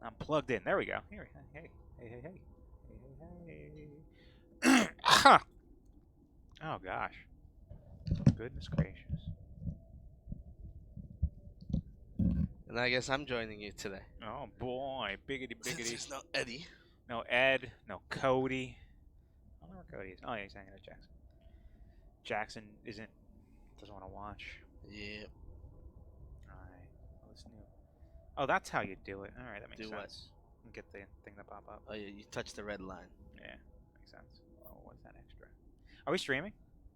I'm plugged in. There we go. Here, hey, hey, hey, hey, hey, hey. Oh gosh. Goodness gracious. And I guess I'm joining you today. Oh boy, biggity biggity. There's no Eddie. No Ed, no Cody. I don't know where Cody is. Oh yeah, he's hanging out with Jackson. Jackson doesn't want to watch. Yeah. Alright. What's new? Oh, that's how you do it. Alright, that makes Do sense. what? Get the thing to pop up. Oh yeah, you touched the red line. Yeah, makes sense. Oh, what's that extra? Are we streaming?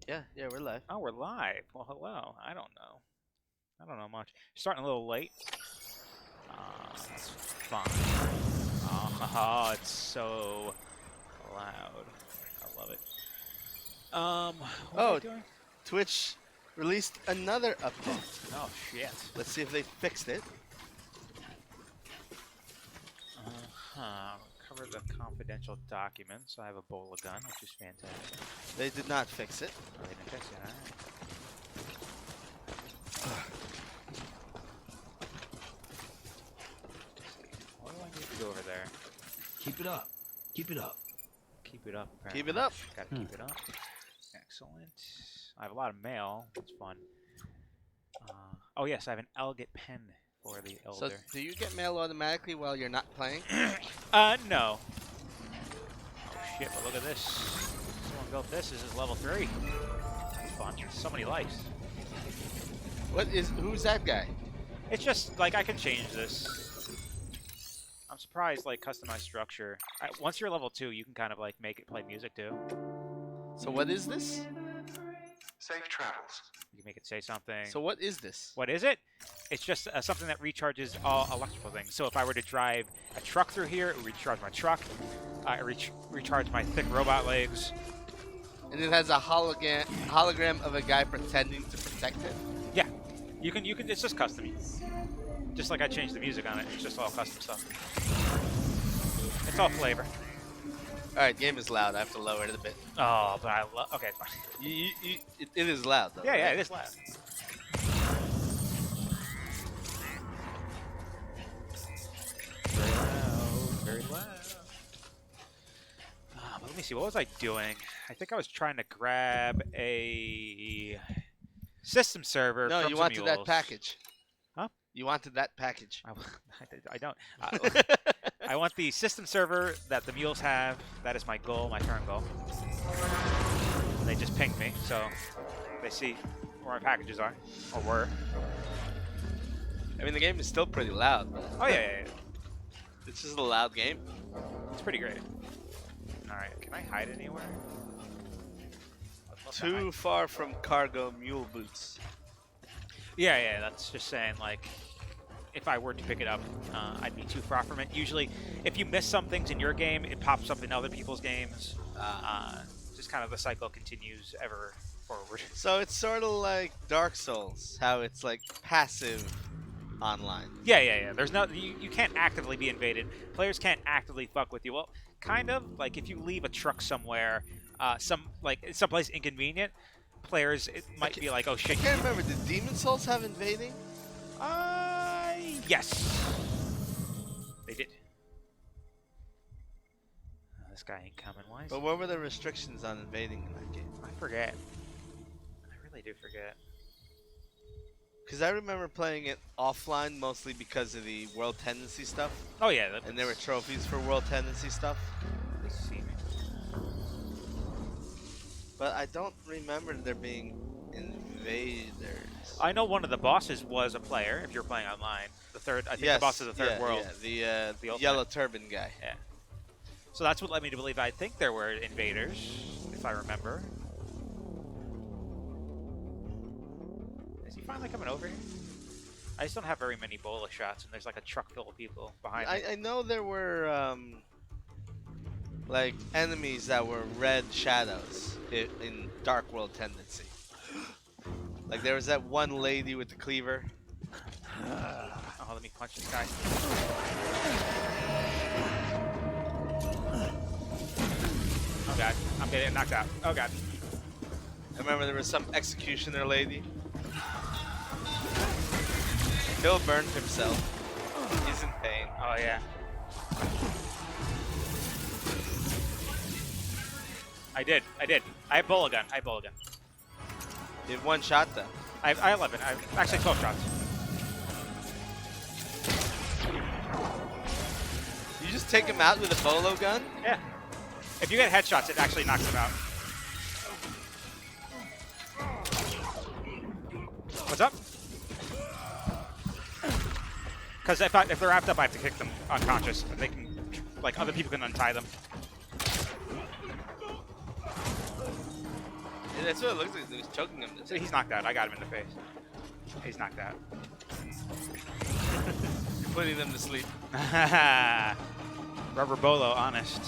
Yeah, we're live. Oh, we're live. Well, hello. I don't know. I don't know much. Starting a little late. That's fine. Oh, it's so loud. I love it. What am I doing? Twitch released another update. Oh, shit. Let's see if they fixed it. Cover the confidential documents. I have a bola gun, which is fantastic. They did not fix it. Oh, they didn't fix it, alright. What do I need to do over there? Keep it up. Keep it up. Keep it up. Keep it up. Gotta keep it up. Excellent. I have a lot of mail. That's fun. Oh yes, I have an elegant pen for the elder. So, do you get mail automatically while you're not playing? No. Oh shit, but look at this. Someone built this. This is level 3. That's fun. So many lives. Who's that guy? It's just, like, I can change this. I'm surprised, like, customized structure. Once you're level 2, you can kind of, like, make it play music, too. So what is this? Safe travels. You can make it say something. So what is this? What is it? It's just something that recharges all electrical things. So if I were to drive a truck through here, it would recharge my truck. It recharge my thick robot legs. And it has a hologram of a guy pretending to protect it. Yeah, you can. It's just custom. Just like I changed the music on it. It's just all custom stuff. It's all flavor. All right, game is loud. I have to lower it a bit. Oh, but I love. Okay, it's fine. It is loud though. Yeah, right? yeah, it is loud. Very loud. Very loud. But let me see. What was I doing? I think I was trying to grab a system server. No, from you some wanted that mules. package. Huh? You wanted that package. I don't. I want the system server that the mules have. That is my goal, my current goal. And they just pinged me, so they see where my packages are, or were. I mean, the game is still pretty loud. But Oh yeah. It's just a loud game. It's pretty great. All right, can I hide anywhere? I'd love to Too hide. far from cargo mule boots. Yeah, that's just saying, like, if I were to pick it up, I'd be too far from it. Usually, if you miss some things in your game, it pops up in other people's games. Just kind of the cycle continues ever forward. So it's sort of like Dark Souls, how it's like passive online. Yeah. There's no, you can't actively be invaded. Players can't actively fuck with you. Well, kind of. Like, if you leave a truck somewhere, someplace inconvenient, players, it might be like, oh shit. I can't remember, did Demon Souls have invading? Yes. They did. Oh, this guy ain't coming. Why is But what were the restrictions on invading in that game? I forget. I really do forget. Because I remember playing it offline mostly because of the World Tendency stuff. Oh yeah. And there were trophies for World Tendency stuff. They see me. But I don't remember there being invaders. I know one of the bosses was a player. If you're playing online, I think the boss is the third world. Yeah, The the ultimate. yellow turban guy. Yeah. So that's what led me to believe I think there were invaders, if I remember. Is he finally coming over here? I just don't have very many bola shots, and there's like a truck full of people behind me. I know there were like enemies that were red shadows in Dark World Tendency. Like there was that one lady with the cleaver. Oh, let me punch this guy. Oh god, I'm getting knocked out. Oh god. I remember there was some executioner lady. Phil burned himself. He's in pain. Oh yeah. I did. I have bullet gun. You have one shot though. I have 11. I have actually 12 shots. You just take him out with a bolo gun? Yeah. If you get headshots, it actually knocks them out. What's up? Because if they're wrapped up, I have to kick them unconscious. They can, like, other people can untie them. Yeah, that's what it looks like. He was choking him. So he's knocked out. I got him in the face. He's knocked out. You're putting them to sleep. Rubber bolo, honest.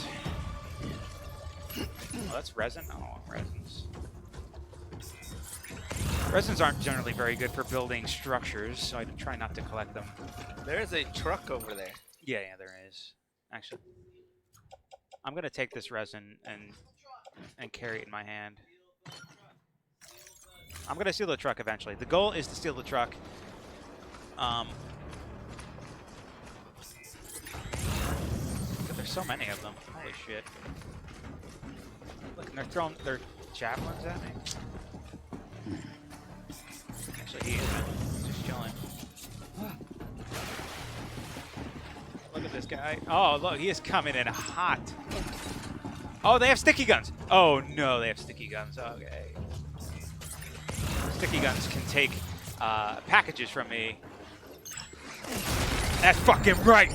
Oh, that's resin? I don't want resins. Resins aren't generally very good for building structures, so I try not to collect them. There's a truck over there. Yeah, there is. Actually, I'm gonna take this resin and carry it in my hand. I'm gonna steal the truck eventually. The goal is to steal the truck. But there's so many of them. Holy shit! Look, and they're throwing their javelins at me. Actually, he isn't. Just chilling. Look at this guy. Oh, look, he is coming in hot. Oh, they have sticky guns. Oh, no, they have sticky guns. Okay. Sticky guns can take packages from me. That's fucking right.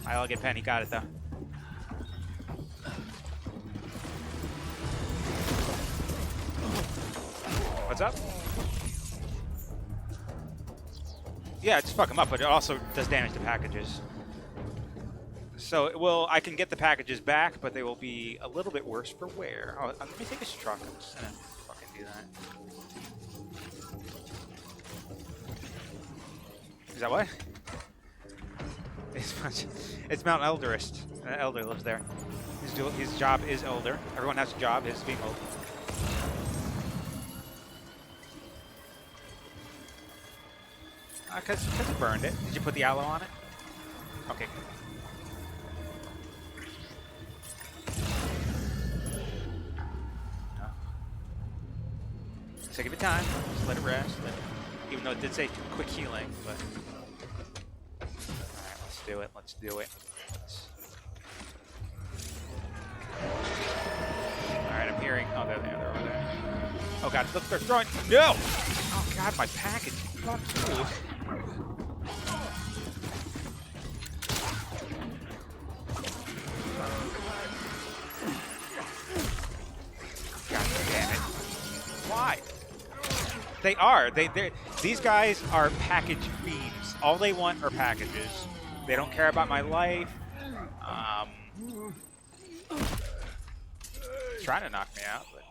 I'll get pen. He got it, though. What's up? Yeah, just fuck them up, but it also does damage to packages. So it will. I can get the packages back, but they will be a little bit worse for wear. Oh, let me take his truck. I'm just gonna fucking do that. Is that what? It's Mount Elderist. An elder lives there. His job is elder. Everyone has a job. His is being old. Because it burned it. Did you put the aloe on it? Okay. No. Take your time. Just let it rest. Even though it did say quick healing, but... Alright, let's do it. Let's do it. Alright, I'm hearing... Oh, they're over there. Oh god, look, they're throwing... No! Oh god, my package. Fuck you. God damn it. Why? They are. These guys are package fiends. All they want are packages. They don't care about my life. Trying to knock me out, but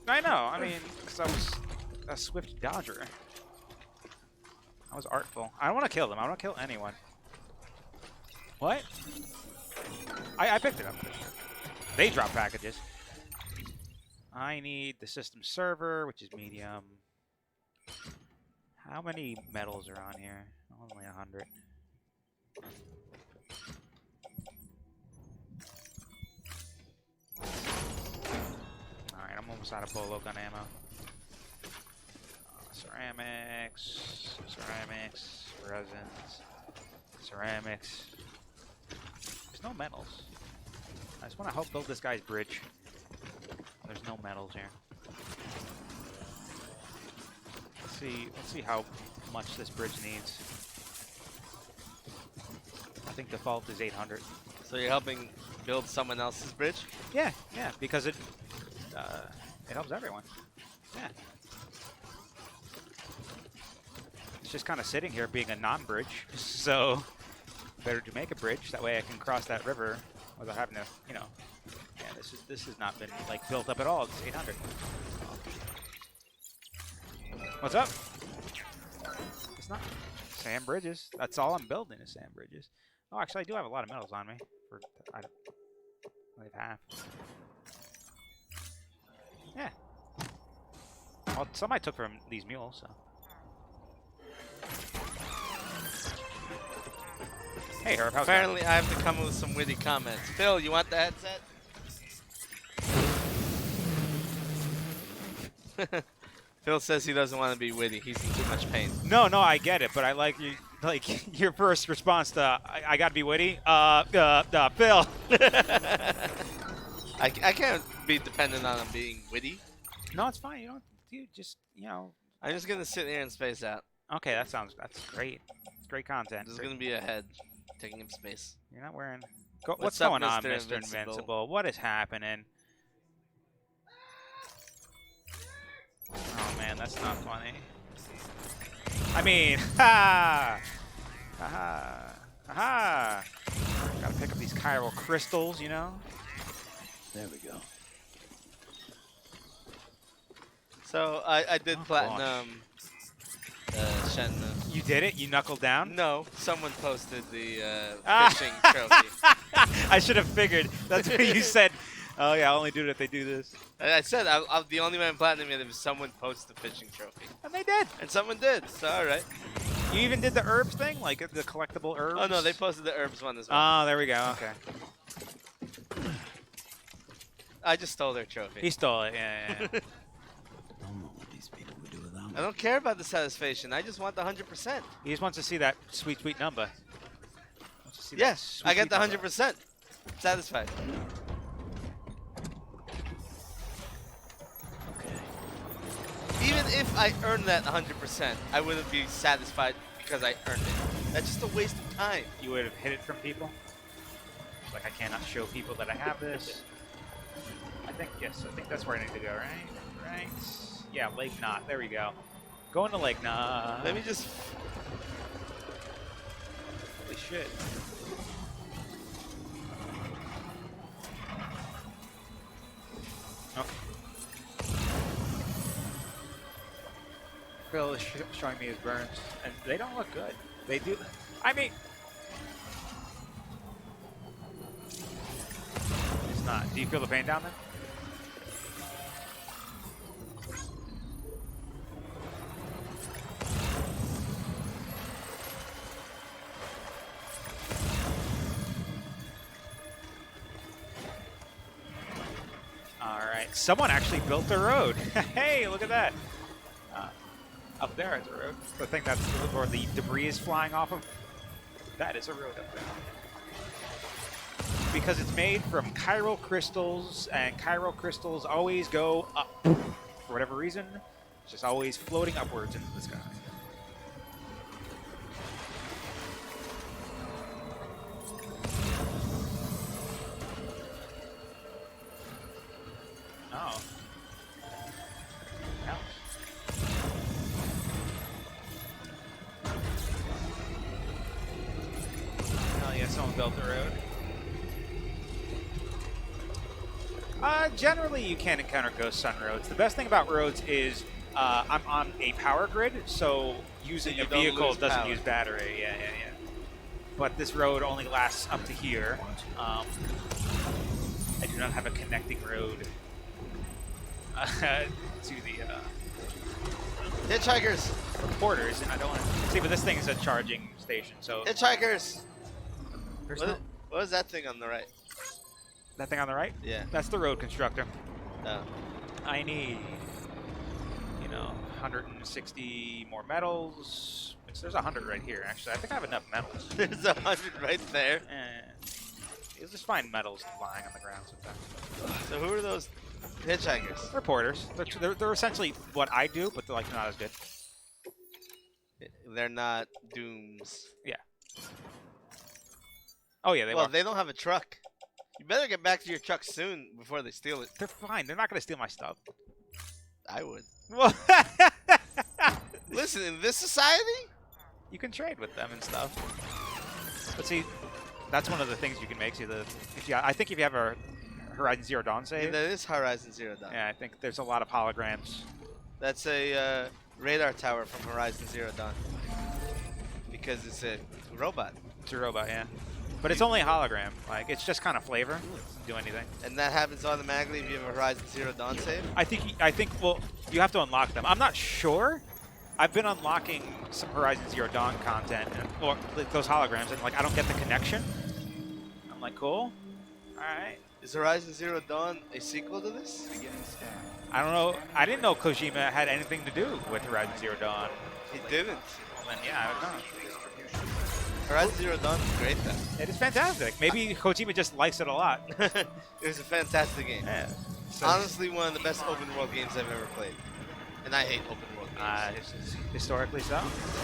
I know. I mean, because I was a swift dodger. I was artful. I don't want to kill them. I don't want to kill anyone. What? I picked it up. They drop packages. I need the system server, which is medium. How many metals are on here? Only 100. Alright, I'm almost out of bolo gun ammo. Ceramics, resins, ceramics. There's no metals. I just want to help build this guy's bridge. There's no metals here. Let's see how much this bridge needs. I think default is 800. So you're helping build someone else's bridge? Yeah, because it helps everyone. Yeah. It's just kind of sitting here being a non-bridge, so better to make a bridge. That way I can cross that river without having to, you know. Yeah, this has not been like built up at all. It's 800. What's up? It's not sand bridges. That's all I'm building is sand bridges. Oh, actually, I do have a lot of metals on me. I have half. Yeah. Well, some I took from these mules, so. Hey, Herb, how's Apparently, I have to come with some witty comments. Phil, you want the headset? Phil says he doesn't want to be witty. He's in too much pain. that? No, I get it, but I like you. Like your first response to I gotta be witty. Phil. I can't be dependent on him being witty. No, it's fine. You don't. You just I'm just gonna sit here and space out. Okay, that's great. It's great content. There's gonna be a head taking up space. You're not wearing. What's What's up, going on, Mr. Mr. Invincible? Invincible? What is happening? Oh man, that's not funny. I mean, ha, ha, ha. Gotta pick up these chiral crystals, you know. There we go. So I did Oh, platinum Shenmue. You did it. You knuckled down. No, someone posted the Ah. fishing trophy. I should have figured. That's what you said. Oh yeah, I only do it if they do this. I said I'm the only man platinum yet if someone posts the fishing trophy. And they did. And someone did, so alright. You even did the herbs thing, like the collectible herbs. Oh no, they posted the herbs one as well. Oh, there we go. Okay. I just stole their trophy. He stole it. Yeah. I don't know what these people would do without me. I don't care about the satisfaction. I just want the 100%. He just wants to see that sweet, sweet number. Wants to see that Yes, sweet, I got sweet the number. 100%. Satisfied. Even if I earned that 100%, I wouldn't be satisfied because I earned it. That's just a waste of time. You would have hid it from people. Like I cannot show people that I have this. I think yes. I think that's where I need to go. Right. Right. Yeah. Lake Knot. There we go. Going to Lake Knot. Let me just... Holy shit. Okay. Phil is showing me his burns, and they don't look good. They do. I mean, it's not. Do you feel the pain down there? All right. Someone actually built the road. Hey, look at that. Up there is a road. The thing that's where the debris is flying off of. That is a road up there. Because it's made from chiral crystals, and chiral crystals always go up. For whatever reason, it's just always floating upwards into the sky. Oh. Ouch. Hell yeah, someone built the road. Generally, you can encounter ghosts on roads. The best thing about roads is I'm on a power grid, so using you a don't vehicle lose doesn't power. use battery. Yeah. But this road only lasts up to here. I do not have a connecting road to the Hitchhikers! reporters, and I don't want to see. But this thing is a charging station, so Hitchhikers! there's no, What is that thing on the right? that thing on the right. Yeah. That's the road constructor. Oh. I need, 160 more metals. There's 100 right here, actually. I think I have enough metals. There's 100 right there. You'll just find metals lying on the ground sometimes. So who are those hitchhikers? Reporters. They're essentially what I do, but they're like not as good. They're not dooms. Yeah. Oh yeah, Well, they don't have a truck. You better get back to your truck soon before they steal it. They're fine. They're not gonna steal my stuff. I would. Well, Listen, in this society, you can trade with them and stuff. But see, that's one of the things you can make. See, I think if you have a Horizon Zero Dawn save, that is Horizon Zero Dawn. yeah, I think there's a lot of holograms. That's a radar tower from Horizon Zero Dawn. Because it's a robot. It's a robot, yeah. But it's only a hologram. Like, it's just kind of flavor. It doesn't do anything. And that happens automatically if you have a Horizon Zero Dawn save? I think, well, you have to unlock them. I'm not sure, I've been unlocking some Horizon Zero Dawn content, and, or like, those holograms, and like I don't get the connection. I'm like, cool. All right. Is Horizon Zero Dawn a sequel to this? I don't know. I didn't know Kojima had anything to do with Horizon Zero Dawn. He didn't. Well, then, yeah, I don't know. Horizon Zero Dawn is great though. It is fantastic. Maybe Kojima just likes it a lot. It was a fantastic game. Yeah. So, Honestly, one of the best open world games I've ever played. And I hate open world games. historically so,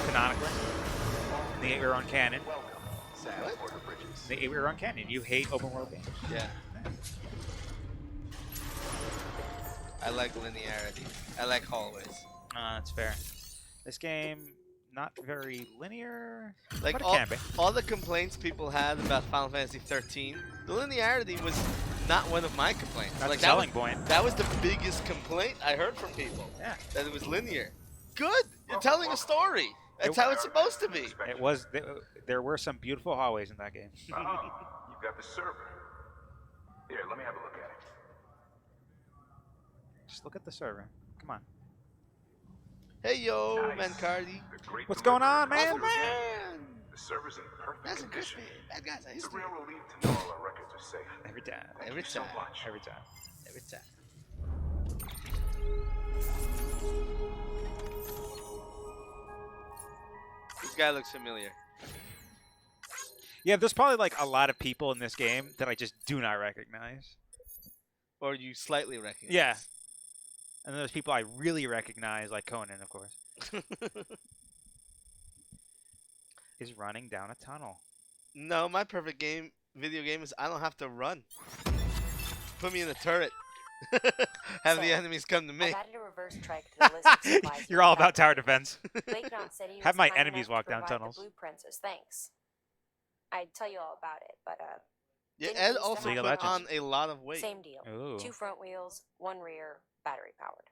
canonically, in the era on canon. What? The era on canon. You hate open world games. Yeah. I like linearity. I like hallways. That's fair. This game, not very linear, Like but it all, can be. all the complaints people had about Final Fantasy 13, the linearity was not one of my complaints. That's like a that selling was, point. That was the biggest complaint I heard from people. Yeah. That it was linear. Good. You're telling a story. That's how it's supposed to be. It was. There were some beautiful hallways in that game. Ah, you've got the server. Here, let me have a look at it. Just look at the server. Come on. Hey yo, Nice. Mancardi. The great What's going on, delivery. man? Oh man. The server's in perfect That's a good condition. man. Bad guys, I It's used a to. real relief to know all our records are safe. Every time. Thank Every you so time. much. Every time. Every time. This guy looks familiar. Yeah, there's probably like a lot of people in this game that I just do not recognize. Or you slightly recognize. Yeah. And then there's people I really recognize, like Conan, of course. Is running down a tunnel. No, my perfect video game is I don't have to run. Put me in a turret. Have the So, enemies come to me. I've added a reverse trike to the list of supplies. You're all about tower defense. Lakenon said he was Have my kind enemies enough to walk down provide tunnels. The blueprints as thanks. I'd tell you all about it, but Yeah, Didn't Ed used to also League of put on Legends. a lot of weight. same deal. Ooh. 2 front wheels, 1 rear, battery powered.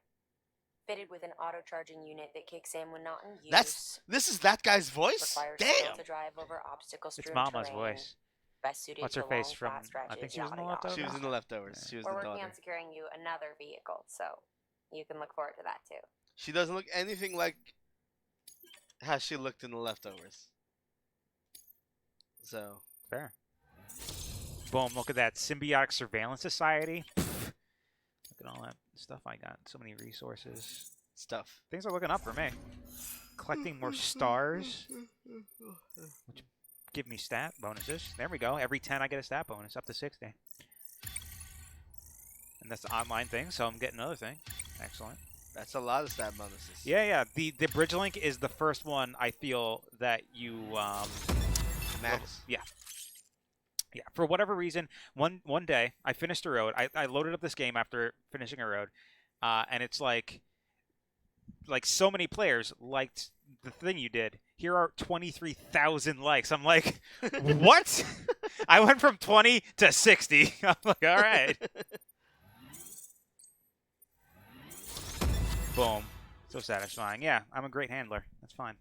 Fitted with an auto charging unit that kicks in when not in use. This is that guy's voice? Requires Damn! skill to drive over obstacle It's strewn Mama's terrain. voice. Best suited What's to her face long, from- flat stretches, I think she was in the yada, yada, Leftovers. She was in the yada. leftovers. She was We're the working daughter. on securing you another vehicle, so you can look forward to that too. She doesn't look anything like how she looked in the leftovers. So, Fair. Boom, look at that. Symbiotic Surveillance Society. Look at all that stuff I got. So many resources. stuff. Things are looking up for me. Collecting more stars, which give me stat bonuses. There we go. Every 10 I get a stat bonus, up to 60. And that's the online thing, so I'm getting another thing. Excellent. That's a lot of stat bonuses. Yeah, yeah. The bridge link is the first one I feel that you Max. Yeah. Yeah. For whatever reason, one day I finished a road. I loaded up this game after finishing a road, and it's like so many players liked the thing you did. Here are 23,000 likes. I'm like, what? I went from 20 to 60. I'm like, all right. Boom. So satisfying. Yeah, I'm a great handler. That's fine.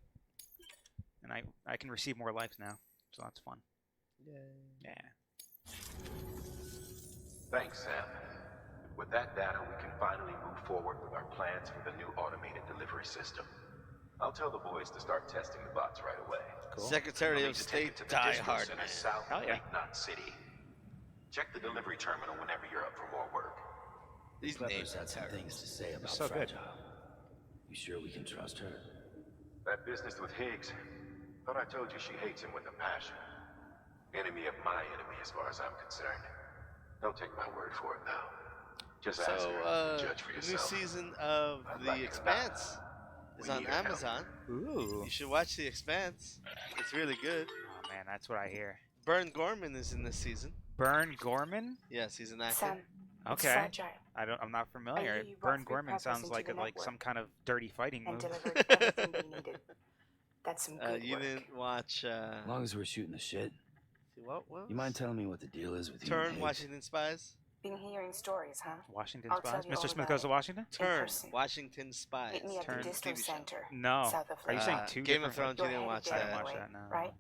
And I can receive more likes now, so that's fun. Yeah. Thanks, Sam. With that data, we can finally move forward with our plans for the new automated delivery system. I'll tell the boys to start testing the bots right away. Cool. Secretary You'll of need to take State it to the Die distro Hard, center man. south Hell of yeah. Lake Knot City. Check the delivery terminal whenever you're up for more work. These names Clever's are had some terrible. things to say about so good. Fragile. You sure we can trust her? That business with Higgs, thought I told you she hates him with a passion. Enemy of my enemy as far as I'm concerned. Don't take my word for it, though. Just ask So, her and judge for the new yourself. season of The Expanse is on Amazon. Ooh. You should watch The Expanse. It's really good. Oh man, that's what I hear. Bern Gorman is in this season. Bern Gorman? Yes, he's an actor. Sam, it's Okay. fragile I'm not familiar. hear you brought Bern free Gorman peppers sounds into like the like network. some kind of dirty fighting and move. delivered everything we needed. That's some good You work. didn't watch. As long as we're shooting the shit, What? you mind telling me what the deal is with you? Turn and Higgs? Washington Spies. Been hearing stories, huh? Washington I'll Spies? tell you all Mr. Smith about goes to it. Washington? Turn person. Washington Spies. Meet me at Turn. the distro TV show. center. No. South of Are you saying Uh, two Game of different? Thrones? You You're didn't watch headed I there didn't watch anyway, that, no. Right?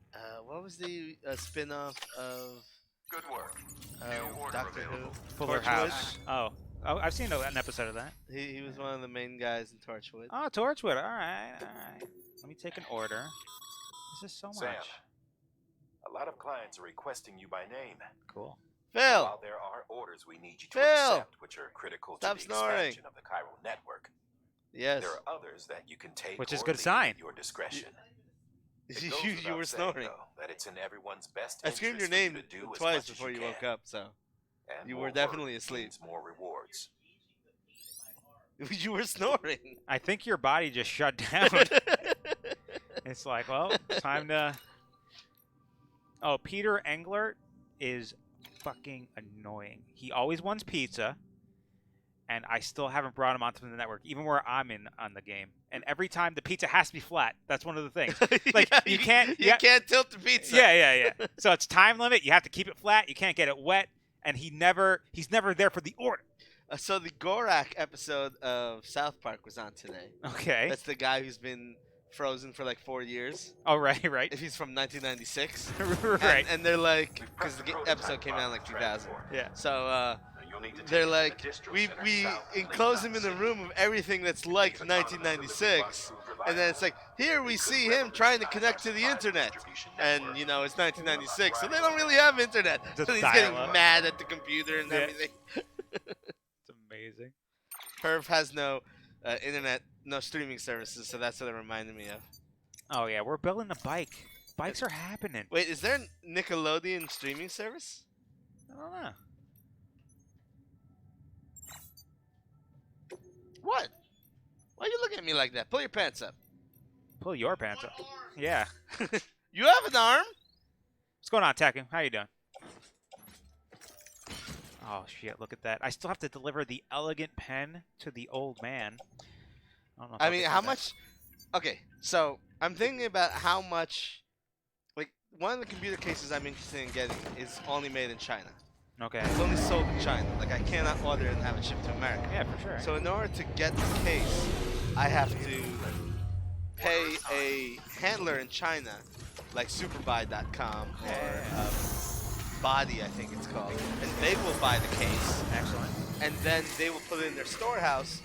What was the spin-off of Good work. New order Doctor Who? available. Fuller Torchwood? House. Oh. Oh, I've seen an episode of that. He was one of the main guys in Torchwood. Oh, Torchwood. All right, all right. Let me take an order. This is so Sam, much. a lot of clients are requesting you by name. Cool. Phil! While there are orders we need you to Phil! accept, which are critical Stop to the snoring. expansion of the chiral network, Yes. there are others that you can take Which is or good leave sign. at your discretion. It goes You without were saying, snoring. though, that it's in everyone's best I screamed your interest for name you to do as twice much as before you can. woke up, so. And You more were work definitely asleep. means more rewards. You were snoring. I think your body just shut down. It's like, well, time to... Oh, Peter Englert is fucking annoying. He always wants pizza, and I still haven't brought him onto the network, even where I'm in on the game. And every time the pizza has to be flat. That's one of the things. Like, Yeah, you can't... You can't tilt the pizza. Yeah. So it's time limit. You have to keep it flat. You can't get it wet. And he's never there for the order. So the Gorak episode of South Park was on today. Okay. That's the guy who's been frozen for like 4 years. Oh, right. If he's from 1996. Right. And they're like, because the episode came out in like 2000. Yeah. So You'll need to take they're it to the like, distro we center south of enclose him in the City. room of everything that's like 1996. And then it's like, here we see him trying to connect to the internet. And, you know, it's 1996, so they don't really have internet. Just So he's getting dial-up. mad at the computer and Yeah. everything. It's amazing. Perv has no internet, no streaming services, so that's what it reminded me of. Oh, yeah. We're building a bike. Bikes are happening. Wait, is there a Nickelodeon streaming service? I don't know. What? Why are you looking at me like that? Pull your pants up. Pull your pants up. Yeah. You have an arm? What's going on, Tekken? How you doing? Oh, shit. Look at that. I still have to deliver the elegant pen to the old man. I don't know if I I'll mean, get how to that. much? Okay, so I'm thinking about how much. Like, one of the computer cases I'm interested in getting is only made in China. Okay. It's only sold in China. Like, I cannot order it and have it shipped to America. Yeah, for sure. So in order to get the case, I have to pay a handler in China, like superbuy.com or Body, I think it's called, and they will buy the case, Excellent. and then they will put it in their storehouse,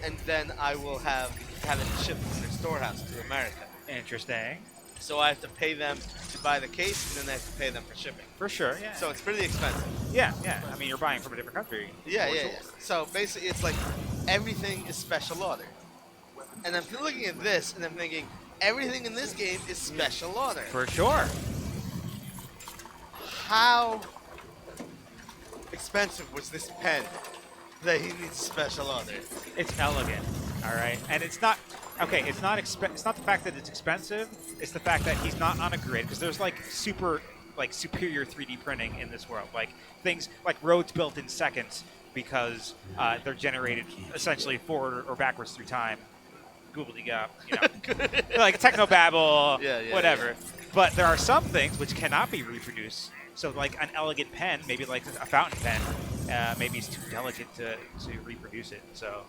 and then I will have it shipped from their storehouse to America. Interesting. So I have to pay them to buy the case, and then I have to pay them for shipping. For sure, yeah. So it's pretty expensive. Yeah. I mean, you're buying from a different country. Yeah. For sure. So basically, it's like everything is special order. And I'm looking at this, and I'm thinking, everything in this game is special order. For sure. How expensive was this pen that he needs special order? It's elegant, all right? And it's not... Okay, it's not it's not the fact that it's expensive. It's the fact that he's not on a grid, because there's like superior 3D printing in this world. Like things like roads built in seconds because they're generated essentially forward or backwards through time. Goobly-gop, you know, like technobabble, Yeah, whatever. But there are some things which cannot be reproduced. So like an elegant pen, maybe like a fountain pen, maybe it's too delicate to reproduce it. So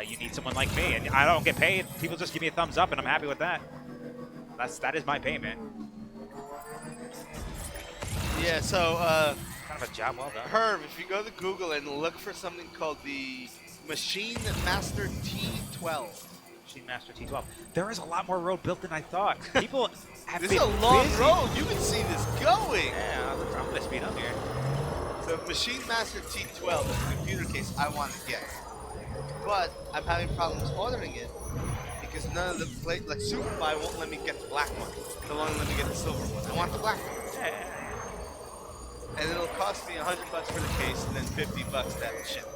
you need someone like me, and I don't get paid. People just give me a thumbs up, and I'm happy with that. That is my payment. Yeah, so, Kind of a job well done. Herb, if you go to Google and look for something called the Machine Master T12. Machine Master T12. There is a lot more road built than I thought. People have This been is a long busy. road. You can see this going. Yeah, I'm gonna speed up here. So Machine Master T12 is a computer case I want to get. But I'm having problems ordering it because none of the like Superbuy won't let me get the black one. They'll only let me get the silver one. I want the black one. Yeah. And it'll cost me $100 for the case and then $50 to have it shipped.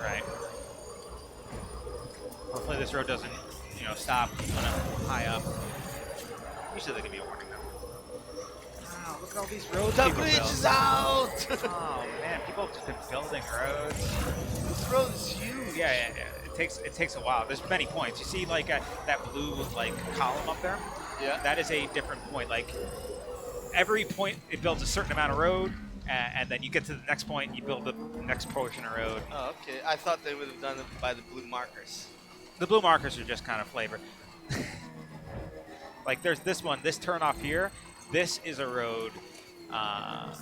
Right. Hopefully this road doesn't, stop when I'm high up. Usually there can be a warning though. Wow, look at all these roads The people bridge built. is out! Oh man, people have just been building roads. This road is huge. Yeah. It takes a while. There's many points. You see like that blue column up there? Yeah. That is a different point. Like every point it builds a certain amount of road, and then you get to the next point, you build the next portion of road. Oh, okay. I thought they would have done it by the blue markers. The blue markers are just kind of flavor. Like there's this one, this turn off here. This is a road. Let's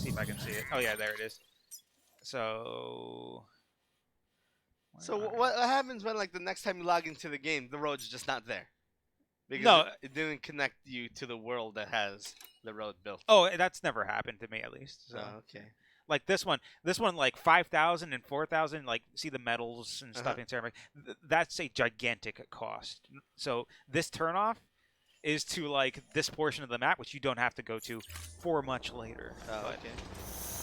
see if I can see it. Oh yeah, there it is. So. So where are- what happens when, like, the next time you log into the game, the road's just not there? Because No. it didn't connect you to the world that has the road built. Oh, that's never happened to me, at least. So. Oh, okay. Like this one, like 5,000 and 4,000. Like, see the metals and stuff in ceramic. That's a gigantic cost. So this turnoff is to like this portion of the map, which you don't have to go to for much later. Oh, But- okay.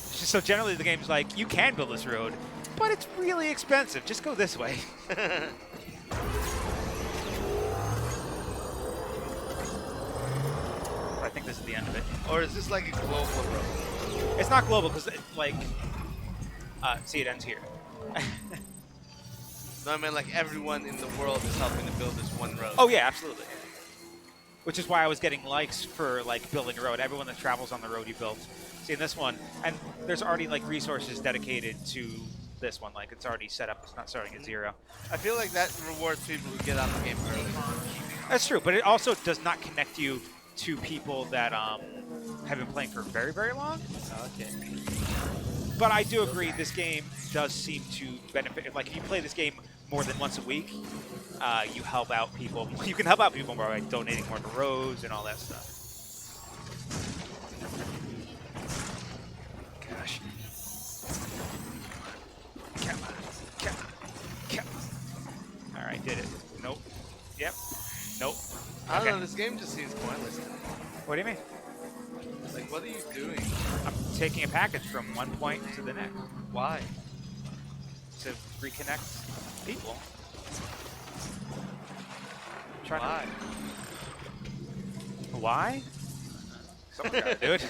So generally, the game's like, you can build this road, but it's really expensive. Just go this way. I think this is the end of it. Or is this like a global road? It's not global because, like, see, it ends here. No, I mean, like, everyone in the world is helping to build this one road. Oh yeah, absolutely. Which is why I was getting likes for like building a road. Everyone that travels on the road you built. See, in this one, and there's already like resources dedicated to this one. Like, it's already set up. It's not starting at 0. I feel like that rewards people who get on the game early. That's true, but it also does not connect you to people that have been playing for very, very long. Okay. But I do agree, this game does seem to benefit. Like, if you play this game more than once a week, you help out people. You can help out people more by donating more to roads and all that stuff. Gosh. Come on. Come on. All right, did it. Nope. Yep. Nope. I don't Okay. know, this game just seems pointless to me. What do you mean? Like, what are you doing? I'm taking a package from one point to the next Why? to reconnect people. Trying Why? to. Why? Someone gotta do it.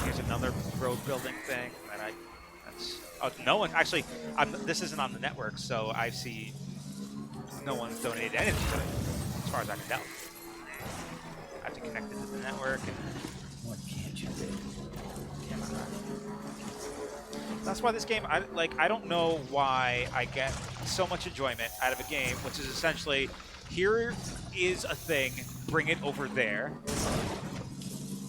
Here's another road building thing that that's. Oh, no one actually. This isn't on the network, so I see no one's donated anything to it, as far as I can tell. I have to connect it to the network. And, What can't you do? that's why this game, I don't know why I get so much enjoyment out of a game, which is essentially, here is a thing, bring it over there.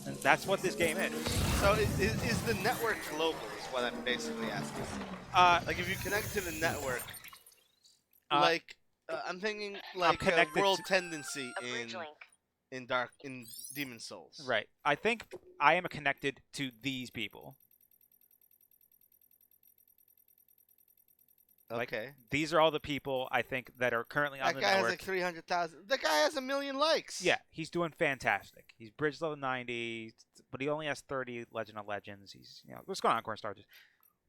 And that's what this game is. So is the network global is what I'm basically asking. Like, if you connect to the network, like, I'm thinking like a connected world to- tendency A bridge link. in Demon Souls. Right. I think I am connected to these people. Like, Okay. these are all the people I think that are currently on That the guy has network. like 300,000. That guy has 1 million likes. Yeah, he's doing fantastic. He's bridge level 90, but he only has 30 Legend of Legends. He's, what's going on, Cornstarch?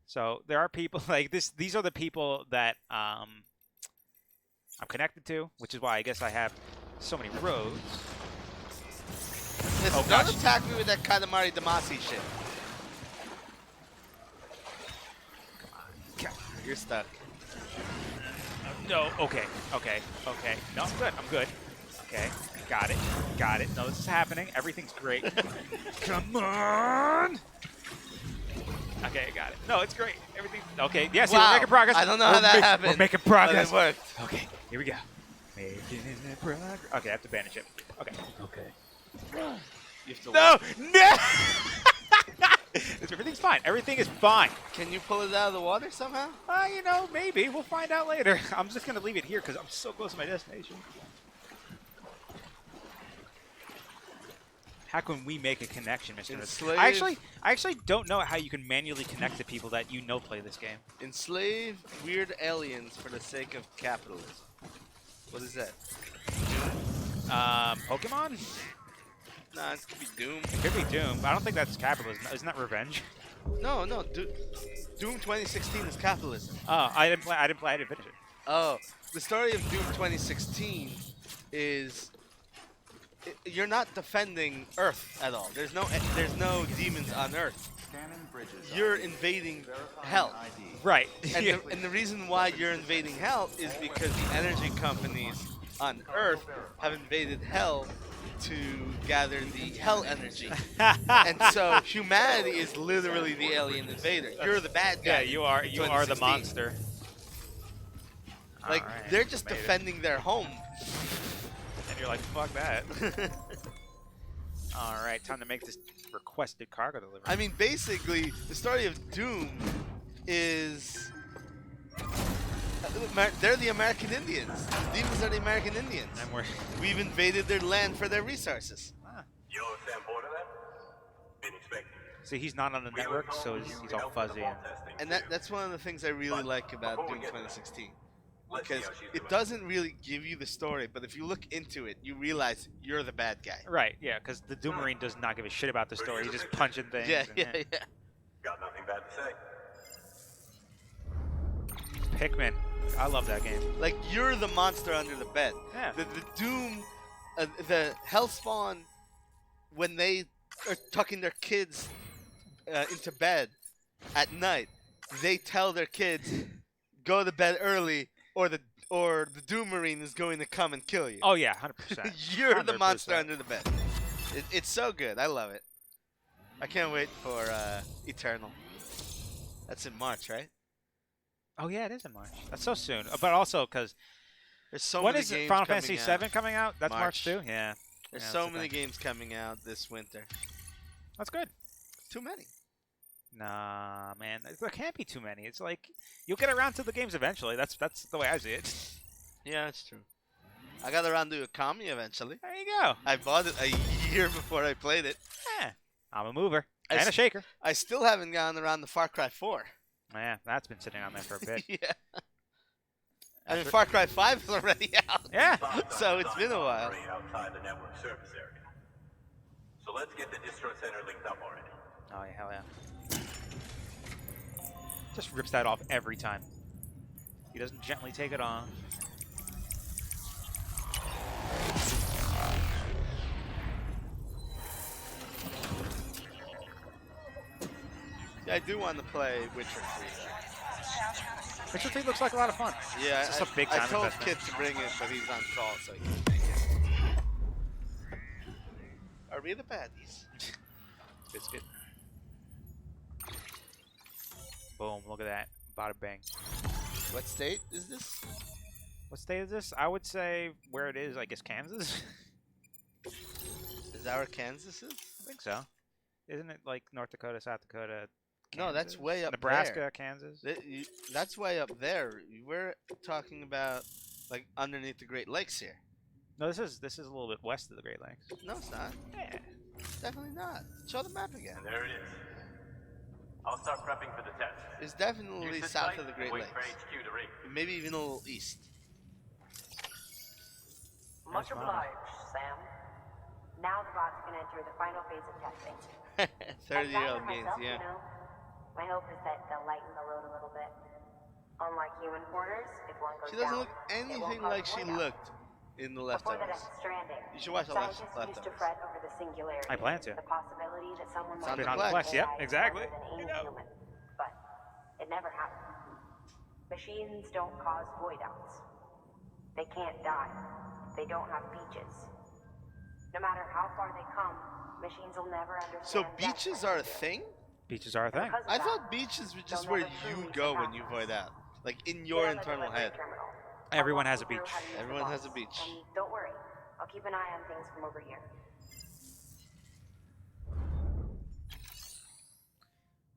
So there are people like this. These are the people that I'm connected to, which is why I guess I have so many roads. Listen, Oh, don't gosh. attack me with that Katamari Damacy shit. Okay. You're stuck. No, okay. No, I'm good. Okay, got it. No, this is happening. Everything's great. Come on! Okay, I got it. No, it's great. Everything. Okay, yes, Wow. we're making progress. I don't know how that happened. We're making But progress. it worked. Okay, here we go. Making progress. Okay, I have to banish it. Okay. Okay. You have to No! Everything's fine. Everything is fine. Can you pull it out of the water somehow? Maybe. We'll find out later. I'm just going to leave it here because I'm so close to my destination. How can we make a connection, Mr. Enslave. I actually don't know how you can manually connect to people that play this game. Enslave weird aliens for the sake of capitalism. What is that? Pokemon? Nah, it could be Doom. It could be Doom. I don't think that's capitalism. Isn't that revenge? No, Doom 2016 is capitalism. Oh, I didn't finish it. Oh, the story of Doom 2016 is you're not defending Earth at all. There's no demons on Earth. You're invading hell. Right. And the reason why you're invading hell is because the energy companies on Earth have invaded hell to gather the hell energy. And so humanity is literally the alien invader. You're the bad guy. Yeah, you are the 2016. monster. Like, Alright, they're just made it. defending their home. And you're like, fuck that. All right, time to make this requested cargo delivery. I mean, basically, the story of Doom is they're the American Indians. The demons are the American Indians. and we're We've invaded their land for their resources. You understand board of that? Didn't expect it. see, he's not on the network, so he's all fuzzy. And that's one of the things I really like about Doom 2016. Because it doesn't really give you the story, but if you look into it, you realize you're the bad guy. Right, yeah, because the Doom Marine does not give a shit about the story. He's just punching things. Yeah, and, yeah, yeah. Got nothing bad to say. Pikmin. I love that game. Like, you're the monster under the bed. Yeah. The Doom, the Hellspawn, when they are tucking their kids into bed at night, they tell their kids, go to bed early, or the Doom Marine is going to come and kill you. Oh yeah, 100%. You're the monster 100%. under the bed. It's so good. I love it. I can't wait for Eternal. That's in March, right? Oh yeah, it is in March. That's so soon. But also because There's so when many is games Final coming Fantasy out. VII coming out? That's March March. too. Yeah. There's Yeah, so that's the many thing. games coming out this winter. That's good. Too many. Nah, man, there can't be too many. It's like you'll get around to the games eventually. That's the way I see it. Yeah, that's true. I got around to Akami eventually. There you go. I bought it a year before I played it. Yeah, I'm a mover I and a s- shaker. I still haven't gotten around to Far Cry 4. Yeah, that's been sitting on there for a bit. Yeah. I mean, After- Far Cry 5 is already out. Yeah. So it's been a while. Outside the network service area. So let's get the distro center linked up already. Oh yeah, hell yeah. Just rips that off every time. He doesn't gently take it off. Yeah, I do want to play Witcher 3. Witcher 3 looks like a lot of fun. Yeah, It's just a big I time told investment. Kit to bring it, but he's on call, so he can't make it. Are we the baddies? Biscuit. Boom, look at that. Bada bang. What state is this? What state is this? I would say where it is, I guess Kansas? Is that where Kansas is? I think so. Isn't it like North Dakota, South Dakota, No, that's Kansas? way up Nebraska, there. Kansas? That's way up there. We're talking about like underneath the Great Lakes here. No, this is a little bit west of the Great Lakes. No, it's not. Yeah. It's definitely not. Show the map again. And there it is. I'll start prepping for the test. It's definitely Use this south site of the and Great wait Lakes. for HQ to ring. Maybe even a little east. Much Nice, Mama. obliged, Sam. Now the bots can enter the final phase of testing. 30-year-old As games, myself, yeah. You know, my hope is that they'll lighten the load a little bit. Unlike human porters, if one goes She doesn't down, look it won't anything cause like she void out. looked in The Before the Leftovers. next Stranding, You should watch The scientists used to Leftovers. fret over the singularity. I plan to. The possibility that someone It's might on be the an Plex. Yep, AI exactly. rather than You know. inhuman. But it never happened. Machines don't cause void outs. They can't die. They don't have beaches. No matter how far they come, machines will never understand. So death beaches like are a we do. thing? Beaches are a thing. Because of I that, thought beaches were just they'll where never you truly go when surpass you us. void out. Like in Get your on the internal delivery head. terminal. Everyone I'll has a walk you through beach. how to use the Everyone has a bots. beach. And don't worry, I'll keep an eye on things from over here.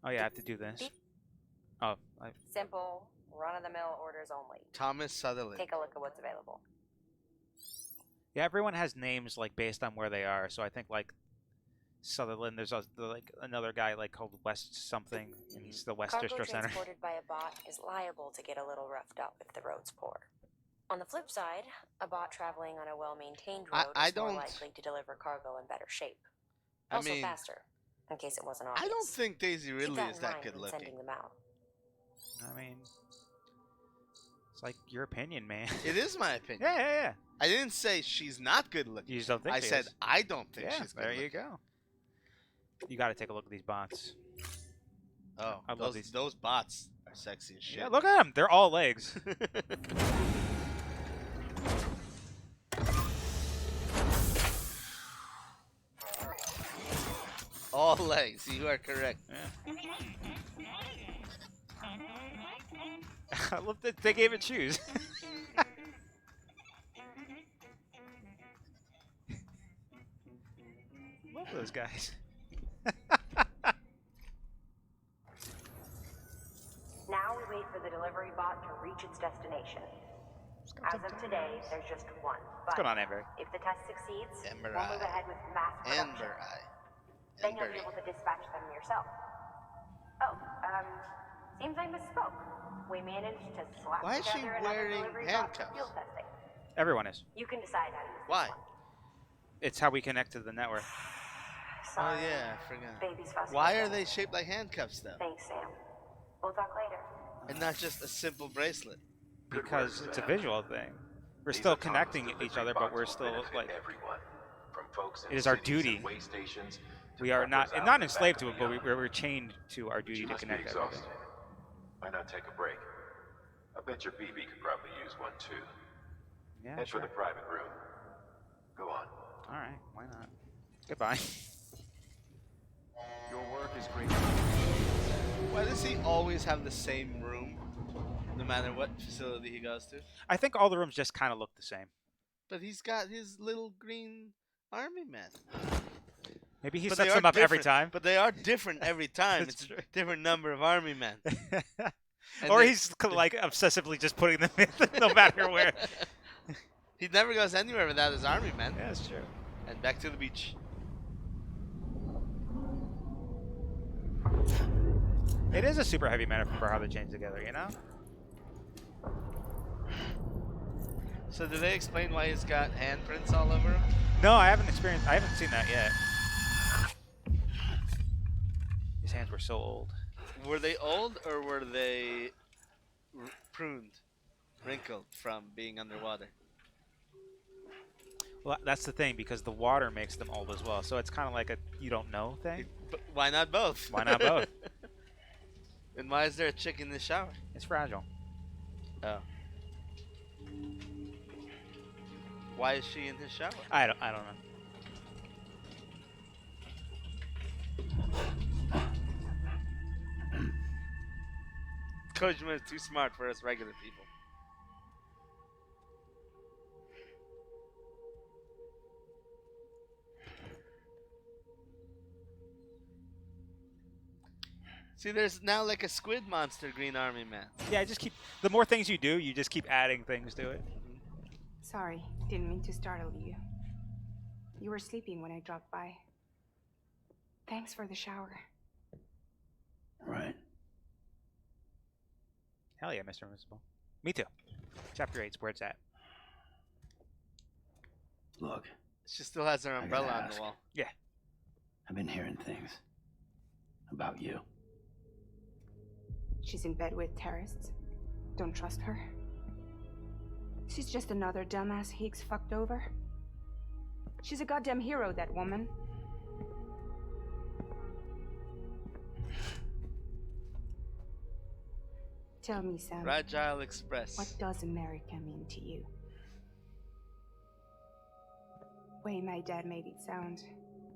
Oh yeah, I have to do this. Oh, Simple, run-of-the-mill orders only. Thomas Sutherland. Take a look at what's available. yeah. Everyone has names like based on where they are. So I think like Sutherland. There's like another guy like called West something, and he's the West Cargo Distro Center. transported by a bot is liable to get a little roughed up if the road's poor. On the flip side, a bot traveling on a well-maintained road I is more don't- likely to deliver cargo in better shape. I Also mean, faster, in case it wasn't obvious. I don't think Daisy Keep Ridley that is in that mind good when looking. sending them out. I mean, it's like your opinion, man. It is my opinion. yeah, yeah, yeah. I didn't say she's not good looking. You just don't think I she said is. I don't think Yeah, she's good there looking. you go. You got to take a look at these bots. Oh, I love those, these. those bots are sexy as shit. Yeah, look at them. They're all legs. All legs. You are correct. Yeah. I love that they gave it shoes. Love those guys. delivery bot to reach its destination. Let's go As to of today, there's just one. What's But going on, Amber? if the test succeeds, Ember we'll move Eye. ahead with mass production. Amber Eye. Then you'll be Embery. able to dispatch them yourself. Oh, seems I misspoke. We managed to slap Why is she together another wearing delivery bot for handcuffs? field testing. Everyone is. You can decide how to use Why? this one. It's how we connect to the network. Oh Sorry. yeah, I forgot. Baby's fussy. Why are they shaped like handcuffs though? Thanks, Sam. We'll talk later. And not just a simple bracelet? Because it's a visual thing. We're These still autonomous connecting delivery each other, bots but we're will still benefit like everyone, from folks in it is our cities and duty. way stations to We are not truckers out not and enslaved back to it, but beyond. we're chained to our But duty you to must be connect everything. exhausted. Why not take a break? I bet your BB could probably use one too. Yeah, Head sure. for the private room. Go on. All right, why not? Goodbye. Your work is great. Why does he always have the same room, no matter what facility he goes to? I think all the rooms just kind of look the same. But he's got his little green army men. Maybe he But sets they are them up every different- time. But they are different every time. That's It's true. a different number of army men. And Or they- he's like obsessively just putting them in no matter where. He never goes anywhere without his army men. Yeah, that's true. And back to the beach. It is a super heavy metaphor for how they chain together, you know? So did they explain why he's got handprints all over him? No, I haven't seen that yet. His hands were so old. Were they old or were they pruned, wrinkled from being underwater? Well, that's the thing, because the water makes them old as well. So it's kind of like a you don't know thing. But why not both? Why not both? And why is there a chick in the shower? It's fragile. Oh. Why is she in his shower? I don't know. Kojima is too smart for us regular people. See, there's now like a squid monster Green Army man. Yeah, the more things you do, you just keep adding things to it. Sorry, didn't mean to startle you. You were sleeping when I dropped by. Thanks for the shower. Right. Hell yeah, Mr. Invisible. Me too. Chapter 8's where it's at. Look, She still has her gotta umbrella on ask. the wall. I've been hearing things about you. She's in bed with terrorists. Don't trust her. She's just another dumbass Higgs fucked over. She's a goddamn hero, that woman. Tell me, Sam, Fragile Express. what does America mean to you? Way my dad made it sound,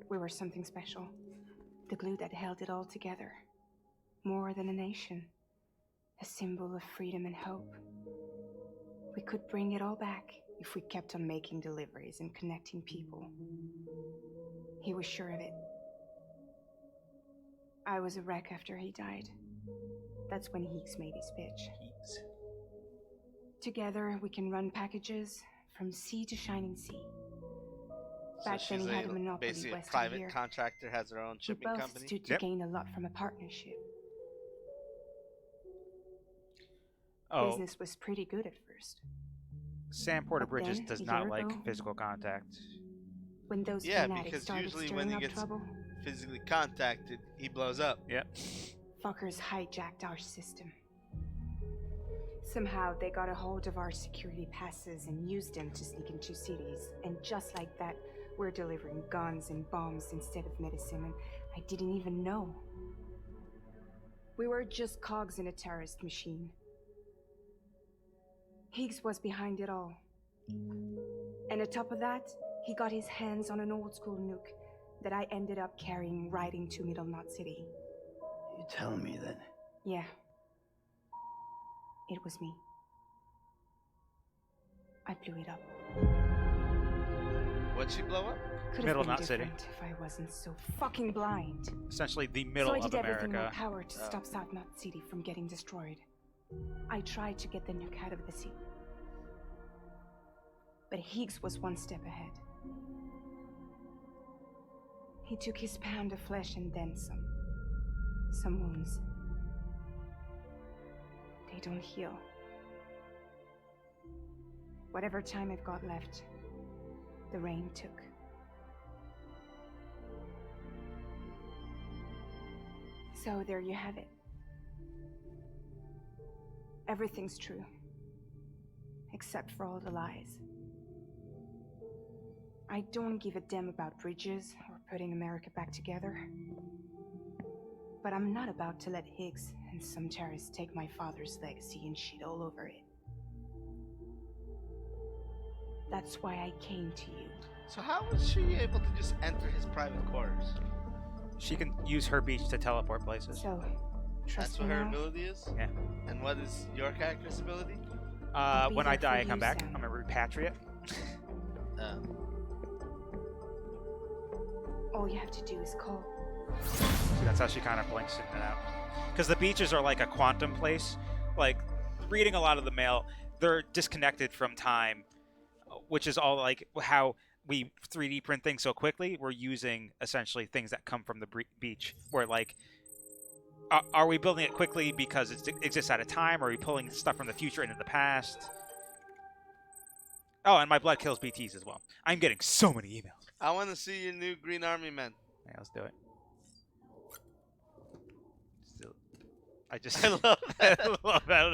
we were something special. The glue that held it all together. More than a nation. A symbol of freedom and hope. We could bring it all back if we kept on making deliveries and connecting people. He was sure of it. I was a wreck after he died. That's when Higgs made his pitch. Together, we can run packages from sea to shining sea. Back then, he had a monopoly basically a west of private here. contractor, has her own We shipping both company. stood to Yep. gain a lot from a partnership. Oh, Business was pretty good at first. Sam Porter But Bridges then, does a not year like ago- physical contact. When those Yeah, fanatics because started usually stirring when he up gets trouble, physically contacted, he blows up. Yep. fuckers hijacked our system. Somehow they got a hold of our security passes and used them to sneak into cities. And just like that, we're delivering guns and bombs instead of medicine, and I didn't even know. We were just cogs in a terrorist machine. Higgs was behind it all. And on top of that, he got his hands on an old school nuke that I ended up carrying right into Middle Knot City. You telling me that Yeah. It was me. I blew it up. What'd she blow up? Could Middle have been Knot City. different if I wasn't so fucking blind. Essentially the middle so I of did everything in my America. power to Oh. stop South Knot City from getting destroyed. I tried to get the nuke out of the sea. But Higgs was one step ahead. He took his pound of flesh and then some. Some wounds. They don't heal. Whatever time I've got left, the rain took. So there you have it. Everything's true. Except for all the lies. I don't give a damn about bridges or putting America back together. But I'm not about to let Higgs and some terrorists take my father's legacy and shit all over it. That's why I came to you. So how was she able to just enter his private quarters? She can use her beach to teleport places. So, That's trust what me her now? ability is? Yeah. And what is your character's ability? I'll be When I there die, for I come you, back. Sam. I'm a repatriate. Uh, All you have to do is call. See, that's how she kind of blinks in and out. Because the beaches are like a quantum place. Like, reading a lot of the mail, they're disconnected from time, which is all like how we 3D print things so quickly. We're using essentially things that come from the beach. Where like, are we building it quickly because it exists at a time? Or are we pulling stuff from the future into the past? Oh, and my blood kills BTs as well. I'm getting so many emails. I want to see your new Green Army men. Yeah, let's do it. I just I love that. I love that.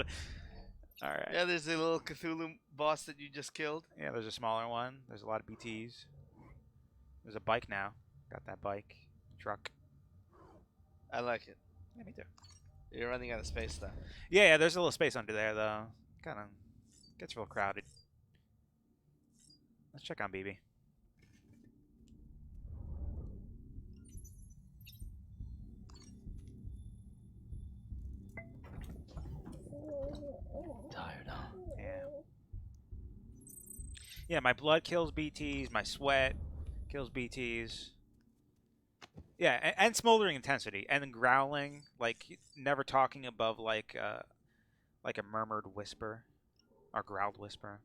All right. Yeah, there's a little Cthulhu boss that you just killed. Yeah, there's a smaller one. There's a lot of BTs. There's a bike now. Got that bike. Truck. I like it. Yeah, me too. You're running out of space though. Yeah, there's a little space under there, though. Kind of gets real crowded. Let's check on BB. Tired, huh? Yeah. Yeah, my blood kills BTs. My sweat kills BTs. Yeah, and smoldering intensity, and then growling, like never talking above like a murmured whisper, or growled whisper.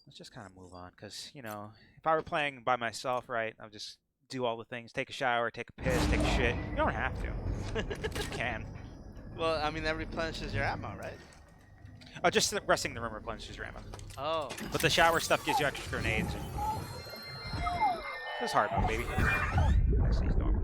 Let's just kind of move on, because you know, if I were playing by myself, right, I'd just do all the things: take a shower, take a piss, take a shit. You don't have to. You can. Well, I mean, that replenishes your ammo, right? Oh, just resting the room replenishes your ammo. Oh. But the shower stuff gives you extra grenades. It's hard mode, baby. I see Storm.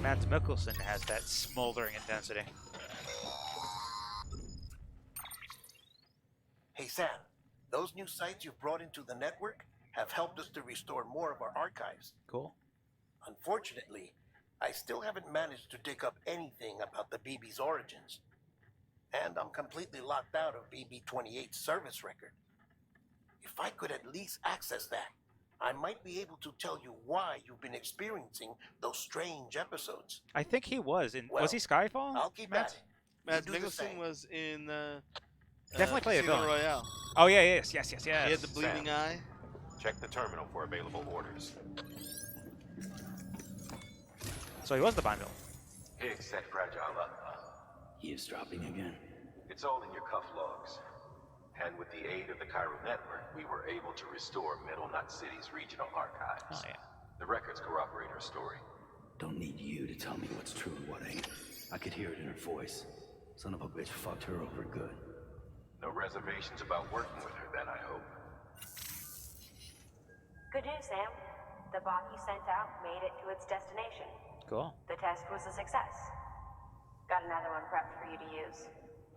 Matt Mikkelsen has that smoldering intensity. Hey Sam, those new sites you've brought into the network have helped us to restore more of our archives. Cool. Unfortunately, I still haven't managed to dig up anything about the BB's origins. And I'm completely locked out of BB-28's service record. If I could at least access that, I might be able to tell you why you've been experiencing those strange episodes. I think he was in. Well, was he Skyfall? I'll keep Matt? at it. Matt You do the Nicholson same. was in Definitely play a Casino villain. Royale. Oh yeah, yes. He had the bleeding eye. Check the terminal for available orders. So he was the Bond villain. Higgs set Fragile up. Eavesdropping again. It's all in your cuff logs. And with the aid of the Cairo network, we were able to restore Middle Knot City's regional archives. Oh yeah. The records corroborate her story. Don't need you to tell me what's true and what ain't. I could hear it in her voice. Son of a bitch fucked her over good. No reservations about working with her then, I hope. Good news, Sam. The bot you sent out made it to its destination. Cool. The test was a success. Got another one prepped for you to use.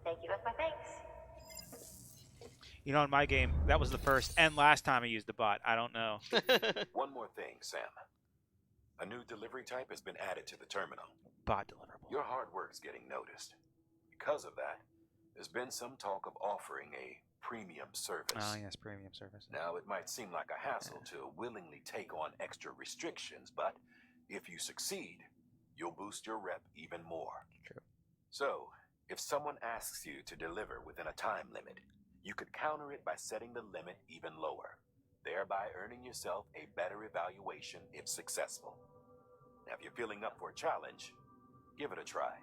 Thank you with my thanks. You know, in my game, that was the first and last time I used the bot. I don't know. One more thing, Sam. A new delivery type has been added to the terminal. Bot deliverable. Your hard work's getting noticed. Because of that, There's been some talk of offering a premium service. Oh, yes, premium service. Now, it might seem like a hassle to willingly take on extra restrictions, but if you succeed, you'll boost your rep even more. True. So, if someone asks you to deliver within a time limit, you could counter it by setting the limit even lower, thereby earning yourself a better evaluation if successful. Now, if you're feeling up for a challenge, give it a try.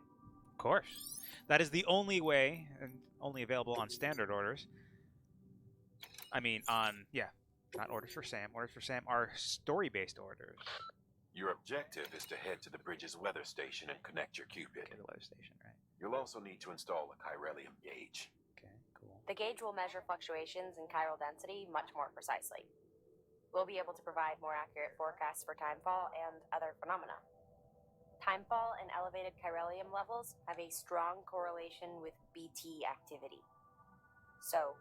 Of course. That is the only way, and only available on standard orders. I mean, not orders for Sam. Orders for Sam are story-based orders. Your objective is to head to the bridge's weather station and connect your Cupid. Okay, the weather station, right? You'll also need to install a chiralium gauge. Okay, cool. The gauge will measure fluctuations in chiral density much more precisely. We'll be able to provide more accurate forecasts for timefall and other phenomena. Timefall and elevated chiralium levels have a strong correlation with BT activity. So,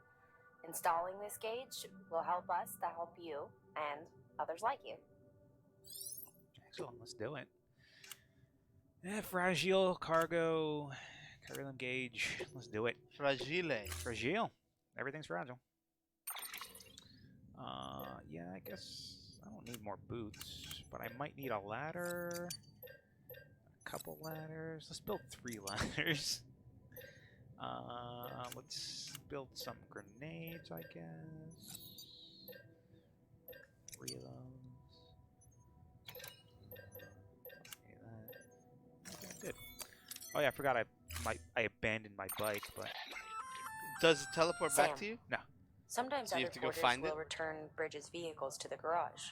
installing this gauge will help us to help you and others like you. Excellent, let's do it. Fragile cargo, chiralium gauge. Let's do it. Fragile. Fragile. Everything's fragile. Yeah, I guess I don't need more boots, but I might need a ladder. A couple ladders. Let's build 3 ladders. Let's build some grenades, I guess. 3 of those. Okay, good. Oh yeah, I forgot I abandoned my bike, but Does it teleport back Sam. to you? no. Sometimes So you other have to go porters find will it? return Bridges' vehicles to the garage.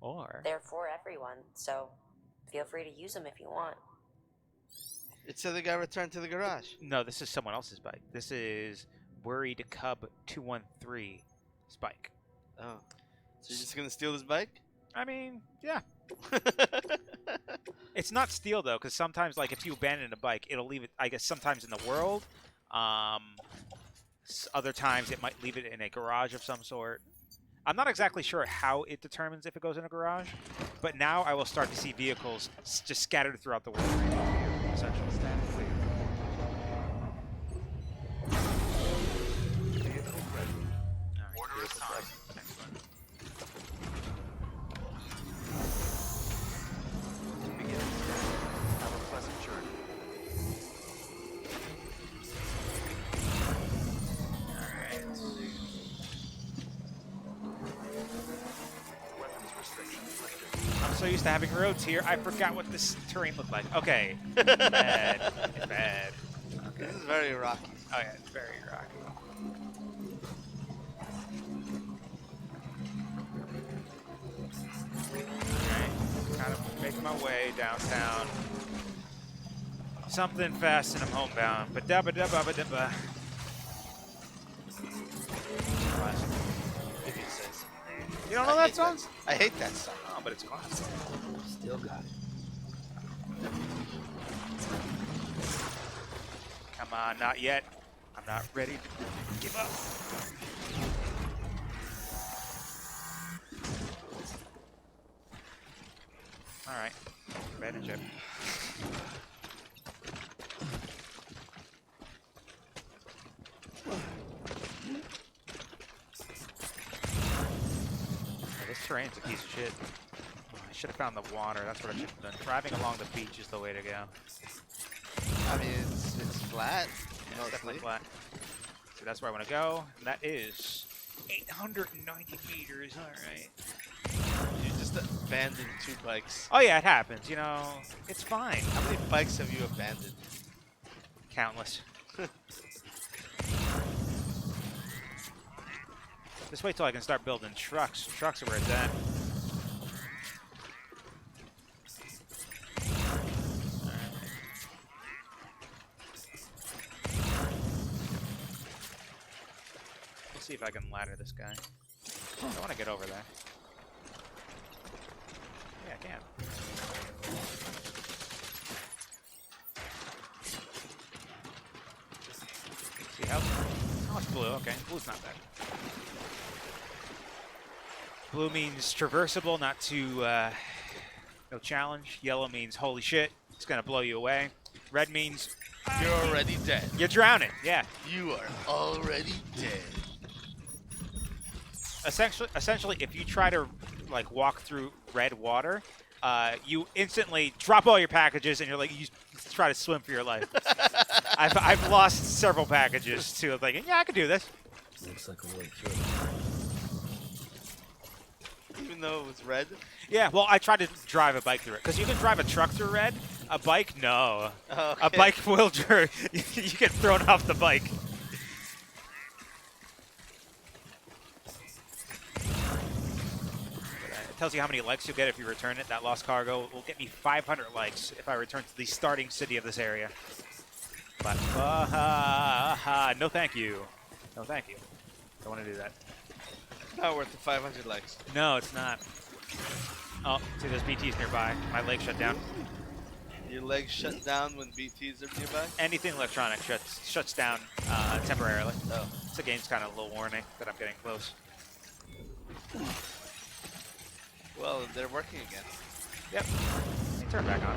Or They're for everyone, so feel free to use them if you want. It said they got returned to the garage. no, this is someone else's bike. This is Worried Cub 213's bike. Oh. So you're just gonna steal this bike? I mean, yeah. It's not steal though, because sometimes, like, if you abandon a bike, it'll leave it. I guess sometimes in the world. Other times it might leave it in a garage of some sort. I'm not exactly sure how it determines if it goes in a garage, but now I will start to see vehicles just scattered throughout the world. Essentially. Order assigned. Excellent. Begin. Have a pleasant journey. Weapons restrictions lifted. I'm so used to having roads here, I forgot what this terrain looked like. Okay. Bad. It's bad. Okay. This is very rocky. Oh yeah, it's very rocky. Alright, kind of making my way downtown. Something fast and I'm homebound. But dabba dabba dabba dabba. Classic. If it says. You don't know that song? I hate that song. Oh, but it's classic. Still got it. Come on, not yet. I'm not ready to give up. Alright. Advantage it. This terrain's a piece of shit. I should have found the water. That's what I should have done. Driving along the beach is the way to go. I mean, it's flat. Yeah, it's definitely mostly. flat. So that's where I want to go. And that is 890 meters. All right. You just abandoned 2 bikes. Oh yeah, it happens. You know, it's fine. How many bikes have you abandoned? Countless. Just wait till I can start building trucks. Trucks are where it's at. Let's see if I can ladder this guy. I want to get over there. Yeah, I can. See how? Oh, it's blue. Okay, blue's not bad. Blue means traversable, not too, no challenge. Yellow means holy shit, it's gonna blow you away. Red means You're already dead. You're drowning. Yeah. You are already dead. Essentially, if you try to like walk through red water, you instantly drop all your packages, and you try to swim for your life. I've lost several packages to thinking, yeah, I could do this. Looks like a way through. Even though it was red. Yeah, well, I tried to drive a bike through it because you can drive a truck through red. A bike, no. Oh, okay. A bike will you get thrown off the bike. It tells you how many likes you'll get if you return it. That lost cargo will get me 500 likes if I return to the starting city of this area. But no, thank you. No, thank you. Don't want to do that. Not worth the 500 likes. No, it's not. Oh, see, there's BTs nearby. My leg shut down. Your legs shut down when BTs are nearby? Anything electronic shuts down temporarily. Oh. So the game's kind of a little warning that I'm getting close. Well, they're working again. Yep. Let me turn back on.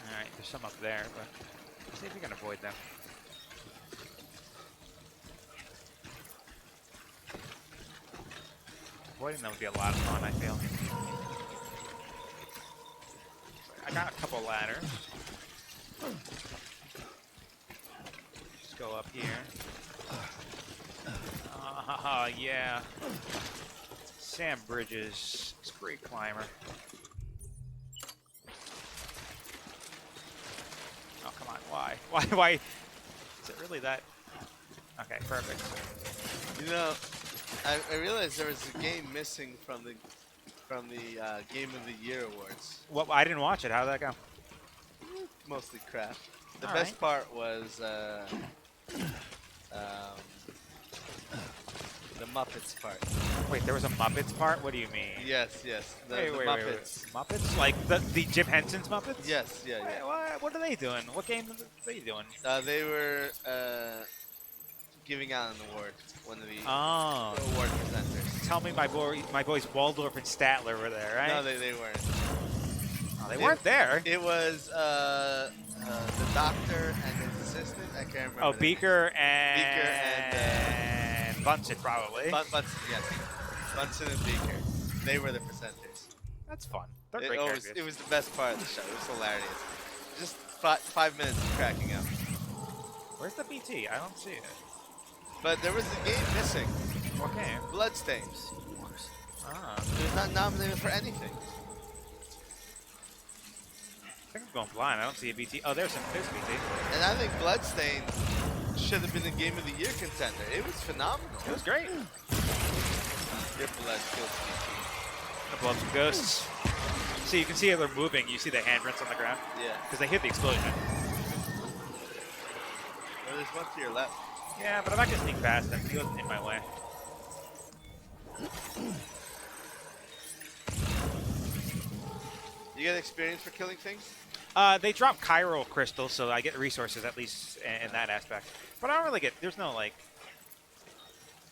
Alright, there's some up there, but let's see if we can avoid them. Avoiding them would be a lot of fun, I feel. I got a couple ladders. Just go up here. Yeah. Sam Bridges, he's a great climber. Oh, come on, why? Why? Is it really that? Okay, perfect. You know, I realized there was a game missing from the Game of the Year awards. Well, I didn't watch it. How did that go? Mostly crap. The All best right. part was the Muppets part. Wait, there was a Muppets part? What do you mean? Yes. The Wait. Muppets. Muppets? Like the Jim Henson's Muppets? Yes, yeah. Wait, what are they doing? What game are they doing? They were giving out an award. One of the Oh. award presenters. Tell me my boys Waldorf and Statler were there, right? No, they weren't. Oh, they weren't there. It was the doctor and his assistant. I can't remember. Oh, their Beaker names. and Bunsen, probably. Bunsen, yes. Bunsen and Beaker. They were the presenters. That's fun. They're great characters. It was the best part of the show. It was hilarious. Just 5 minutes of cracking up. Where's the BT? I don't see it. But there was a game missing. What game? Bloodstains. Ah. It was not nominated for anything. I think I'm going blind. I don't see a BT. Oh, there's a BT. And I think Bloodstained should have been a Game of the Year contender. It was phenomenal. It was great. Your blood kills me. I'm gonna blow up some ghosts. See, you can see they're moving. You see the handprints on the ground? Yeah. Because they hit the explosion. Well, there's one to your left. Yeah, but I'm not gonna sneak past him. He wasn't in my way. You get experience for killing things? They drop chiral crystals, so I get resources at least in that aspect. But I don't really get. There's no like.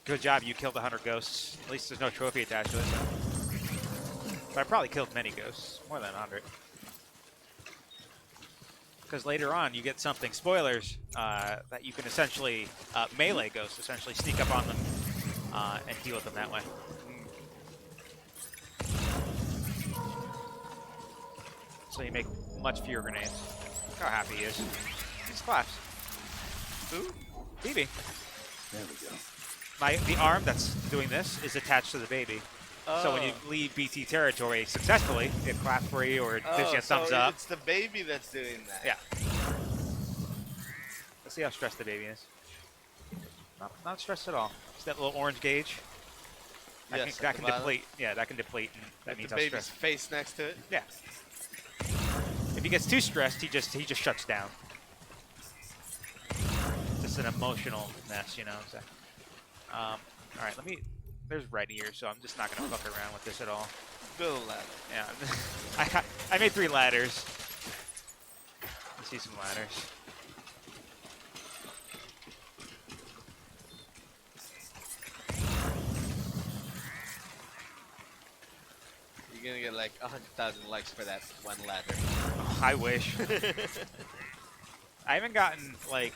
Good job, you killed 100 ghosts. At least there's no trophy attached to it. So. But I probably killed many ghosts, more than 100. Because later on, you get something, spoilers, that you can essentially melee ghosts, essentially sneak up on them and deal with them that way. So you make much fewer grenades. Look how happy he is. He just claps. Who? BB. There we go. The arm that's doing this is attached to the baby. Oh. So when you leave BT territory successfully, it claps for you or it gives you a thumbs up. It's the baby that's doing that. Yeah. Let's see how stressed the baby is. Not stressed at all. Just that little orange gauge. Yes, That can deplete. Yeah, that can deplete. And that means the how baby's stressed. face next to it. Yeah. If he gets too stressed, he just shuts down. Just an emotional mess, you know. So, all right, there's red here, so I'm just not gonna fuck around with this at all. Build a ladder. Yeah, I made 3 ladders. Let's see some ladders. You're gonna get like 100,000 likes for that one ladder. I wish. I haven't gotten like.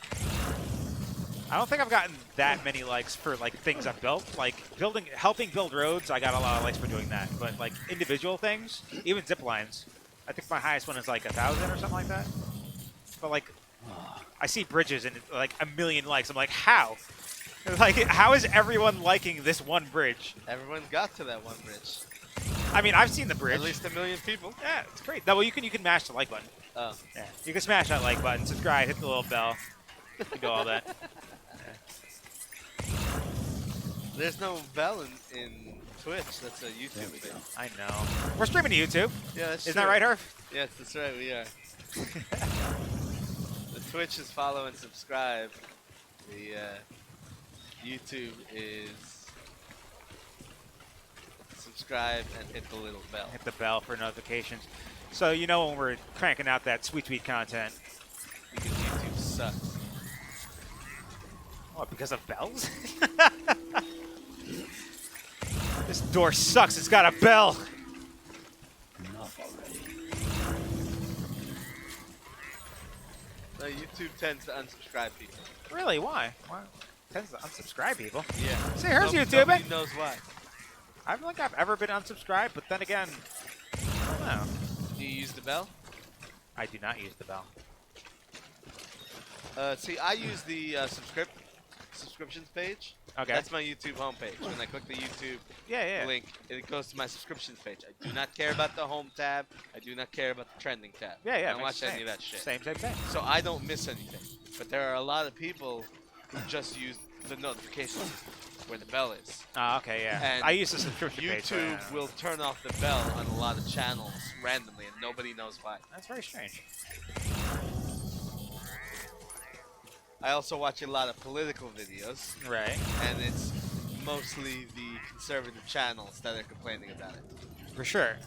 I don't think I've gotten that many likes for like things I've built. Like helping build roads, I got a lot of likes for doing that. But like individual things, even zip lines, I think my highest one is like 1,000 or something like that. But like, I see bridges and like 1,000,000 likes. I'm like, how? Like, how is everyone liking this one bridge? Everyone got to that one bridge. I mean, I've seen the bridge. At least 1 million people. Yeah, it's great. No, well, you can mash the like button. Oh. Yeah, you can smash that like button, subscribe, hit the little bell, you can do all that. There's no bell in Twitch. That's a YouTube thing. I know. We're streaming to YouTube. Yeah, that's Isn't true. that right, Herf? Yes, that's right. We are. The Twitch is follow and subscribe. The YouTube is subscribe and hit the little bell. Hit the bell for notifications. So you know when we're cranking out that sweet content. Because YouTube sucks. What, because of bells? This door sucks. It's got a bell. Enough already. No, YouTube tends to unsubscribe people. Really? Why? Why? Tends to unsubscribe people. Yeah. See, here's YouTube. Nobody knows why. I don't think I've ever been unsubscribed, but then again, I don't know. Do you use the bell? I do not use the bell. See, I use the subscriptions page. Okay. That's my YouTube homepage. When I click the YouTube Yeah. link, it goes to my subscriptions page. I do not care about the home tab. I do not care about the trending tab. Yeah. I don't makes watch any sense. of that shit. Same. So I don't miss anything. But there are a lot of people who just use the notification system where the bell is. Oh, okay, yeah. And I use the subscription page. so YouTube yeah. will turn off the bell on a lot of channels randomly, and nobody knows why. That's very strange. I also watch a lot of political videos, Right. and it's mostly the conservative channels that are complaining about it. For sure.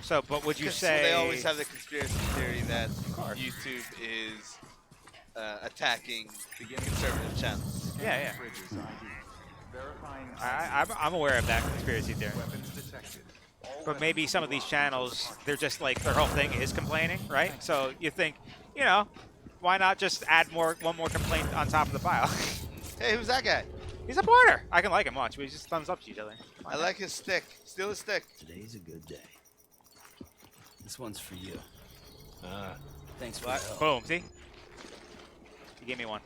So, but would you 'Cause say they always have the conspiracy theory that course. YouTube is attacking conservative channels? Yeah. Bridges ID. Verifying I'm aware of that conspiracy theory. weapons detected. All But maybe weapons some of these belong to channels, the they're just like, their whole thing is complaining, right? So you think, you know, why not just add one more complaint on top of the pile? Hey, who's that guy? He's a porter. I can like him. Watch. We just thumbs up to each other. I like his stick. Steal his stick. Today's a good day. This one's for you. Thanks for What? the help. Boom. See? He gave me one.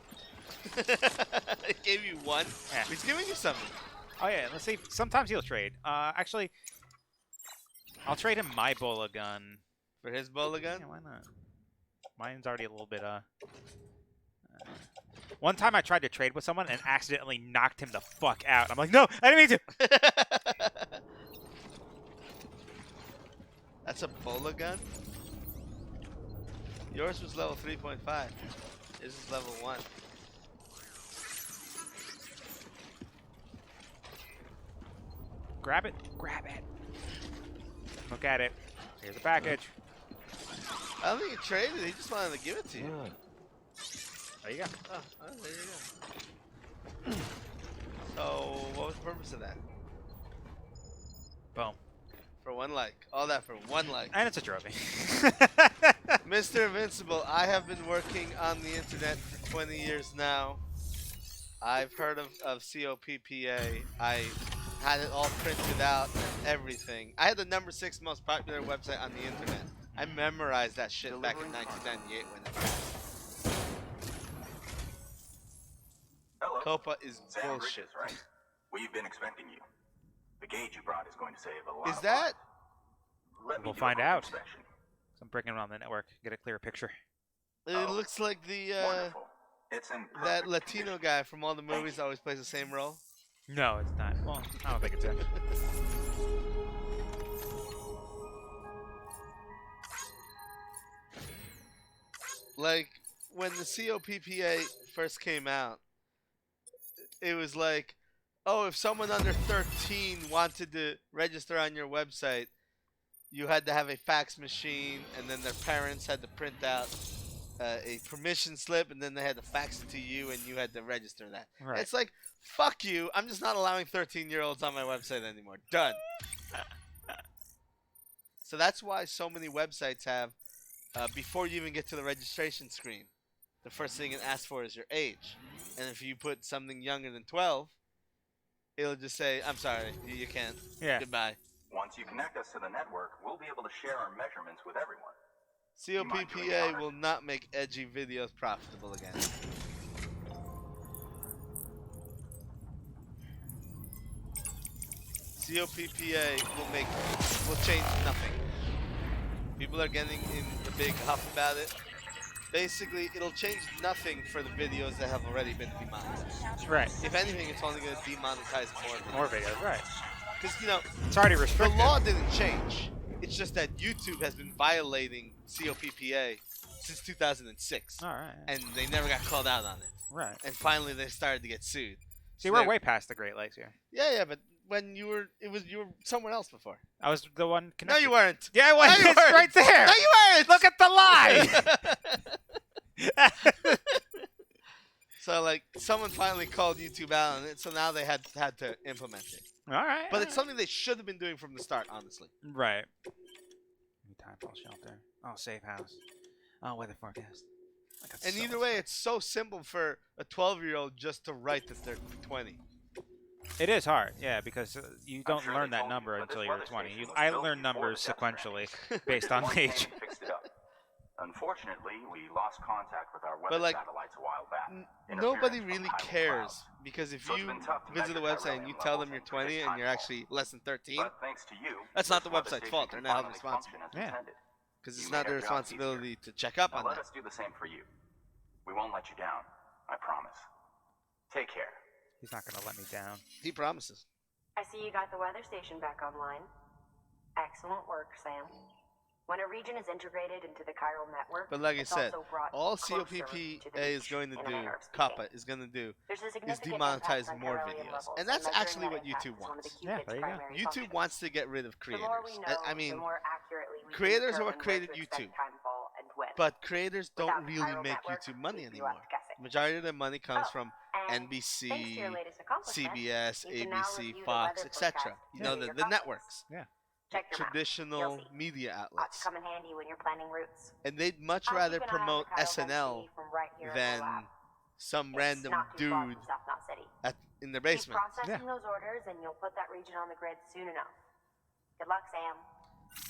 He gave you one? Yeah. He's giving you something. Oh yeah. Let's see. Sometimes he'll trade. Actually, I'll trade him my bola gun. For his bola gun? Yeah, why not? Mine's already a little bit One time I tried to trade with someone and accidentally knocked him the fuck out. I'm like, no, I didn't mean to. That's a bola gun? Yours was level 3.5. This is level 1. Grab it. Grab it. Look at it. Here's the package. I don't think he traded. He just wanted to give it to you. There you go. Oh, there you go. So, what was the purpose of that? Boom. For one like. All that for one like. And it's a trophy. Mr. Invincible, I have been working on the internet for 20 years now. I've heard of COPPA. I had it all printed out and everything. I had the number 6 most popular website on the internet. I memorized that shit back in 1998 when it passed. Hello. Copa is Sam bullshit. Bridges, right? We've been expecting you. The gauge you brought is going to save a lot. Is of that? lives. Let me We'll do a find quick out. inspection. So I'm breaking around the network. Get a clearer picture. It Oh, looks like the Wonderful. It's in that perfect Latino condition. guy from all the movies always plays the same role. No, it's not. Well, I don't think it's it. Like when the COPPA first came out, it was like, oh, if someone under 13 wanted to register on your website, you had to have a fax machine, and then their parents had to print out a permission slip, and then they had to fax it to you, and you had to register that. Right. It's like, fuck you, I'm just not allowing 13-year-olds on my website anymore. Done. So that's why so many websites have, before you even get to the registration screen, the first thing it asks for is your age. And if you put something younger than 12, it'll just say, I'm sorry, you can't. Yeah. Goodbye. Once you connect us to the network, we'll be able to share our measurements with everyone. COPPA will not make edgy videos profitable again. COPPA will change nothing. People are getting in the big huff about it. Basically, it'll change nothing for the videos that have already been demonetized. Right. If anything, it's only going to demonetize more videos. More videos, right. Because, you know, It's already the restricted. law didn't change. It's just that YouTube has been violating COPPA since 2006. All right. And they never got called out on it. Right. And finally, they started to get sued. See, So we're they- way past the Great Lakes here. Yeah, but when you were somewhere else before. I was the one No, connected. you weren't. Yeah, I was. No, you It's weren't. right there. No, you weren't. Look at the lie. So, like, someone finally called YouTube out on it, so now they had to implement it. All right. But it's something they should have been doing from the start, honestly. Right. Time fall shelter. Oh, safe house. Oh, weather forecast. I got And so either much way, stuff. it's so simple for a 12-year-old just to write that they're 20. It is hard, yeah, because you don't sure learn they that told you, number but this until you're weather 20. station was I built learn before numbers the death sequentially threat. based on One age. came and fixed it up. Unfortunately, we lost contact with our But, weather like, satellites a while back. Nobody Interference really from high cares. clouds. Because if So it's you been tough to visit the measure website and you beryllium tell them levels you're in 20 this and you're time actually less than 13, But thanks to you, that's not the this weather website's station fault. can They're not held finally function responsible. as Yeah. intended. because it's You not made their our job responsibility to check up Now on let that. us do the same for you. We won't let you down. I promise. Take care. He's not going to let me down. He promises. I see you got the weather station back online. Excellent work, Sam. When a region is integrated into the chiral network, But like I it's said, also brought all closer to the COPPA beach is going to in a do, manner of speaking. COPPA is going to do, There's a is significant demonetize impact on more beryllium videos. levels, And that's measuring actually that what impact YouTube is one of the wants. Yeah, Cupid's there you go. primary YouTube functions. wants to get rid of The more creators. we know, I mean, the more accurately we can creators are what determine where created to expect YouTube. timefall and when. but creators don't Without the really chiral make network, YouTube money we'd be anymore. left guessing. Majority of the money comes Oh, from and thanks to your NBC, latest accomplishment, CBS, you can now ABC, review the Fox, weather etc. forecast You know, via your the compass. networks. Yeah. Check your map. Traditional You'll see. media Ought outlets. to come in handy when you're planning routes. And they'd much I'll rather keep an eye on promote the chiral SNL density from right here in the than lab. some It's random not too far dude from South Knot City. in their Keep basement. processing those orders, and you'll put that region on the grid soon enough. Good luck, Sam.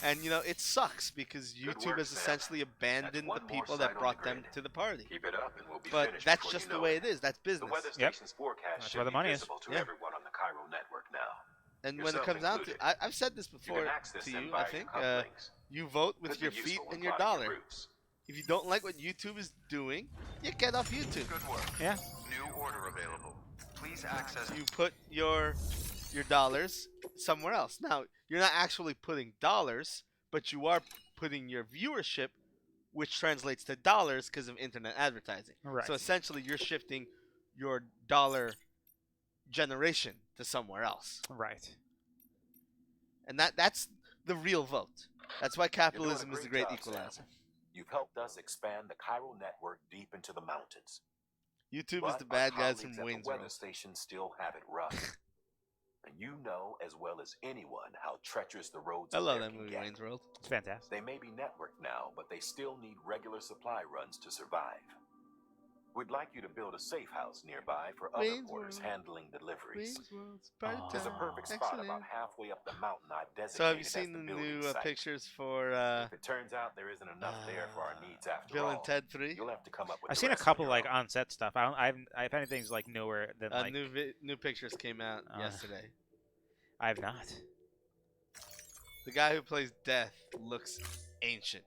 And you know, it sucks because Good YouTube work, has Sam. essentially abandoned That's the one more people site that on brought the them grid. to the party. Keep it up and we'll be But finished that's before just you the know way it. it is. That's The business. weather Yep. station's forecast That's should where the be money is. visible to Yeah. everyone on the chiral network now. And when it Yourself comes down to, included. I've said this You before can access to them you, via I think. your links. You vote with Could be your feet useful when and your plotting dollar. routes. If you don't like what YouTube is doing, you get off YouTube. Good work. Yeah. New order available. Please access. You put your dollars somewhere else. Now, you're not actually putting dollars, but you are putting your viewership, which translates to dollars because of internet advertising. Right. So essentially, you're shifting your dollar generation to somewhere else. Right. And that's the real vote. That's why You're doing capitalism a is the great job, Sam. equalizer. You've helped us expand the chiral network deep into the mountains. YouTube is But the our bad guys colleagues from at the Wayne's weather World. station still have it rough. And you know as well as anyone how treacherous the roads I up love there that can movie, get. Wayne's World. It's fantastic. They may be networked now, but they still need regular supply runs to survive. We'd like you to build a safe house nearby for other Wayne's porters World. handling deliveries. Wayne's World, Sparta. There's a perfect spot Excellent. about halfway up the mountain I've designated So have you as seen the the building new site. pictures for If it turns out there isn't enough there for our needs after Bill all, and Ted 3? you'll have to come up with I've the seen a rest on couple your like own. on-set stuff. if anything's like newer than like New pictures came out yesterday. I have not. The guy who plays Death looks ancient.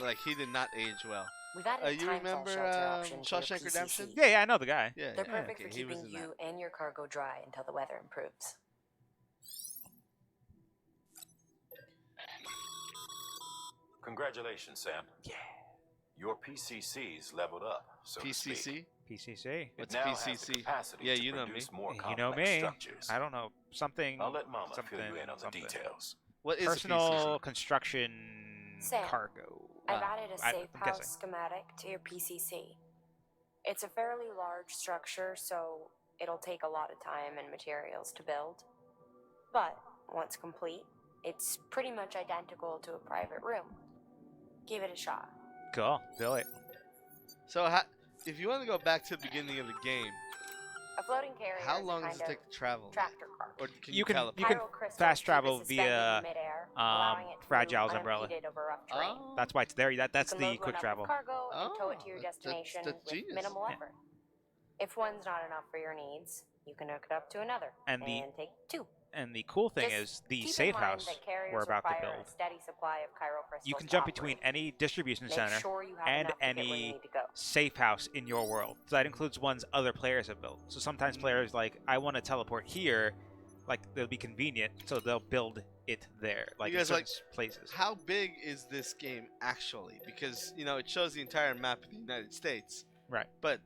Like he did not age well. We've added a You time remember fall shelter option to your Shawshank PCC. Redemption? yeah, I know the guy. Yeah, They're yeah, perfect okay, for he was keeping in you and your cargo dry until the weather improves. Congratulations, Sam. Yeah. Your PCC's leveled up, so that. to speak. PCC? PCC. It What's now has the PCC? capacity Yeah, to you know me. produce more You know complex me. structures. I don't know something. I'll let Mama something, fill you in on the something. details. What is Personal a PCC? construction Sam, cargo. I've added a I'm safe guessing. house schematic to your PCC. It's a fairly large structure, so it'll take a lot of time and materials to build. But once complete, It's pretty much identical to a private room. Give it a shot. Cool. Do it. So, if you want to go back to the beginning of the game, A floating carrier how is long a does kind it of take to travel? tractor cart. Or can You can Chiral crystals fast keep it travel suspended via in midair, allowing it to Fragile's move umbrella. unimpeded over rough terrain. Oh, That's why it's there. That's You can the load one quick up travel. with cargo and tow it to your that's destination with genius. minimal Yeah. effort. If one's not enough for your needs, you can hook it up to another And take two. And the cool thing Just is the keep in safe mind house that carriers we're about to require build. a steady supply of chiral crystals You can to jump between operate. any distribution Make center sure you have and enough to get where you any need to go. safe house in your world. So that includes ones other players have built. So sometimes players like, I want to teleport here, like they'll be convenient, so they'll build it there, like in Because, certain places. How big is this game actually? Because it shows the entire map of the United States, Right. but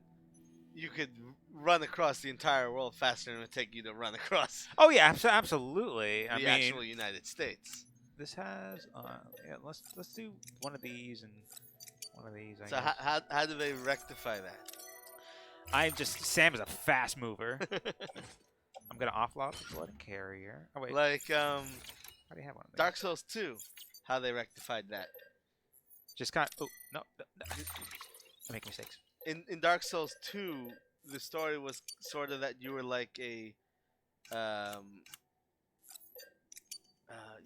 you could run across the entire world faster than it would take you to run across Oh yeah, absolutely. I the mean, actual United States. this has yeah. Let's do one of these and one of these. I So guess. how do they rectify that? Sam is a fast mover. I'm gonna offload the floating carrier. Oh wait, Like I already have one of those. Dark Souls 2, how they rectified that. Just kind of. Oh no, I make mistakes. In Dark Souls 2, the story was sort of that you were like a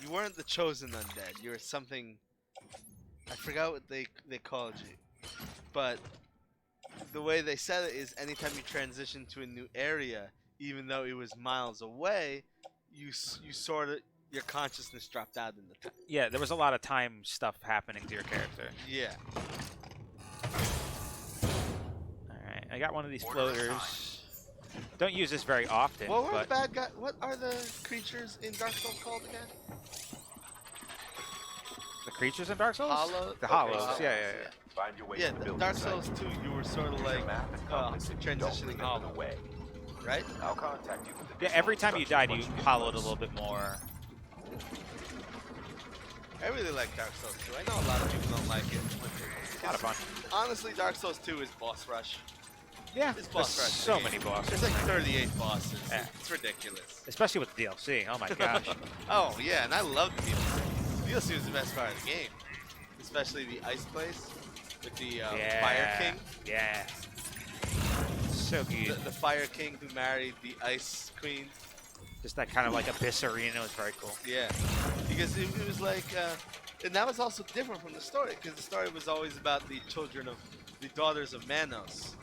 you weren't the chosen undead. You were something. I forgot what they called you, but the way they said it is anytime you transition to a new area, even though it was miles away, you sort of your consciousness dropped out in the time. Yeah, there was a lot of time stuff happening to your character. Yeah. Alright, I got one of these floaters. Don't use this very often. What were but the bad guy? What are the creatures in Dark Souls called again? the creatures in Dark Souls? Hollow. The hollows. Hollows, Yeah. Find your way Yeah, to the the building Dark site. Souls 2, you were sort of like Map and compass if you don't transitioning remember hollow, the way. right? I'll contact you with the Yeah, every visual time you instructions died, you once get hollowed a close. little bit more. I really like Dark Souls 2. I know a lot of people don't like it. A lot of fun. Honestly, Dark Souls 2 is boss rush. Yeah, It's there's boss rush. so game. many bosses. There's like 38 bosses. Yeah. It's ridiculous. Especially with the DLC. Oh my gosh. Oh yeah, and I love the DLC. The DLC was the best part of the game, especially the ice place with the Yeah. Fire King. Yeah. So good. The Fire King who married the Ice Queen. Just that kind of like abyss arena was very cool. Yeah, because it was like, and that was also different from the story, because the story was always about the children of the daughters of Manos,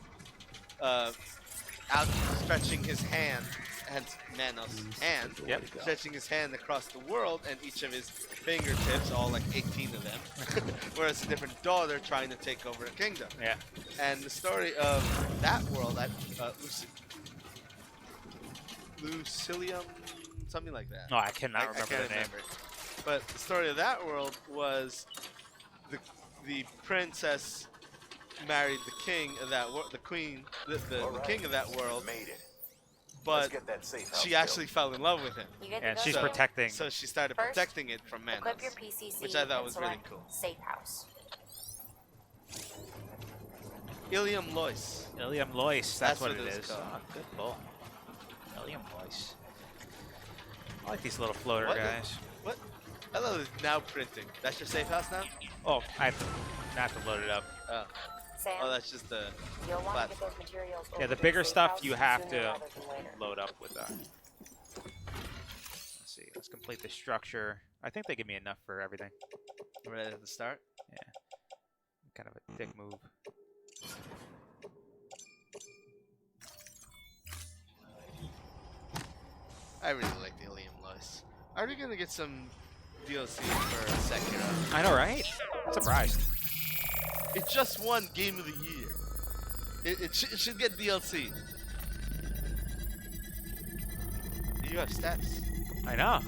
outstretching his hand, hence Manos' hand, Yep. stretching his hand across the world, and each of his fingertips, all like 18 of them, whereas a different daughter trying to take over a kingdom. Yeah. And the story of that world, Lucilium, something like that. No, I cannot I remember can't the name. remember it. But the story of that world was the princess married the king of that world, the queen, the king of that world, Made it. Let's but get that safe house she built. actually fell in love with him. You get And to she's go. protecting. So she started First, protecting it from Manos, Equip your PCC which I thought and was really select cool. Safe house. Ilium Lois. Ilium Lois, That's that's what what it it is is. called. Oh, good pull. Ilium Lois. I like these little floater What? guys. What? Hello, is now printing. That's your safe house now? Oh, I have to load it up. Sam, Oh, that's just the. you'll want to get platform. those materials Yeah, over the to bigger safe stuff house you have sooner to rather than later. load up with that. Let's see. Let's complete the structure. I think they give me enough for everything. Right at the start? Kind of a dick move. I really like the Ilium Lois. Are we gonna get some DLC for Sekiro? I know, right? I'm surprised. It just won Game of the Year. It should get DLC. You have steps. I know.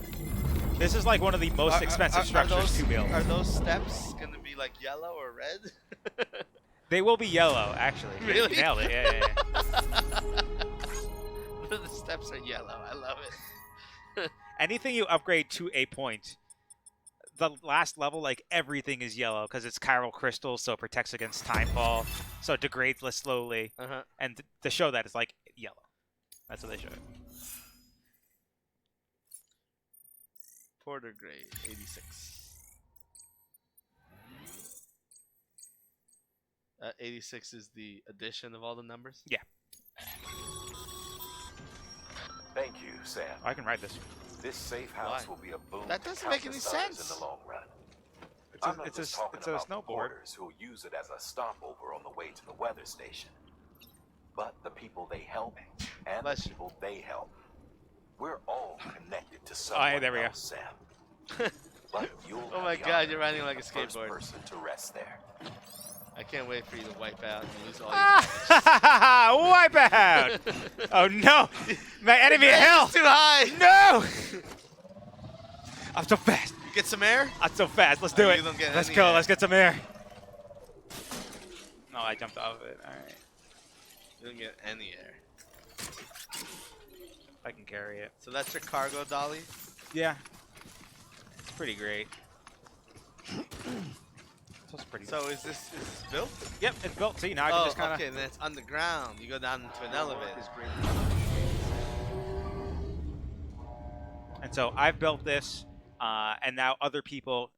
This is like one of the most expensive structures to build. Are those steps gonna be like yellow or red? They will be yellow, actually. Yeah, you Really? nailed it. Yeah. The steps are yellow. I love it. Anything you upgrade to a point, the last level, like everything is yellow because it's chiral crystals, so it protects against timefall, so it degrades less slowly. Uh-huh. And to show that, it's like yellow. That's what they show it. Reporter grade, 86. 86 is the addition of all the numbers? Yeah. Thank you, Sam. I can ride this. This safe house Why? will be a boon That to doesn't make any countless others sense. in the long run. It's I'm not just talking it's a about the snowboard. porters who'll use it as a stopover on the way to the weather station, but the people they help and Bless the you. people they help. We're all connected to someone yeah, there we go. else, Sam. But you'll Oh have my the God, honor you're of riding being like a the first skateboard. person to rest there. I can't wait for you to wipe out and lose all your Wipe out! Oh no! My enemy at hell! Too high! No! I'm so fast. Get some air? I'm so fast. Let's Oh, do you it. don't get Let's any go. air. Let's get some air. No, I jumped off of it. All right. You don't get any air. I can carry it. So that's your cargo dolly? Yeah. It's pretty great. It's pretty. So is this built? Yep, it's built. See, now I can just kind of. Okay, then it's underground. You go down into an elevator. And so I've built this, and now other people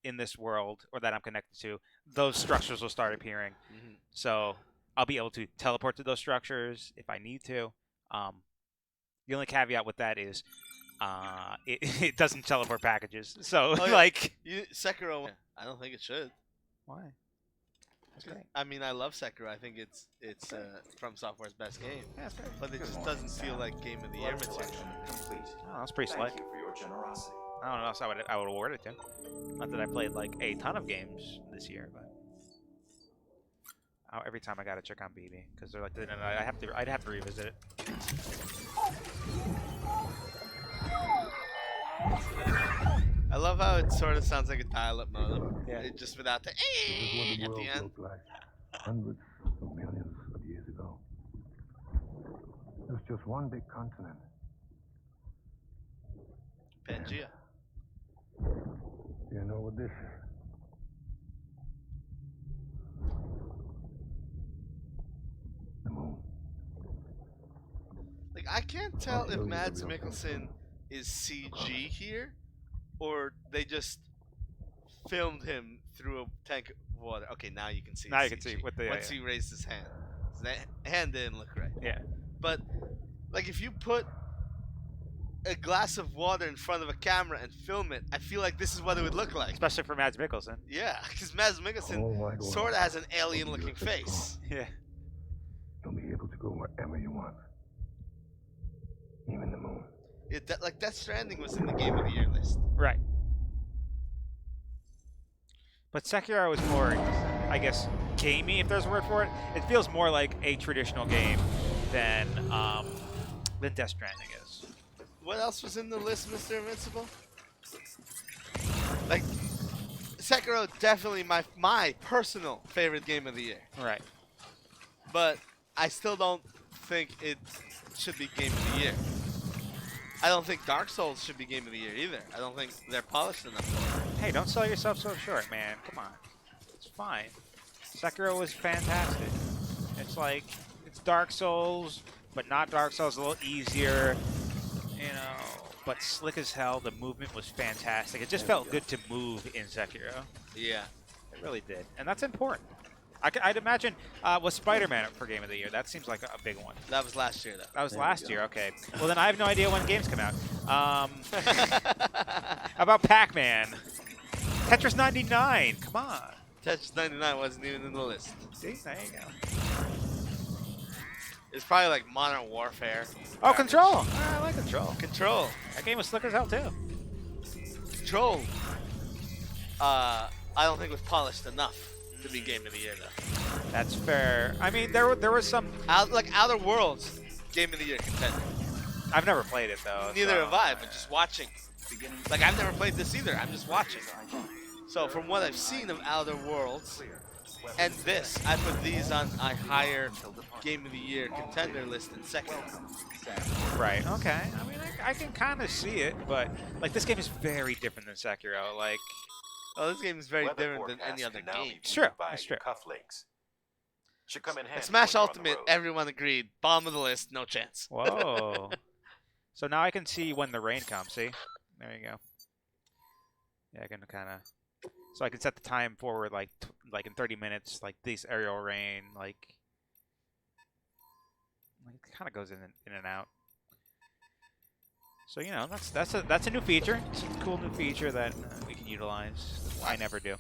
in this world, or that I'm connected to, those structures will start appearing. Mhm. So I'll be able to teleport to those structures if I need to. The only caveat with that is it doesn't teleport packages. So, Oh, yeah. like... Sekiro, I don't think it should. Why? That's great. I mean, I love Sekiro. I think it's From Software's best game. Yeah, that's great. But it just doesn't feel like Game of the Year Blood material. collection complete. Oh, that's pretty Thank slick. you for your generosity. I don't know what else I would award it to. Not that I played like a ton of games this year, but every time I got to check on BB because they're like, I'd have to revisit it. I love how it sort of sounds like a dial-up modem. Yeah. It just without the This is what the at world the end. looked like hundreds of millions of years ago. It was just one big continent. Pangea. Do you know what this is? The moon. Like, I can't tell if show you the Mads real Mikkelsen is CG here, or they just filmed him through a tank of water. Okay, now you can see. Now it's you can see CG. with the once he raised his hand. So that hand didn't look right. Yeah. But like, if you put a glass of water in front of a camera and film it, I feel like this is what it would look like. Especially for Mads Mikkelsen. Yeah, because Mads Whole Mikkelsen wide world sort of has an will be alien-looking your fixed face. Yeah. You'll be able to go wherever you want. Even the moon. Like Death Stranding was in the Game of the Year list. Right. But Sekiro is more, I guess, gamey, if there's a word for it. It feels more like a traditional game than Death Stranding is. What else was in the list, Mr. Invincible? Like, Sekiro, definitely my personal favorite game of the year. Right. But I still don't think it should be Game of the Year. I don't think Dark Souls should be Game of the Year either. I don't think they're polished enough for it. Hey, don't sell yourself so short, man. Come on. It's fine. Sekiro was fantastic. It's like, it's Dark Souls, but not Dark Souls, a little easier, you know, but slick as hell. The movement was fantastic. It just felt good to move in Sekiro. Yeah. It really did. And that's important. I'd imagine, was Spider-Man up for Game of the Year? That seems like a big one. That was last year, though. That was last year, okay. Well, then I have no idea when games come out. How about Pac-Man? Tetris 99, come on. Tetris 99 wasn't even in the list. See, there you go. It's probably like Modern Warfare. Oh, Control. I like Control. Control. That game was slick as hell, too. Control. I don't think was polished enough to be Game of the Year, though. That's fair. I mean, there was some... Like Outer Worlds, Game of the Year contender. I've never played it, though. Neither so, have I, but just watching. Like, I've never played this either. I'm just watching. So, from what I've seen of Outer Worlds and this, I put these on a higher Game of the Year contender list than second. Right, okay. I mean, I can kind of see it, but, like, this game is very different than Sekiro. Like... Oh, this game is very Weather different than any forecasts other can now be game. viewed Sure, via that's your true. cufflinks. Should come in handy At Smash when you're on the Ultimate, road. everyone agreed. Bottom of the list, no chance. Whoa. So now I can see when the rain comes, see? There you go. Yeah, I can kind of. So I can set the time forward like in 30 minutes, like this aerial rain, like it kind of goes in and out. So you know that's a new feature. It's a cool new feature that we can utilize. I never do.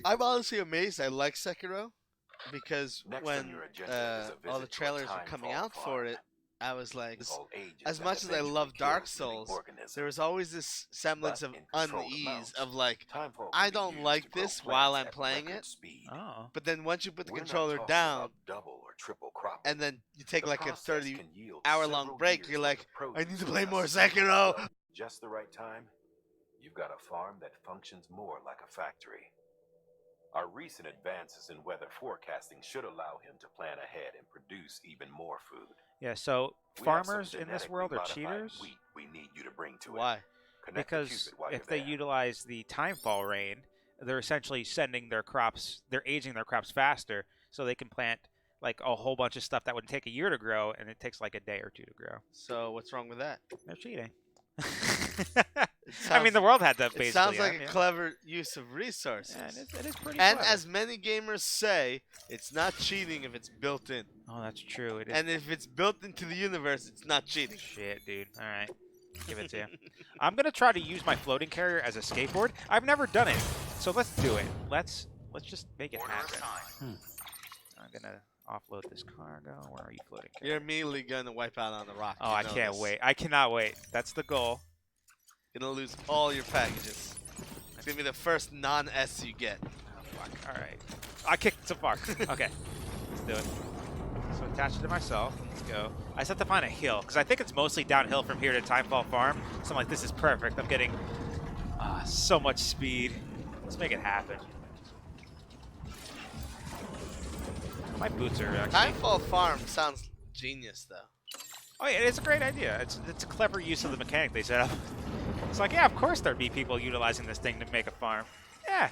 I'm honestly amazed. I like Sekiro because Next on when your agenda is a all the visit to a trailers were time coming vault out farm. for it, I was like, All ages as have much as I eventually love Dark killed living Souls, organisms. there was always this semblance But of in controlled unease amounts, of like, time vault I can be don't used like to grow this while plants I'm at playing record it. speed. Oh. But then once you put the We're not controller talking down about double or triple cropping. and then you take The like a process 30 can yield hour-long several break, years you're worth like, of I produce need to in play a more single Sekiro. go. Just the right time, you've got a farm that functions more like a factory. Our recent advances in weather forecasting should allow him to plan ahead and produce even more food. Yeah. So We have some farmers in this genetically world are modified cheaters wheat we need you to bring to it. Why? Connect to because Cupid while if you're they there. utilize the timefall rain, they're essentially sending their crops. They're aging their crops faster, so they can plant like a whole bunch of stuff that would take a year to grow, and it takes like a day or two to grow. So what's wrong with that? They're cheating. I sounds- mean, the world had to basically. It sounds like have, a yeah. clever use of resources. Yeah, it is pretty And clever. as many gamers say, it's not cheating if it's built in. Oh, that's true. It is. And if it's built into the universe, it's not cheating. Shit, dude. All right, give it to you. I'm gonna try to use my floating carrier as a skateboard. I've never done it, so let's do it. Let's just make it Order happen. assigned. I'm gonna offload this cargo. Where are you floating carrier? You're immediately going to wipe out on the rock. Oh, you I know can't this. wait. I cannot wait. That's the goal. You're going to lose all your packages. It's going to be the first non-S you get. Oh, fuck. All right. I kicked so far. Okay. Let's do it. So attach it to myself. Let's go. I just have to find a hill, because I think it's mostly downhill from here to Timefall Farm. So I'm like, this is perfect. I'm getting so much speed. Let's make it happen. My boots are actually... Timefall Farm sounds genius, though. Oh yeah, it's a great idea. It's a clever use of the mechanic they set up. It's like, yeah, of course there'd be people utilizing this thing to make a farm. Yeah,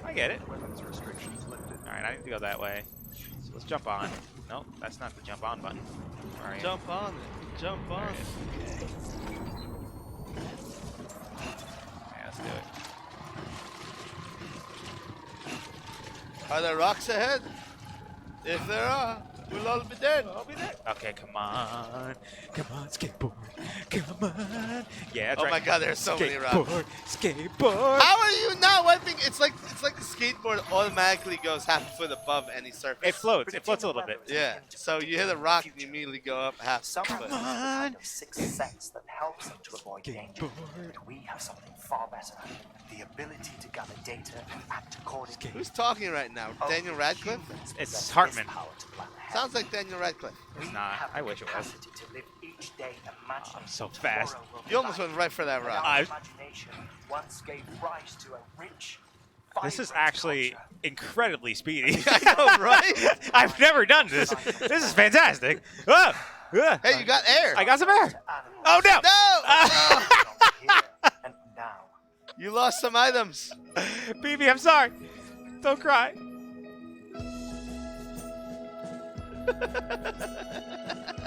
I get it. Weapons restrictions lifted. All right, I need to go that way. So let's jump on. Nope, that's not the jump on button. All right. Jump on it. Jump on it. Okay, let's do it. Are there rocks ahead? If there are, we'll all be dead. I'll be there. Okay, come on. Come on, skateboard. Come on. Yeah, that's Oh right. my god, there's so many rocks. Skateboard. How are you not wiping? It's like the skateboard automatically goes half a foot above any surface. It floats. It floats a little bit. Yeah. So you hit a rock and you immediately go up half a Some foot. have a kind of sixth sense that helps them to avoid danger. But we have something far better. The ability to gather data and act accordingly. Who's talking right now? Only Daniel Radcliffe? humans It's possess Hartman. this power to plan ahead. Sounds like Daniel Radcliffe. It's We not. have I the wish it was. capacity to live each day imagining so what fast. tomorrow will be You almost like. went right for that And rock. our I- imagination once gave rise to a rich, This is vibrant actually culture. incredibly speedy. I know, right? I've never done this. This is fantastic. Oh, Hey, you got air. I got some air. To animals. Oh no! No! Here and now. You lost some items. BB, I'm sorry. Don't cry.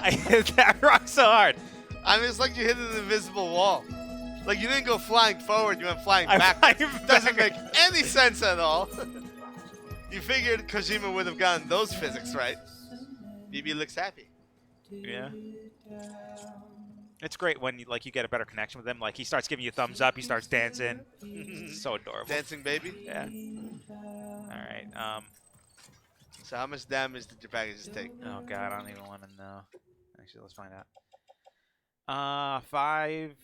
I hit that rock so hard. I mean, it's like you hit an invisible wall. Like you didn't go flying forward, you went flying I'm back. flying Doesn't back. make any sense at all. You figured Kojima would have gotten those physics right. BB looks happy. Yeah. It's great when you get a better connection with him. Like he starts giving you a thumbs up, he starts dancing. It's so adorable. Dancing baby. Yeah. All right. So how much damage did your packages take? Oh god, I don't even want to know. Actually, let's find out. 5,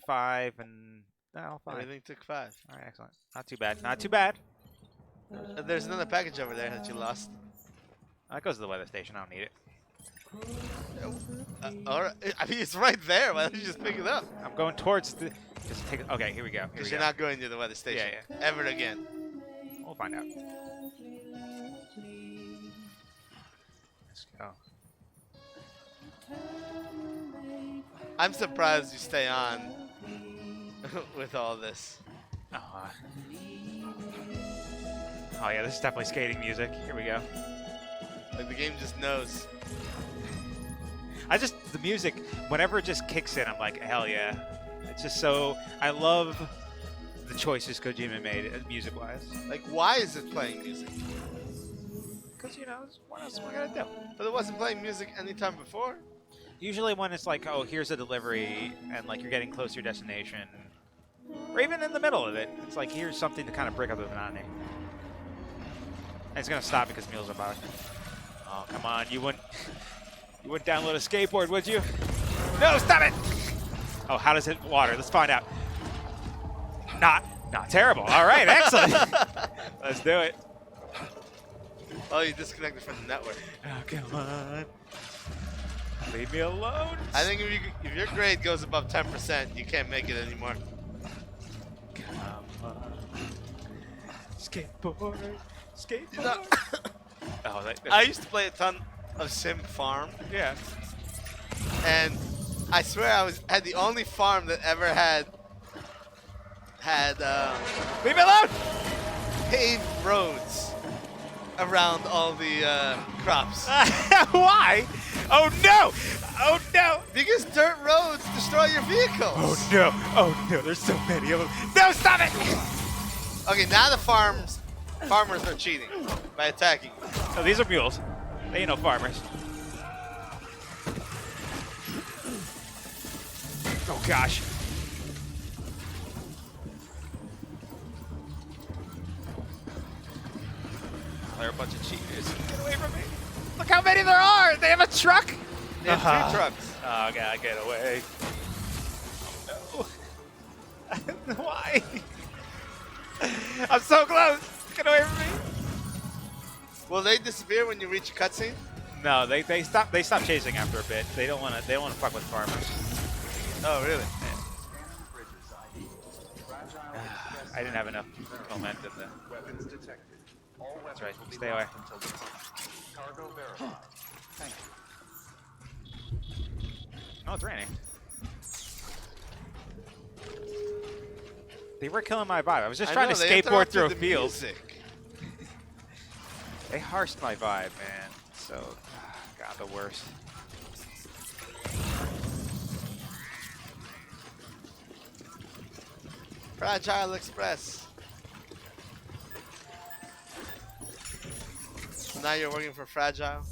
and no, 5. Everything took 5. All right, excellent. Not too bad. Not too bad. There's another package over there that you lost. That goes to the weather station. I don't need it. All right. I mean, it's right there. Why don't you just pick it up? I'm going towards the. Just take. Okay, here we go. Here Because we you're go. not going to the weather station Yeah. ever again. We'll find out. Let's go. I'm surprised you stay on with all this. Oh yeah, this is definitely skating music. Here we go. Like the game just knows. The music, whenever it just kicks in, I'm like, hell yeah. It's just so, I love the choices Kojima made music-wise. Like, why is it playing music? Because, you know, what else am I going to do? But it wasn't playing music anytime before. Usually when it's like, oh, here's a delivery, and like you're getting close to your destination, or even in the middle of it, it's like, here's something to kind of break up the monotony. And it's going to stop because meals are about. Oh, come on. You wouldn't download a skateboard, would you? No, stop it! Oh, how does it water? Let's find out. Not terrible. All right, excellent. Let's do it. Oh, you disconnected from the network. Oh, come on. Leave me alone. I think if your grade goes above 10%, you can't make it anymore. Come on. Skateboard. You know, Oh, I used to play a ton of Sim Farm, yeah. and I swear I had the only farm that ever had Leave me alone. paved roads around all the crops. Why? Oh no! Oh no! Because dirt roads destroy your vehicles. Oh no! Oh no! There's so many of them. No! Stop it! Okay, now the farmers are cheating by attacking. Oh, these are mules. They ain't no farmers. Oh gosh. They're a bunch of cheaters. Get away from me. Look how many there are. They have a truck. They have 2 trucks. Oh god, get away. Oh no. Why? I'm so close. Get away from me. Will they disappear when you reach a cutscene? No, they stop chasing after a bit. They don't want to fuck with farmers. Oh, really? I didn't have enough momentum then. That's right. Stay away. Cargo verified. Thank you. Oh, it's raining. They were killing my vibe. I was just trying to skateboard through a field. They harshed my vibe, man. So, God, the worst. Fragile Express. So now you're working for Fragile?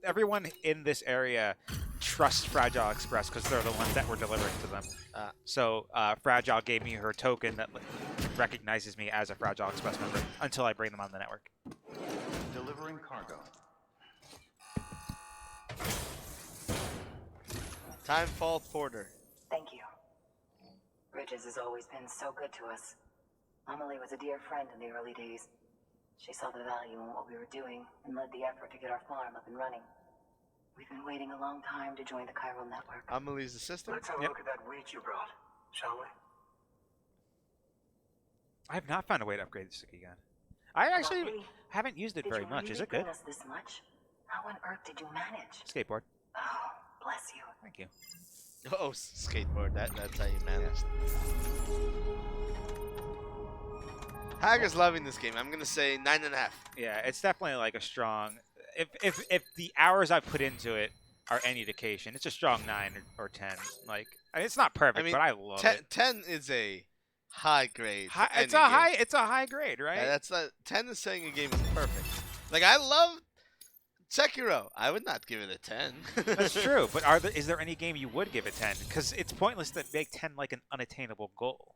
Everyone in this area trusts Fragile Express because they're the ones that were delivering to them. So Fragile gave me her token that recognizes me as a Fragile Express member until I bring them on the network. Delivering cargo. Timefall Porter. Thank you. Bridges has always been so good to us. Amelie was a dear friend in the early days. She saw the value in what we were doing and led the effort to get our farm up and running. We've been waiting a long time to join the chiral network. Amelie's assistant? Let's have a look at that wheat you brought, shall we? I have not found a way to upgrade the sticky gun. I actually haven't used it very much. Is it good? Us this much? How on earth did you manage? Skateboard. Oh, bless you. Thank you. Oh, skateboard. That's how you manage. Hacker's loving this game. I'm gonna say 9.5. Yeah, it's definitely like a strong. If the hours I've put into it are any indication, it's a strong 9 or 10. Like, I mean, it's not perfect, but I love it. 10 is a high grade. It's a high grade, right? Yeah, that's not 10 is saying a game is perfect. Like, I love Sekiro. I would not give it a 10. That's true, but is there any game you would give it 10? Because it's pointless to make 10 like an unattainable goal,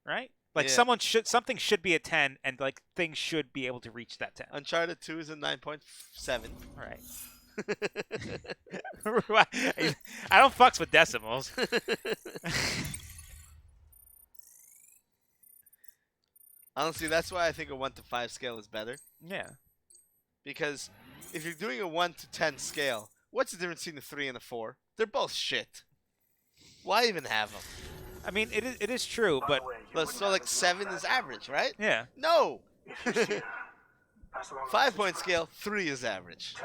right? Like something should be a 10, and like things should be able to reach that 10. Uncharted 2 is a 9.7. Right. I don't fucks with decimals. Honestly, that's why I think a 1 to 5 scale is better. Yeah. Because if you're doing a 1 to 10 scale, what's the difference between a 3 and a 4? They're both shit. Why even have them? I mean, it is true, but so like 7 is average, right? Yeah. No. 5-point scale, 3 is average.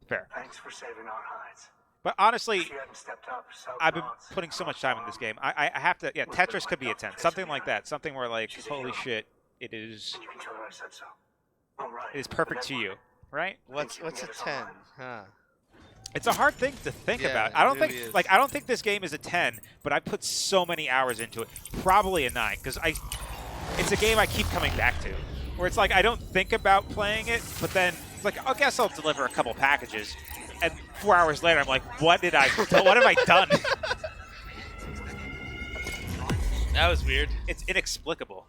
Fair. Thanks for saving our hides. But honestly, If you hadn't stepped up, I've been putting so much time in this game. I have to, yeah, Tetris could be a 10. Something like that. Something where like, holy shit, it is. You can tell her I said so. All right. It is perfect to you, right? What's a 10? Huh. It's a hard thing to think Yeah, about. I don't it think really is. like I don't think this game is a 10, but I put so many hours into it. Probably a 9 because it's a game I keep coming back to. Where it's like I don't think about playing it, but then it's like I guess I'll deliver a couple packages, and 4 hours later I'm like, what have I done? That was weird. It's inexplicable.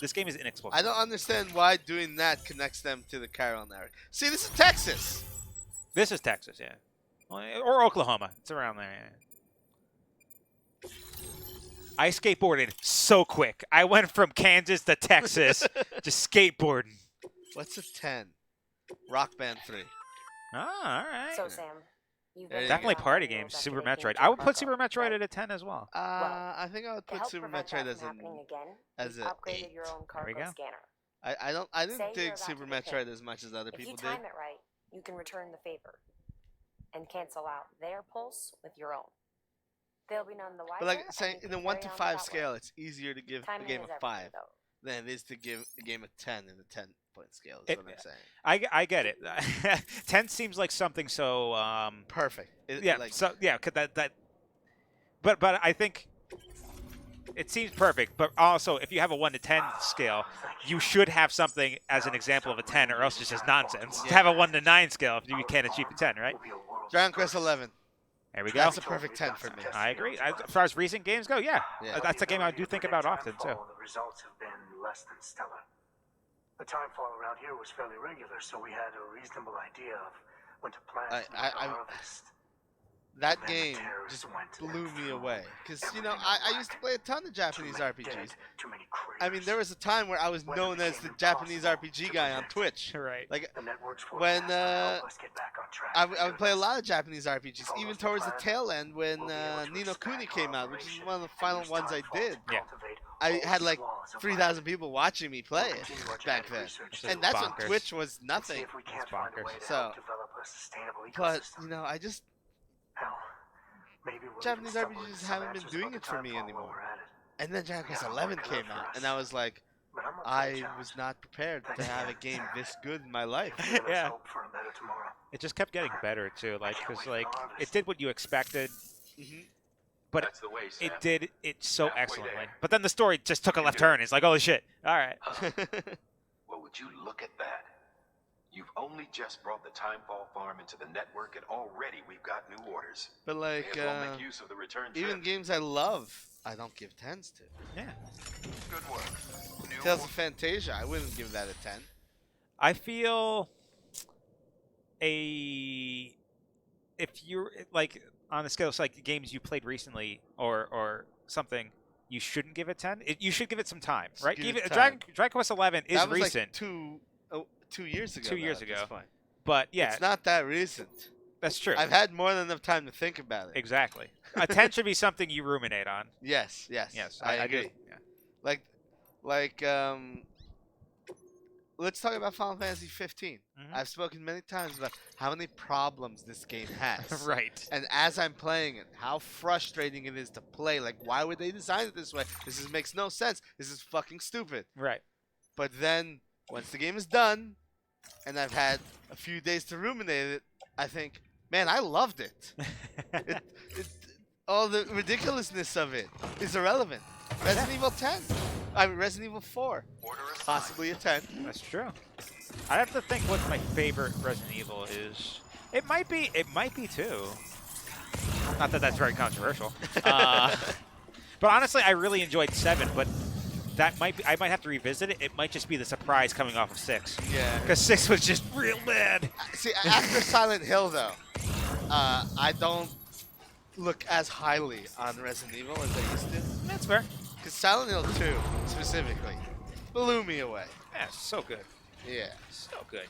This game is inexplicable. I don't understand why doing that connects them to the Carol narrative. See, this is Texas. This is Texas, yeah. Or Oklahoma. It's around there, yeah. I skateboarded so quick. I went from Kansas to Texas just skateboarding. What's a 10? Rock Band 3. Ah, all right. So, Sam, you've been Definitely around party the world games. after Super they came Metroid. to I would put Cargo, Super Metroid right? at a 10 as well. I think I would To put help Super prevent Metroid that as from an happening again, as you've a upgraded 8. your own There we cargo go. scanner. I didn't Say you're dig about Super to get Metroid hit. as much as other If people you did. time it right, you can return the favor and cancel out their pulse with your own. They'll be none the wiser. But like and saying you in a can 1 carry to on 5 that way. scale, it's easier to give a Timing game is a everything, 5 though. than it is to give a game a 10 in the 10-point scale. Is what I'm saying. I get it. 10 seems like something so Perfect. yeah, Like, so yeah, could that but I think it seems perfect, but also if you have a 1 to 10 scale, you should have something as an example of a 10 or else it's just nonsense. To have a 1 to 9 scale if you can't achieve a 10, right? Dragon Quest 11. There we go. That's a perfect 10 for me. I agree. As far as recent games go, yeah. That's a game I do think about often, too. The results have been less than stellar. The timefall around here was fairly regular, so we had a reasonable idea of when to plant and harvest. That And then the game terrorists just went blew me through away. Because, you know, everything I used to play a ton of Japanese Too many RPGs. dead, too many I mean, there was a time where I was When it known as the became Japanese impossible RPG to guy on predict. Twitch. Right. Like, The network's when forecast will help us get back on track. I would play a lot of Japanese RPGs, Follows even the towards the plan, tail end when we'll be able to Ni no Kuni expand came our out, which is operation one of the and final use ones I timefall did. to Yeah. cultivate I all had these like flaws of 3,000 life. people watching me play We'll it continue our back genetic then. research And to that's when bonkers. Twitch was see nothing. if we can't It's find a bonkers. way to So- help develop a sustainable But, ecosystem. you know, I just, Hell, maybe we'll Japanese even stumble RPGs into some haven't been answers doing about it the for me timefall while anymore. we're at it. And then Dragon Quest Yeah, 11 working came out for out, us. and I was like, But I'm up to the I challenge. was not prepared to Thanks have a again, game Sam. this good in my life. Giving us Yeah. hope for a better tomorrow. It just kept getting better, too. Like, I can't because, wait for like, the it harvest. did what you expected, Mhm. but That's the way, Sam. it did it so Halfway excellently. there. But then the story just took a left turn. It's like, holy shit. All right. Well, would you look at that? You've only just brought the Timefall farm into the network, and already we've got new orders. But like, May as well make use of the return even trip. games I love, I don't give 10s to. Yeah. Good work. New Tales of Fantasia, I wouldn't give that a 10. I feel if you're like on the scale of like games you played recently or something, you shouldn't give it 10. You should give it some time, right? Give it Dragon time. Quest 11 is That was recent, like 2 years ago. 2 years though, at this ago. point. but yeah, It's not that recent. that's true. I've had more than enough time to think about it. Exactly. A 10 should be something you ruminate on. Yes, yes, Yes, I do. agree. Yeah. Like, let's talk about Final Fantasy 15. Mhm. I've spoken many times about how many problems this game has. Right. And as I'm playing it, how frustrating it is to play. Like, why would they design it this way? Makes no sense. This is fucking stupid. Right. But then, once the game is done, and I've had a few days to ruminate it, I think, man, I loved it. All the ridiculousness of it is irrelevant. Resident Evil 10. Resident Evil 4. Possibly a 10. That's true. I have to think what my favorite Resident Evil is. It might be 2. Not that that's very controversial. But honestly, I really enjoyed 7. But that might be, I might have to revisit it. It might just be the surprise coming off of 6. Yeah. Because 6 was just real bad. See, after Silent Hill, though, I don't look as highly on Resident Evil as I used to. That's fair. Because Silent Hill 2, specifically, blew me away. Yeah, so good. Yeah. So good.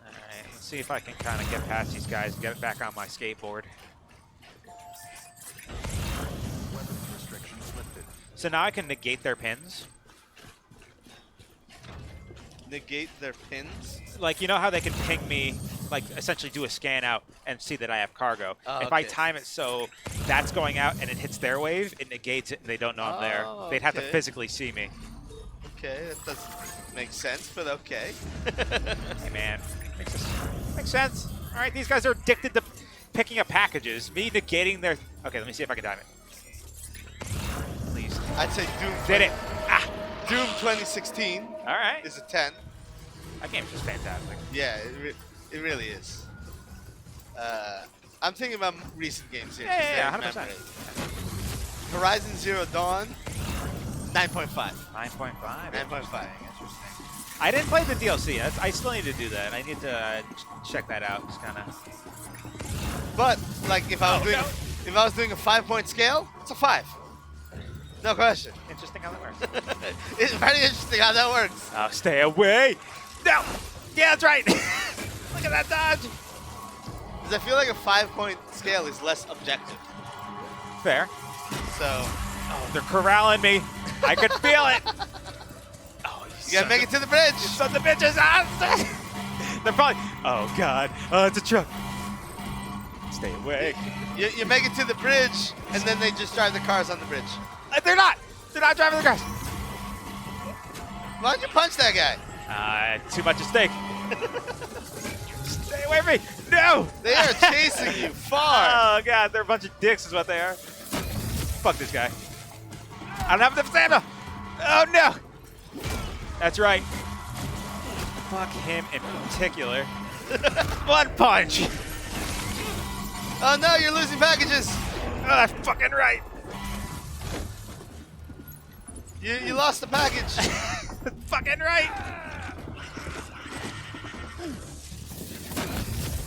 Alright, let's see if I can kind of get past these guys and get back on my skateboard. Weapons restrictions lifted. So now I can negate their pins. Negate their pins? Like, you know how they can ping me, like, essentially do a scan out and see that I have cargo. Oh, if I okay. time it so that's going out and it hits their wave, it negates it and they don't know I'm there. They'd have to okay. physically see me. Okay, that doesn't make sense, but okay. Hey man, makes sense. All right, these guys are addicted to picking up packages. Me negating their. Okay, let me see if I can time it. Please. I'd say Doom. Did it? Ah. Doom 2016. All right. Is a 10. That game's just fantastic. Yeah, it really is. I'm thinking about recent games here. Yeah, 100%. Horizon Zero Dawn, 9.5. 9.5. 9.5. Interesting. I didn't play the DLC. I still need to do that. I need to check that out. Just kind of. But like, if I was doing a 5-point scale, it's a 5. No question. Interesting how that works. It's very interesting how that works. Oh, stay away. No. Yeah, that's right. Look at that dodge. Because I feel like a 5-point scale is less objective. Fair. So. Oh, they're corralling me. I could feel it. Oh, you gotta make it to the bridge. You son of bitches. They're probably. Oh God. Oh, it's a truck. Stay away. You make it to the bridge, and then they just drive the cars on the bridge. They're not. They're not driving the cars. Why don't you punch that guy? Too much at stake. Stay away from me. No. They are chasing you far. Oh God, they're a bunch of dicks is what they are. Fuck this guy. I don't have enough stamina. Oh no. That's right. Fuck him in particular. One punch. Oh no, you're losing packages. Oh, that's fucking right. You lost the package. Fucking right.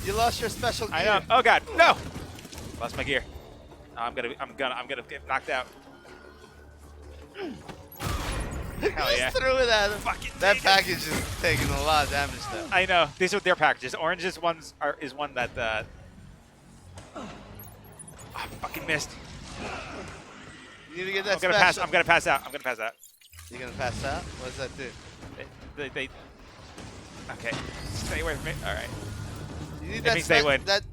You lost your special gear. I know. Oh God, no. Lost my gear. I'm gonna get knocked out. Hell yeah. Threw it at him. Fucking that package is taking a lot of damage though. I know. These are their packages. Orange is one that I fucking missed. You need to get that I'm gonna special. I'm gonna pass out. You're gonna pass out? What does that do? They okay. Stay away from me. All right. You need that means they win. That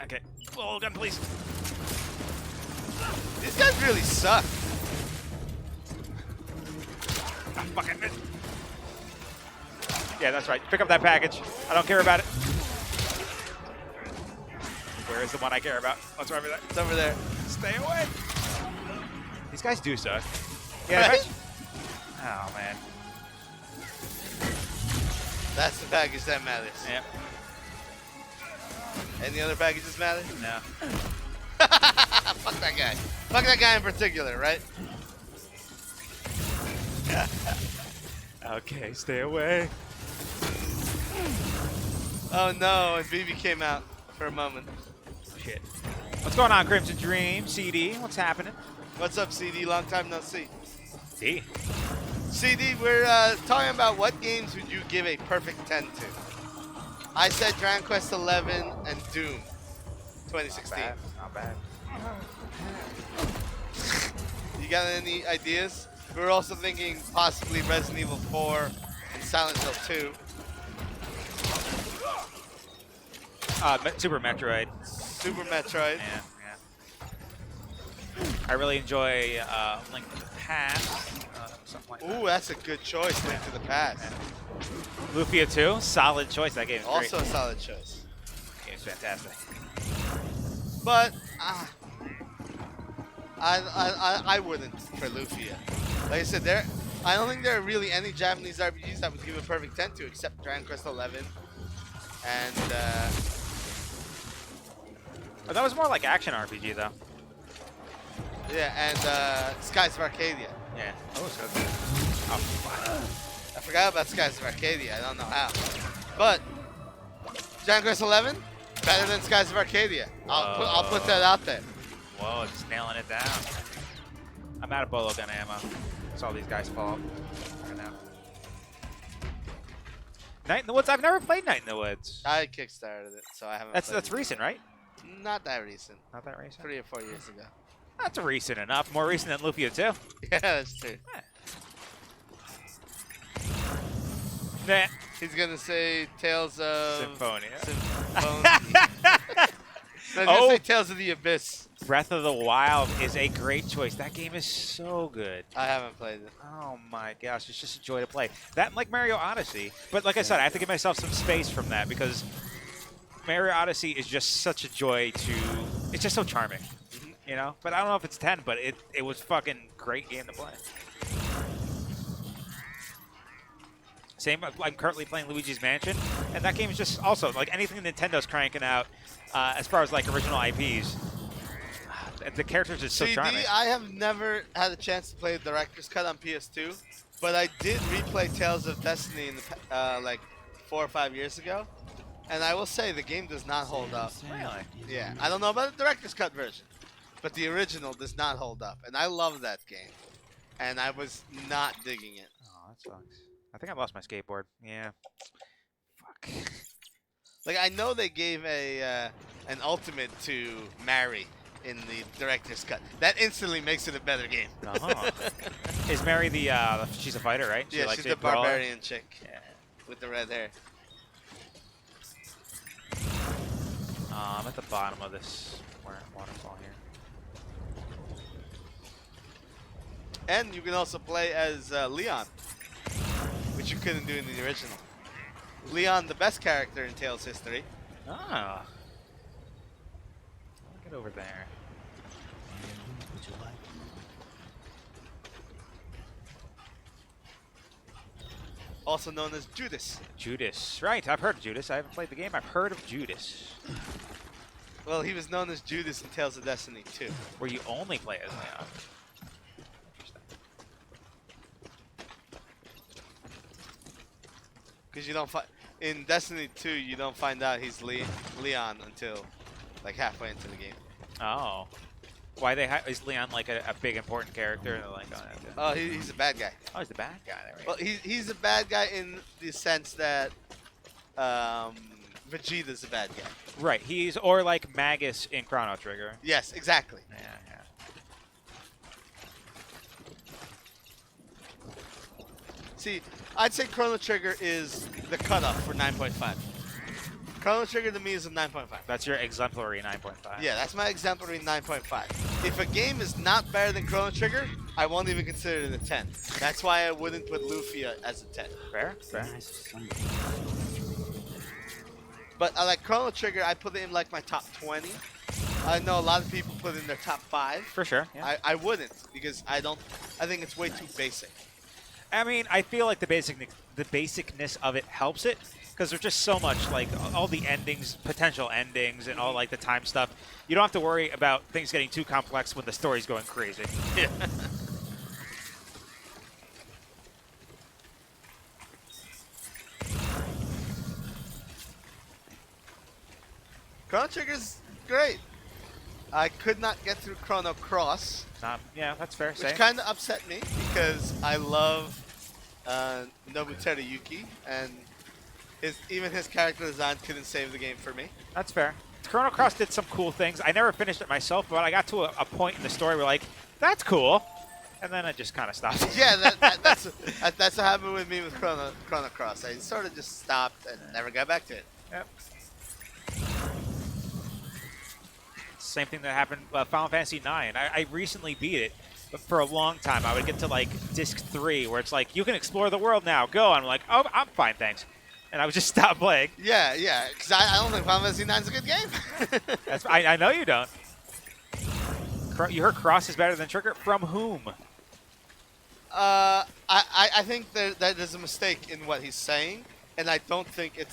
okay. Oh, gun, please. These guys really suck. I fucking missed. Yeah, that's right. Pick up that package. I don't care about it. Where is the one I care about? What's over there? It's over there. Stay away. These guys do suck. Yeah. Right? Oh man. That's the package that matters. Yeah. Any other packages matter? No. Fuck that guy. Fuck that guy in particular, right? Okay, stay away. Oh no, and BB came out for a moment. Shit. What's going on, Crimson Dream? CD, what's happening? What's up, CD? Long time no see. D. CD, we're talking about what games would you give a perfect 10 to? I said Dragon Quest XI and Doom 2016. Not bad. You got any ideas? We were also thinking possibly Resident Evil 4 and Silent Hill 2. Super Metroid. Super Metroid. Yeah. I really enjoy Link to the Past. Something like that. Ooh, that's a good choice, Link to the Past. Lufia 2, solid choice. That game is Also great. a solid choice. That game's fantastic. But I wouldn't for Lufia. Like I said, I don't think there are really any Japanese RPGs I would give a perfect 10 to except Dragon Quest XI and Oh, that was more like action RPG though. yeah, and Skies of Arcadia. Yeah. Oh, so I forgot about Skies of Arcadia. I don't know how. But Dragon Quest XI better than Skies of Arcadia. I'll put that out there. Whoa, just nailing it down. I'm out of bolo gun ammo. Saw these guys fall right now. Night in the Woods. I've never played Night in the Woods. I kickstarted it, so I haven't. That's recent, right? Not that recent. Not that recent. 3 or 4 years ago. That's recent enough. More recent than Lufia 2. Yeah, that's true. Nah. He's gonna say Tales of Symphonia. Symphonia. I was gonna say Tales of the Abyss. Breath of the Wild is a great choice. That game is so good. I haven't played it. Oh my gosh, it's just a joy to play. That and like Mario Odyssey. But like I said, I have to give myself some space from that because Mario Odyssey is just such a joy to... It's just so charming, you know? But I don't know if it's 10, but it was fucking great game to play. Same, I'm currently playing Luigi's Mansion, and that game is just also, like anything Nintendo's cranking out as far as like original IPs, the characters are so charming. I have never had a chance to play the Director's Cut on PS2, but I did replay Tales of Destiny in the, like 4 or 5 years ago, and I will say the game does not hold up. Really? Yeah, I don't know about the Director's Cut version, but the original does not hold up, and I love that game, and I was not digging it. Oh, that sucks. I think I lost my skateboard. Yeah. Fuck. Like, I know they gave an ultimate to Mary in the Director's Cut. That instantly makes it a better game. Is Mary the, she's a fighter, right? Yeah, she's the barbarian chick. Yeah. With the red hair. I'm at the bottom of this waterfall here. And you can also play as Leon, which you couldn't do in the original. Leon, the best character in Tales history. Ah. I'll get over there. Would you like? Also known as Judas. Judas. Right, I've heard of Judas. I haven't played the game. I've heard of Judas. Well, he was known as Judas in Tales of Destiny 2. Where you only play as Leon. Because you don't find in Destiny 2, you don't find out he's Leon until like halfway into the game. Oh, why is Leon like a big important character? And they're like, oh, he's a bad guy. Oh, he's the bad guy. There we well, he's a bad guy in the sense that Vegeta's a bad guy. Right. He's or like Magus in Chrono Trigger. Yes, exactly. Yeah. See, I'd say Chrono Trigger is the cutoff for 9.5. Chrono Trigger to me is a 9.5. That's your exemplary 9.5. Yeah, that's my exemplary 9.5. If a game is not better than Chrono Trigger, I won't even consider it a 10. That's why I wouldn't put Lufia as a 10. Fair. But I like Chrono Trigger, I put it in like my top 20. I know a lot of people put it in their top 5. For sure. Yeah. I wouldn't because I think it's way too basic. I mean, I feel like the basicness of it helps it because there's just so much, like all the endings, potential endings, and all like the time stuff. You don't have to worry about things getting too complex when the story's going crazy. Yeah. Chrono Trigger's great. I could not get through Chrono Cross. Yeah, that's fair. Which kind of upset me because I love Nobuteru Yuki, and even his character design couldn't save the game for me. That's fair. Chrono Cross did some cool things. I never finished it myself, but I got to a point in the story where like, that's cool. And then I just kind of stopped. Yeah, that's what happened with me with Chrono Cross. I sort of just stopped and never got back to it. Yep. Same thing that happened Final Fantasy IX. I recently beat it, but for a long time I would get to like disc 3 where it's like, you can explore the world now, go. I'm like, oh, I'm fine, thanks. And I would just stop playing. Yeah, because I don't think Final Fantasy IX is a good game. I know you don't. You heard Cross is better than Trigger? From whom? I think that there's a mistake in what he's saying, and I don't think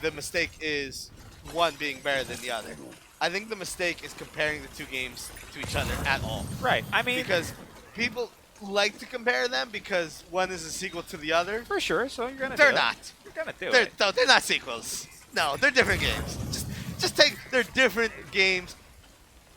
the mistake is one being better than the other. I think the mistake is comparing the two games to each other at all. Right. I mean, because people like to compare them because one is a sequel to the other. For sure. So you're gonna. They're not. You're gonna do it. No, they're not sequels. No, they're different games. Just take. They're different games.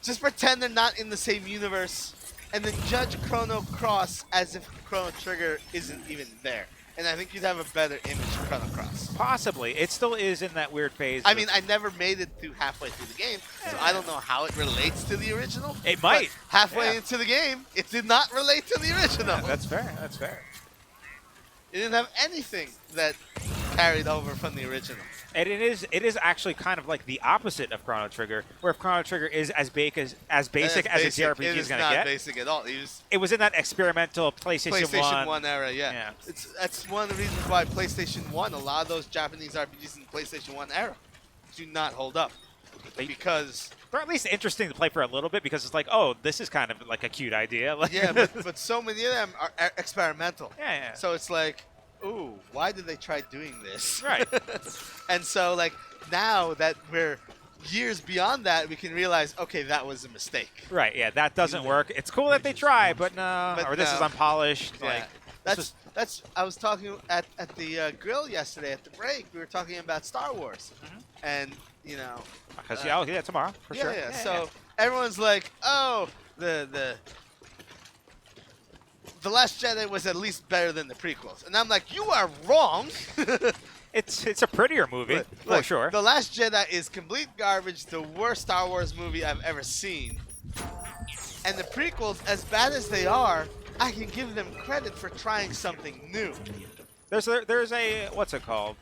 Just pretend they're not in the same universe, and then judge Chrono Cross as if Chrono Trigger isn't even there. And I think you'd have a better image of Chrono Cross. Possibly. It still is in that weird phase. I mean, I never made it through halfway through the game, so I don't know how it relates to the original. It might. Halfway into the game, it did not relate to the original. Yeah, that's fair. That's fair. It didn't have anything that carried over from the original. And it is actually kind of like the opposite of Chrono Trigger, where if Chrono Trigger is as basic as a JRPG is going to get. It is not basic at all. It was in that experimental PlayStation 1 era, yeah. Yeah. That's one of the reasons why PlayStation 1, a lot of those Japanese RPGs in the PlayStation 1 era do not hold up. Because they're at least interesting to play for a little bit because it's like, oh, this is kind of like a cute idea. yeah, but so many of them are experimental. Yeah. So it's like, ooh, why did they try doing this? Right. And so, like, now that we're years beyond that, we can realize, okay, that was a mistake. Right, yeah, that doesn't work. It's cool that they try, but no. Or this is unpolished. Yeah. Like, that's. I was talking at the grill yesterday at the break. We were talking about Star Wars, and you know, because tomorrow for sure. Yeah. So everyone's like, oh, the Last Jedi was at least better than the prequels, and I'm like, you are wrong. It's a prettier movie for sure. The Last Jedi is complete garbage. The worst Star Wars movie I've ever seen, and the prequels, as bad as they are, I can give them credit for trying something new. There's a what's it called?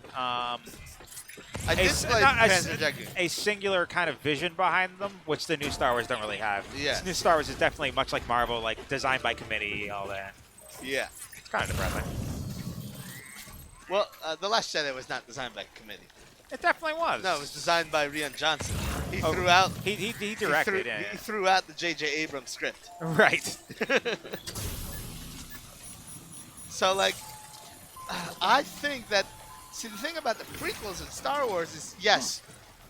I dislike a singular kind of vision behind them, which the new Star Wars don't really have. Yeah. This new Star Wars is definitely much like Marvel, like designed by committee, all that. Yeah. It's kind of depressing. Well, The Last Jedi was not designed by committee. It definitely was. No, it was designed by Rian Johnson. He threw out. He directed. He threw out the J.J. Abrams script. Right. So, like, I think that. See, the thing about the prequels in Star Wars is, yes,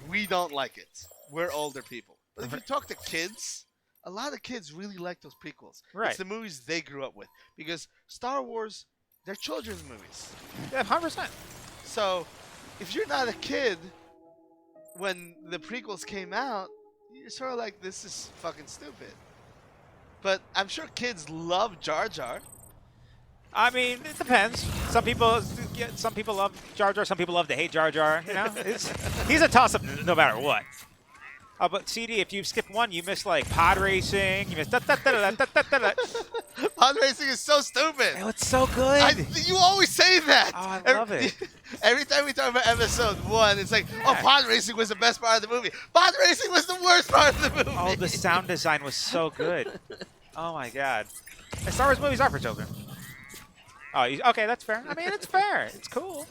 we don't like it. We're older people. But if you talk to kids, a lot of kids really like those prequels. Right. It's the movies they grew up with. Because Star Wars, they're children's movies. Yeah, 100%. So, if you're not a kid when the prequels came out, you're sort of like, this is fucking stupid. But I'm sure kids love Jar Jar. I mean, it depends. Some people love Jar Jar. Some people love to hate Jar Jar. You know, he's a toss-up no matter what. But CD, if you skip one, you miss like pod racing. You miss Pod racing is so stupid. Oh, it's so good. You always say that. Oh, I love it. Every time we talk about episode 1, it's like, oh, pod racing was the best part of the movie. Pod racing was the worst part of the movie. Oh, the sound design was so good. Oh my god. And Star Wars movies are for children. Oh, okay, that's fair. I mean, it's fair. It's cool.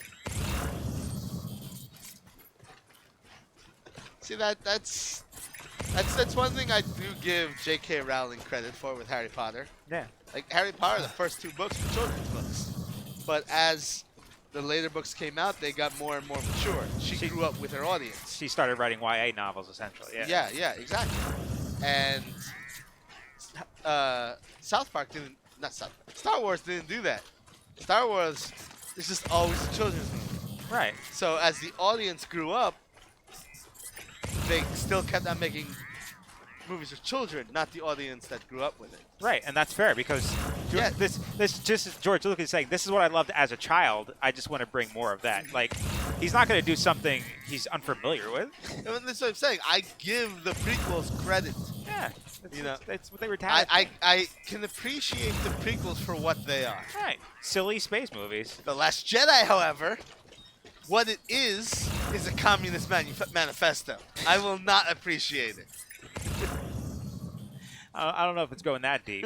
See, that's one thing I do give J.K. Rowling credit for with Harry Potter. Yeah. Like, Harry Potter, the first 2 books were children's books. But as the later books came out, they got more and more mature. She grew up with her audience. She started writing YA novels, essentially. Yeah. Yeah, exactly. And South Park didn't... Not South Park. Star Wars didn't do that. Star Wars is just always a children's movie. Right. So as the audience grew up, they still kept on making movies with children, not the audience that grew up with it. Right, and that's fair because this just as George Lucas is saying, this is what I loved as a child. I just want to bring more of that. Like, he's not going to do something he's unfamiliar with. That's what I'm saying. I give the prequels credit. Yeah. That's what they were tasked. I can appreciate the prequels for what they are. Right. Silly space movies. The Last Jedi, however, what it is a communist manifesto. I will not appreciate it. I don't know if it's going that deep.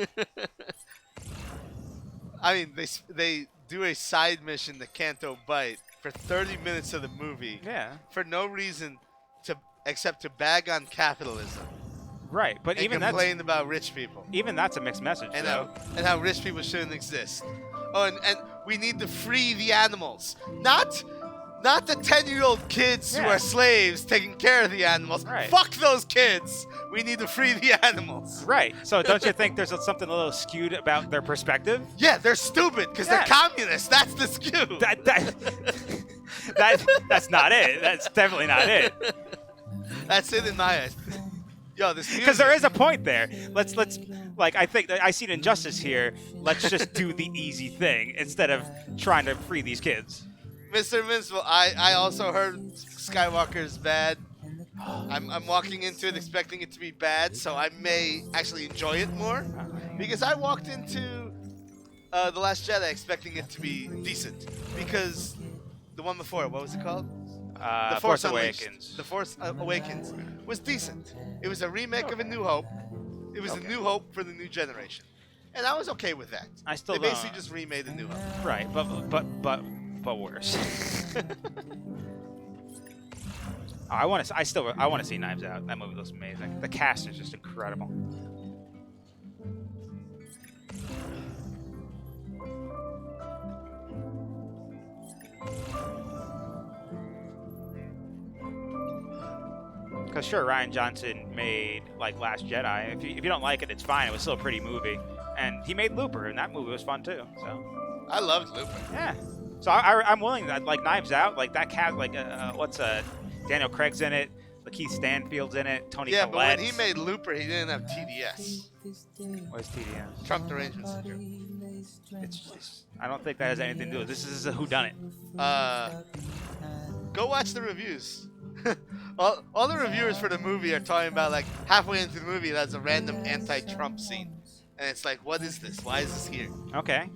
I mean, they do a side mission, the Canto Bight, for 30 minutes of the movie. Yeah. For no reason except to bag on capitalism. Right, but and even complain about rich people. Even that's a mixed message. And how rich people shouldn't exist. Oh, and we need to free the animals, not the 10-year-old kids who are slaves taking care of the animals. Right. Fuck those kids. We need to free the animals. Right. So don't you think there's something a little skewed about their perspective? Yeah, they're stupid because they're communists. That's the skew. That's not it. That's definitely not it. That's it in my eyes. Yo, this because there is a point there. Let's like I think I see an injustice here. Let's just do the easy thing instead of trying to free these kids. Mr. Invincible, I also heard Skywalker's bad. I'm walking into it expecting it to be bad, so I may actually enjoy it more. Because I walked into The Last Jedi expecting it to be decent. Because The one before, what was it called? The Force Force Unleashed. Awakens. The Force Awakens was decent. It was a remake of A New Hope. It was A New Hope for the new generation, and I was okay with that. I still They basically don't- just remade A New Hope. Right, but worse. I want to see Knives Out. That movie looks amazing. The cast is just incredible. Because sure, Ryan Johnson made like Last Jedi. If you don't like it, it's fine. It was still a pretty movie. And he made Looper, and that movie was fun too. So I loved Looper. yeah. So I'm willing to like Knives Out, like that cat, like Daniel Craig's in it, Lakeith Stanfield's in it, Tony Yeah, but Collette. when he made Looper, he didn't have TDS. What's TDM? Trump derangement syndrome. I don't think that has anything to do with this. This is a whodunit. Go watch the reviews. all the reviewers for the movie are talking about like halfway into the movie there's a random anti-Trump scene, and it's like, what is this? Why is this here? Okay.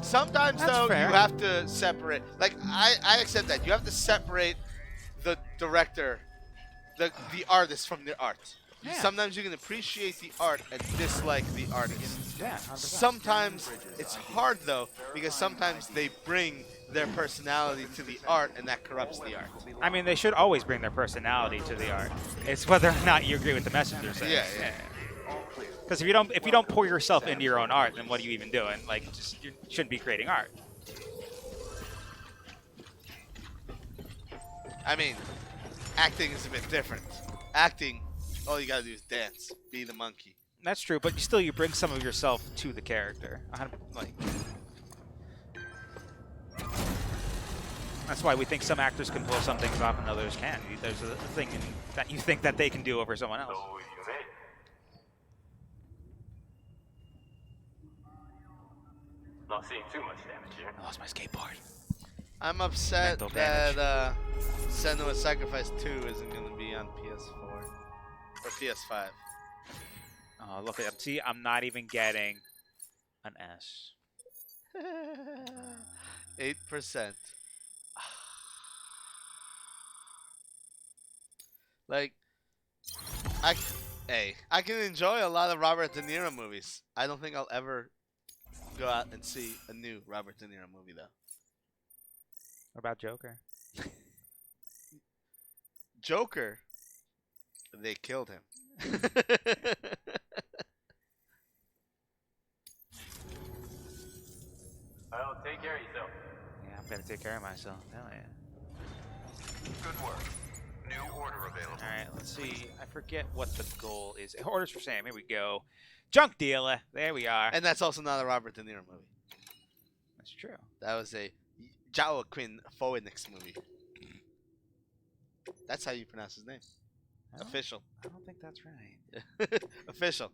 Sometimes That's though fair. you have to separate. Like I accept that you have to separate the director, the artist from the art. Yeah. Sometimes you can appreciate the art and dislike the artist. Yeah. 100%. Sometimes it's hard though, because sometimes they bring their personality to the art and that corrupts the art. I mean, they should always bring their personality to the art. It's whether or not you agree with the message they're saying. Yeah. Because if you don't pour yourself into your own art, then what are you even doing? Like, you shouldn't be creating art. I mean, acting is a bit different. Acting, all you gotta do is dance, be the monkey. That's true, but you bring some of yourself to the character. Like, that's why we think some actors can pull some things off and others can't. There's a thing that you think that they can do over someone else. So you made it. Not seeing too much damage here. I lost my skateboard. I'm upset Mental damage. that Senua's Sacrifice 2 isn't gonna be on PS4 or PS5. Oh, look at see, I'm not even getting an S. 8%. Like, I can enjoy a lot of Robert De Niro movies. I don't think I'll ever go out and see a new Robert De Niro movie though. What about Joker? Joker, they killed him. Well, take care of yourself. Yeah, I'm gonna take care of myself. Hell yeah. Good work. New order available. All right, let's see. I forget what the goal is. Orders for Sam. Here we go. Junk dealer. There we are. And that's also not a Robert De Niro movie. That's true. That was a Joaquin Phoenix movie. That's how you pronounce his name. Official. I don't think that's right. Official.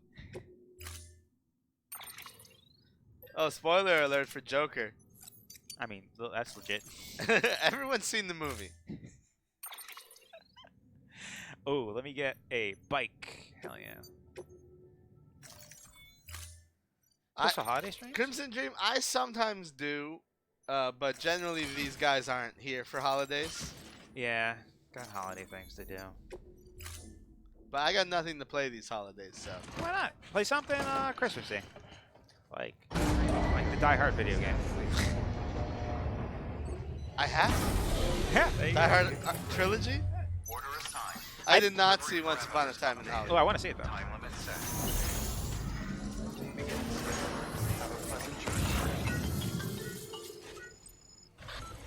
Oh, spoiler alert for Joker. I mean, that's legit. Everyone's seen the movie. Oh, let me get a bike. Hell yeah. What's a holiday stream? Crimson Dream, I sometimes do, but generally these guys aren't here for holidays. Yeah, got holiday things to do. But I got nothing to play these holidays, so. Why not? Play something Christmassy. Like the Die Hard video game. I have? Yeah, there you Die go. Hard trilogy? Order assigned. I did not see Once Upon a Time in Hollywood. Oh, I want to see it though. Time limit set. Have a pleasant journey.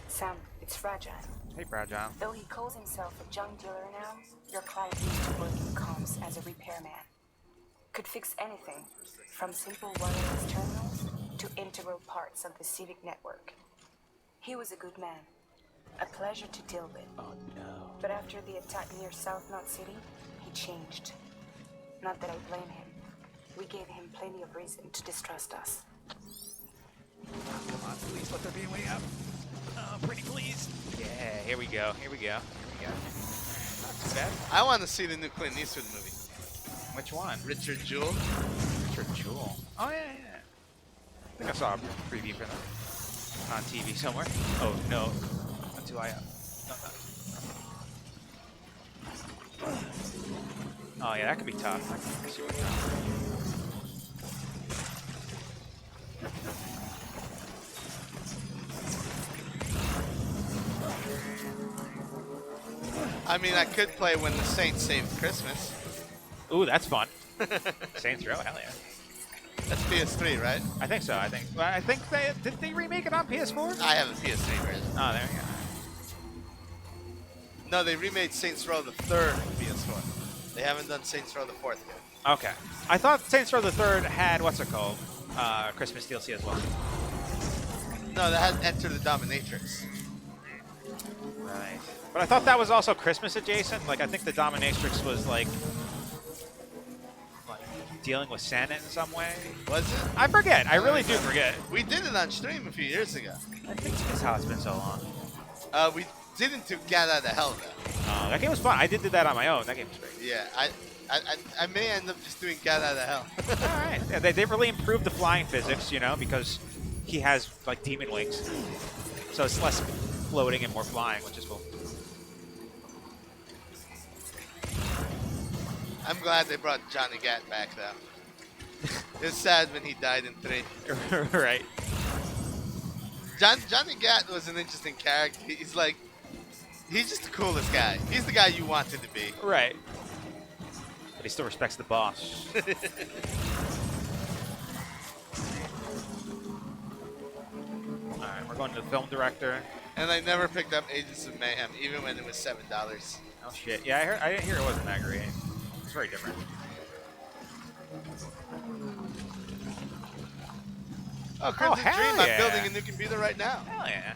Sam, it's Fragile. Hey, Fragile. Though he calls himself a junk dealer now, your client used to work in comms as a repairman. Could fix anything, from simple wireless terminals to integral parts of the civic network. He was a good man, a pleasure to deal with. Oh no. But after the attack near South Knot City, he changed. Not that I blame him. We gave him plenty of reason to distrust us. Come on, please let there be a way out. Oh, pretty please. Yeah, here we go. Here we go. Here we go. Not too bad. I want to see the new Clint Eastwood movie. Which one? Richard Jewell. Richard Jewel. Oh, yeah, yeah. I think I saw a preview for them on TV somewhere. Oh, no. Not too high up. Oh, yeah, that could be tough. I can see what I mean, I could play when the Saints saved Christmas. Ooh, that's fun. Saints Row, hell yeah. That's PS3, right? I think so. I think did they remake it on PS4? I have a PS3 version. Oh, there you go. No, they remade Saints Row the 3rd for PS4. They haven't done Saints Row the 4th yet. Okay. I thought Saints Row the 3rd had what's it called? Christmas DLC as well. No, that had Enter the Dominatrix. Right. But I thought that was also Christmas adjacent. Like I think the Dominatrix was like dealing with Santa in some way. Was it? I forget. I really do forget. We did it on stream a few years ago. I think it's how it's been so long. We didn't do Get Out of Hell though. That game was fun. I did that on my own. That game was great. Yeah, I may end up just doing Get Out of Hell. All right. Yeah, they really improved the flying physics, you know, because he has like demon wings, so it's less floating and more flying, which is cool. I'm glad they brought Johnny Gat back though. It was sad when he died in 3. Right. Johnny Gat was an interesting character. He's just the coolest guy. He's the guy you wanted to be. Right. But he still respects the boss. Alright, we're going to the film director. And I never picked up Agents of Mayhem, even when it was $7. Oh shit. Yeah, I didn't hear it wasn't that great. It's very different. Oh, Crimson hell Dream, yeah. I'm building a new computer right now. Hell yeah.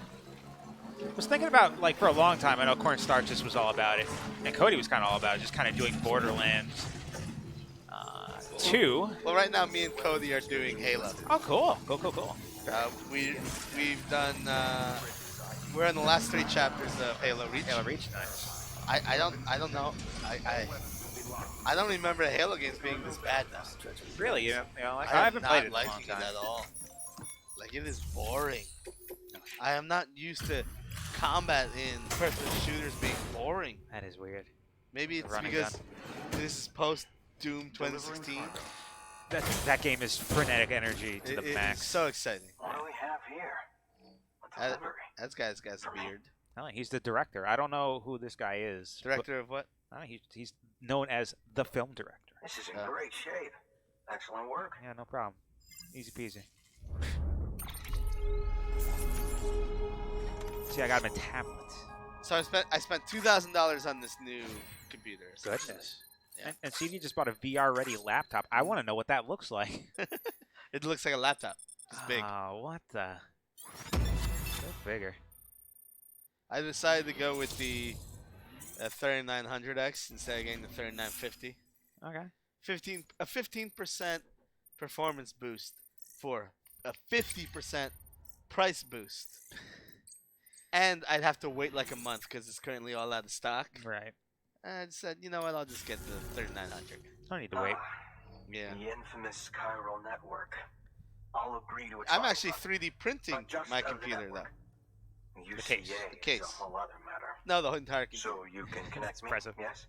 I was thinking about, like, for a long time, I know Cornstarch just was all about it. And Cody was kind of all about it, just kind of doing Borderlands 2. Well, right now, me and Cody are doing Halo. Oh, cool. Cool. We've done, we're in the last 3 chapters of Halo Reach. Halo Reach, nice. I don't know. I don't remember the Halo games being this bad now. Really? You know, like, I I haven't played it in a long liking time. it at all. Like, it is boring. I am not used to combat in first-person shooters being boring. That is weird. Maybe it's Running because gun. this is post-Doom 2016. That game is frenetic energy to the max. It's so exciting. What do we have here? A delivery. That guy's got a beard. No, he's the director. I don't know who this guy is. Director of what? He's known as the film director. This is in great shape. Excellent work. Yeah, no problem. Easy peasy. See, I got him a tablet. So I spent $2,000 on this new computer. Goodness. Yeah. And CD just bought a VR-ready laptop. I want to know what that looks like. It looks like a laptop. It's big. Oh, what the? So bigger. I decided to go with the 3900X instead of getting the 3950. Okay. A 15% performance boost for a 50% price boost. And I'd have to wait like a month because it's currently all out of stock. Right. And I said, you know what, I'll just get the 3900. Don't need to wait. Yeah. The infamous chiral network. I'll agree to it. I'm actually 3D printing my computer though. The case. The case. Is a whole other matter. No, the whole entire computer. So you can connect me? Impressive. Yes?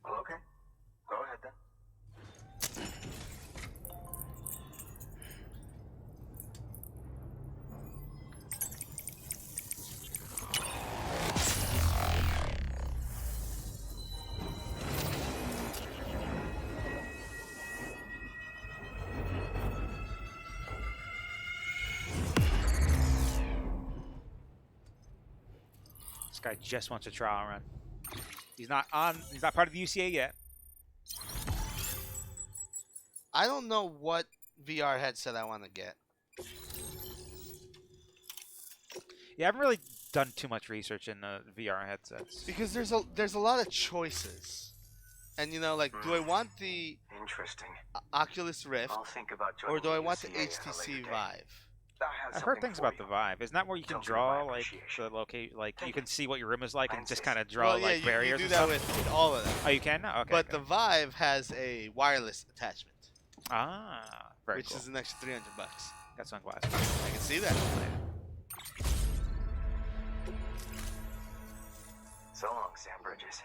Well, okay. Go ahead then. This guy just wants a trial run. He's not part of the UCA yet. I don't know what VR headset I want to get. Yeah, I haven't really done too much research in VR headsets. Because there's a lot of choices. And you know, like, do I want the Interesting. Oculus Rift I'll think about or do I want the joining UCA at a later HTC date. Vive? I've heard things about the Vive. Isn't that where you can Something draw of my like appreciation. the locate, like you can see what your room is like I and just insist. kind of draw Well, yeah, like barriers you do and that stuff? with all of them. Oh, you can? Okay. But good. the Vive has a wireless attachment. Ah, very which cool. is an extra $300. Got sunglasses. I can see that. So long, Sam Bridges.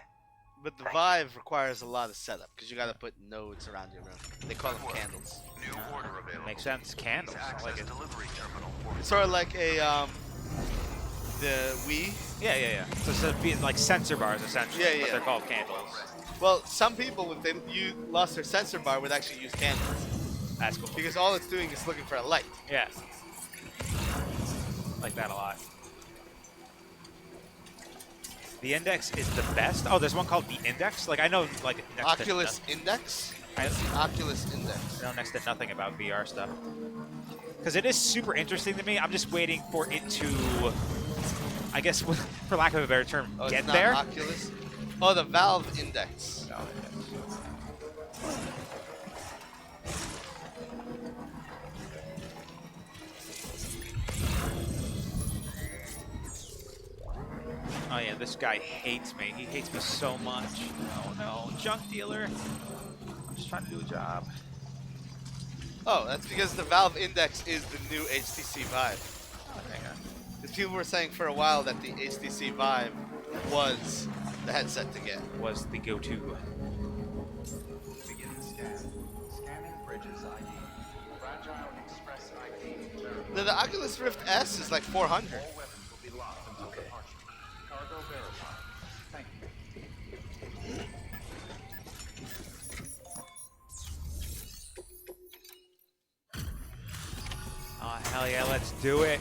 But the Vive requires a lot of setup because you got to put nodes around your room. They call them candles. New order available. Makes sense. Candles. I like it. Delivery terminal for It's sort of like a the Wii. Yeah. So it's like sensor bars essentially. Yeah, But yeah. they're called candles. Well, some people, if they lost their sensor bar, would actually use candles That's cool. because all it's doing is looking for a light. Yeah. Like that a lot. The Index is the best. Oh, there's one called the Index. Like I know, like next Oculus Index. That's the Oculus Index. I know next to nothing about VR stuff. Because it is super interesting to me. I'm just waiting for it to, I guess, for lack of a better term, Oh, get it's not there. Oculus. Oh, the Valve Index. Oh yeah, this guy hates me. He hates me so much. Oh no, junk dealer. I'm just trying to do a job. Oh, that's because the Valve Index is the new HTC Vive. Oh, hang on. Because people were saying for a while that the HTC Vive was the headset to get. Was the go-to. begin scan. Scanning Bridges ID. Fragile Express ID. The Oculus Rift S is like 400. All weapons will be locked until departure. Cargo verified. Thank you. Oh hell yeah, let's do it.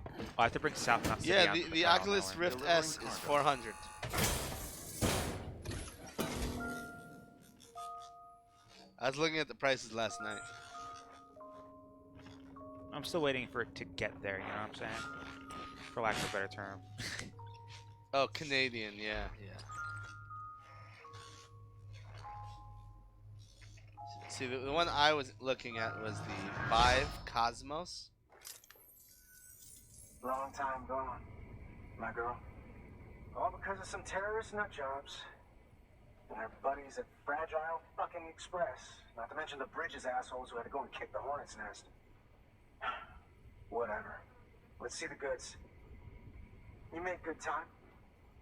Oh, I have to bring South Not Yeah, the Oculus Rift S is 400. I was looking at the prices last night. I'm still waiting for it to get there, you know what I'm saying? For lack of a better term. Oh, Canadian, yeah. See, the one I was looking at was the Vive Cosmos. Long time gone, my girl. All because of some terrorist nut jobs. And their buddies at Fragile fucking Express. Not to mention the Bridges assholes who had to go and kick the hornet's nest. Whatever. Let's see the goods. You make good time.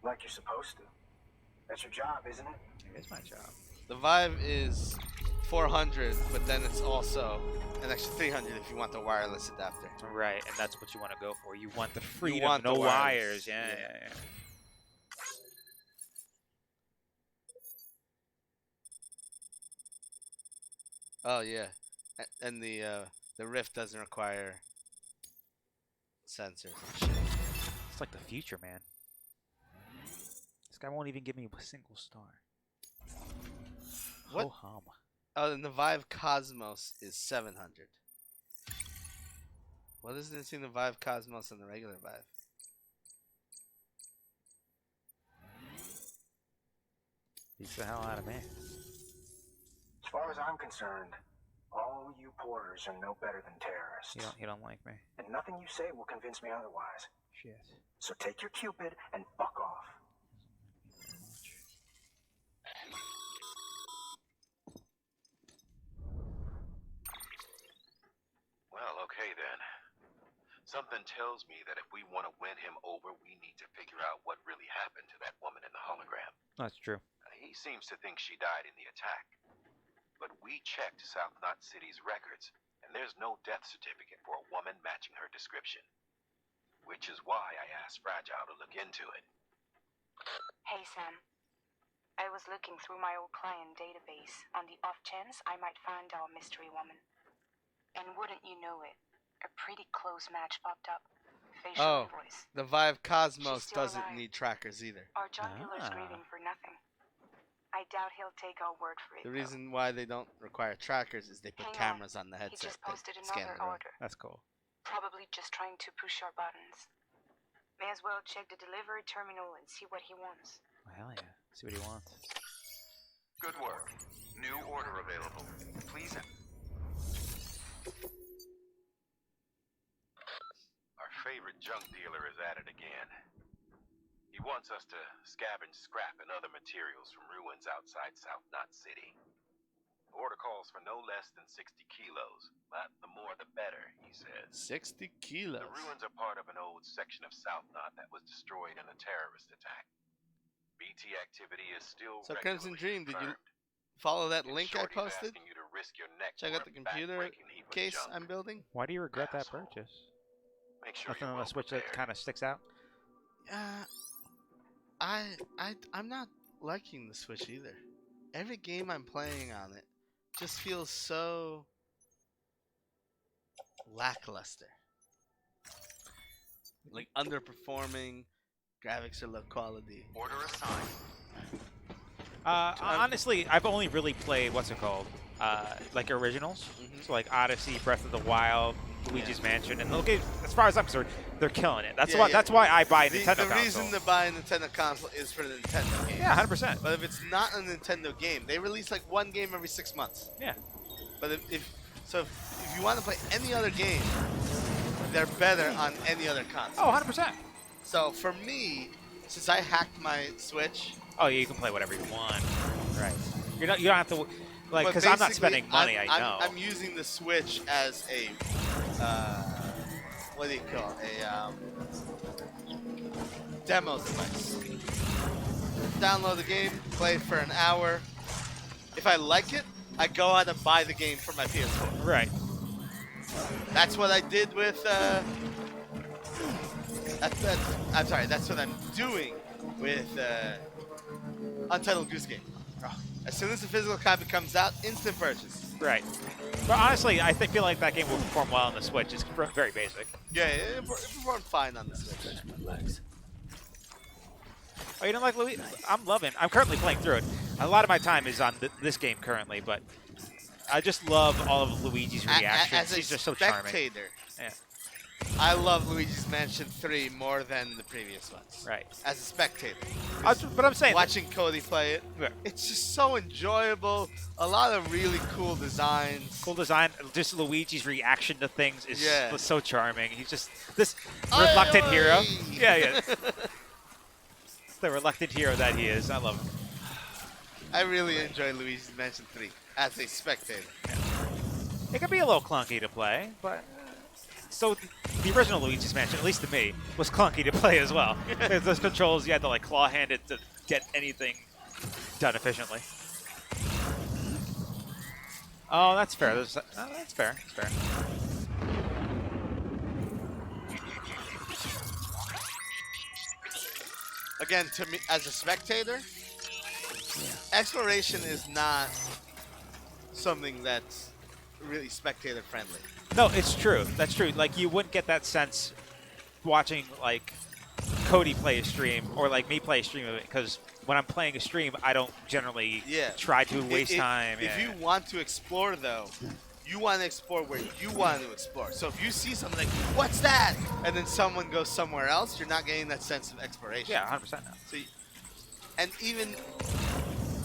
Like you're supposed to. That's your job, isn't it? It is my job. The Vive is 400, but then it's also an extra 300 if you want the wireless adapter. Right, and that's what you want to go for. You want the freedom, want no the wires. wireless. Yeah. Oh yeah, and the Rift doesn't require sensors and shit. It's like the future, man. This guy won't even give me a single star. What? Ho hum. Oh, and the Vive Cosmos is 700. What is this in the Vive Cosmos and the regular Vive? Beats the hell out of me. As far as I'm concerned, all you porters are no better than terrorists. You don't like me. And nothing you say will convince me otherwise. Shit. So take your Cupid and fuck off. Well, okay then. Something tells me that if we want to win him over, we need to figure out what really happened to that woman in the hologram. That's true. He seems to think she died in the attack. But we checked South Knot City's records, and there's no death certificate for a woman matching her description. Which is why I asked Fragile to look into it. Hey, Sam. I was looking through my old client database on the off chance I might find our mystery woman. And wouldn't you know it, a pretty close match popped up. Facial voice. The Vive Cosmos still doesn't alive. need trackers either. Our junk dealer's grieving for nothing. I doubt he'll take our word for it. The reason why they don't require trackers is they put Hang on. cameras on the He headset just that posted scan another the room. order. That's cool. Probably just trying to push our buttons. May as well check the delivery terminal and see what he wants. Oh, hell yeah. See what he wants. Good work. New order available. Please. Our favorite junk dealer is at it again. He wants us to scavenge scrap and other materials from ruins outside South Knot City. Order calls for no less than 60 kilos, but the more the better, he says. 60 kilos. The ruins are part of an old section of South Knot that was destroyed in a terrorist attack. BT activity is still So regularly Crimson Dream, did you confirmed. follow that In link short, I he's posted? asking you to risk your neck Check out for the a computer back-breaking heap of case junk. I'm building. Why do you regret that Asshole. purchase? Make sure Nothing you're on the well Switch that prepared. kind of sticks out? I'm not liking the Switch either. Every game I'm playing on it just feels so lackluster. Like underperforming, graphics are low quality. Order assigned. Honestly, I've only really played like originals. So like Odyssey, Breath of the Wild, Luigi's Mansion, and okay, as far as I'm concerned, they're killing it. That's why I buy a Nintendo console. The reason to buy a Nintendo console is for the Nintendo game. Yeah, 100%. But if it's not a Nintendo game, they release like one game every 6 months. Yeah. But if you want to play any other game, they're better on any other console. Oh, 100%. So for me, since I hacked my Switch. Oh yeah, you can play whatever you want. Right. You don't have to like, But because I'm not basically, spending money. I know. I'm using the Switch as a what do you call it? A demo device. Download the game, play it for an hour. If I like it, I go out and buy the game for my PS4. Right. That's what I did with. I'm sorry. That's what I'm doing with Untitled Goose Game. As soon as the physical copy comes out, instant purchase. Right. But honestly, I feel like that game will perform well on the Switch. It's very basic. Yeah, it performed fine on the Switch. Oh, you don't like Luigi? I'm currently playing through it. A lot of my time is on this game currently, but I just love all of Luigi's reactions. He's just so charming. Yeah. I love Luigi's Mansion 3 more than the previous ones. Right. As a spectator. But I'm saying, watching Cody play it, yeah, it's just so enjoyable. A lot of really cool designs. Cool design. Just Luigi's reaction to things is so charming. He's just this reluctant hero. Yeah. The reluctant hero that he is. I love him. I really enjoy Luigi's Mansion 3 as a spectator. Yeah. It can be a little clunky to play, but so the original Luigi's Mansion, at least to me, was clunky to play as well. Because those controls, you had to like claw hand it to get anything done efficiently. Oh, that's fair. That's fair. That's fair. Again, to me, as a spectator, exploration is not something that's really spectator friendly. No, it's true. That's true. Like, you wouldn't get that sense watching, like, Cody play a stream or, like, me play a stream of it, because when I'm playing a stream, I don't generally try to waste time. If you want to explore, though, you want to explore where you want to explore. So if you see something like, what's that? And then someone goes somewhere else, you're not getting that sense of exploration. Yeah, 100%. So and even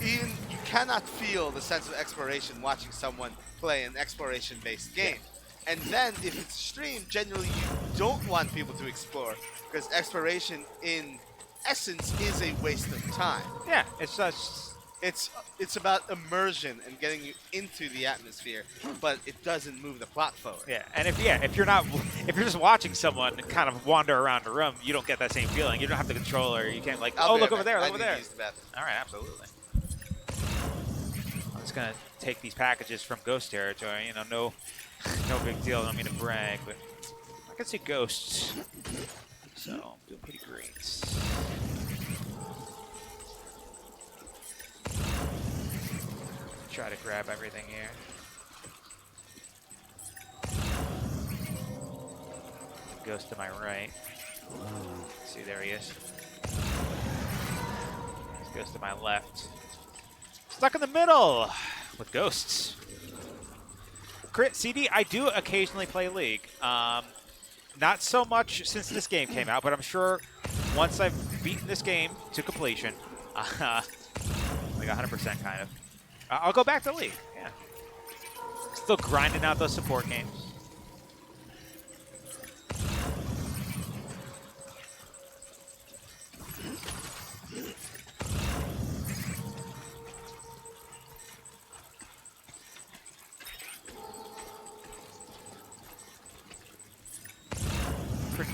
you cannot feel the sense of exploration watching someone play an exploration-based game. Yeah. And then if it's streamed, generally you don't want people to explore, because exploration in essence is a waste of time. Yeah, it's about immersion and getting you into the atmosphere, but it doesn't move the plot forward. Yeah, and if you're just watching someone kind of wander around a room, you don't get that same feeling. You don't have the controller. You can't like, look over there, look over there. All right, absolutely. I'm just gonna take these packages from Ghost territory. You know, no big deal. I don't mean to brag, but I can see ghosts, so I'm doing pretty great. Try to grab everything here. Ghost to my right. See, there he is. Ghost to my left. Stuck in the middle with ghosts. CD, I do occasionally play League. Not so much since this game came out, but I'm sure once I've beaten this game to completion, like 100% kind of, I'll go back to League. Yeah. Still grinding out those support games.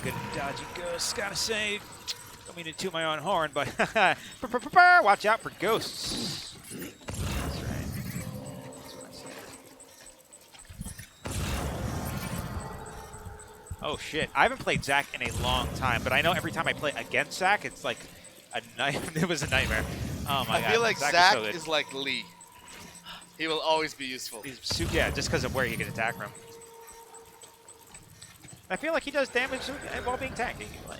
good at dodging ghosts, gotta say. Don't mean to toot my own horn, but watch out for ghosts. That's right. That's what I said. Oh shit! I haven't played Zack in a long time, but I know every time I play against Zack, it's like a night. It was a nightmare. Oh my god! I feel like Zack Zack is, is like Lee. He will always be useful. Yeah, just because of where he can attack from. I feel like he does damage while being tanky. Like.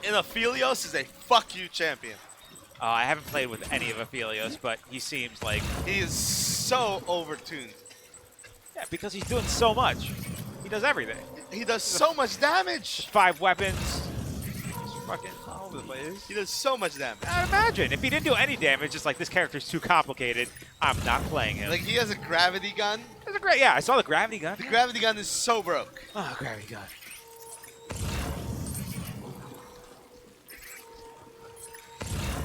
And Aphelios is a fuck you champion. I haven't played with any of Aphelios, but he seems like... He is so overtuned. Yeah, because he's doing so much. He does everything. He does so much damage. 5 weapons. He's fucking all over the place. He does so much damage. I imagine. If he didn't do any damage, it's like, this character's too complicated. I'm not playing him. Like, he has a gravity gun. That's a great... Yeah, I saw the gravity gun. The gravity gun is so broke. Oh, gravity gun.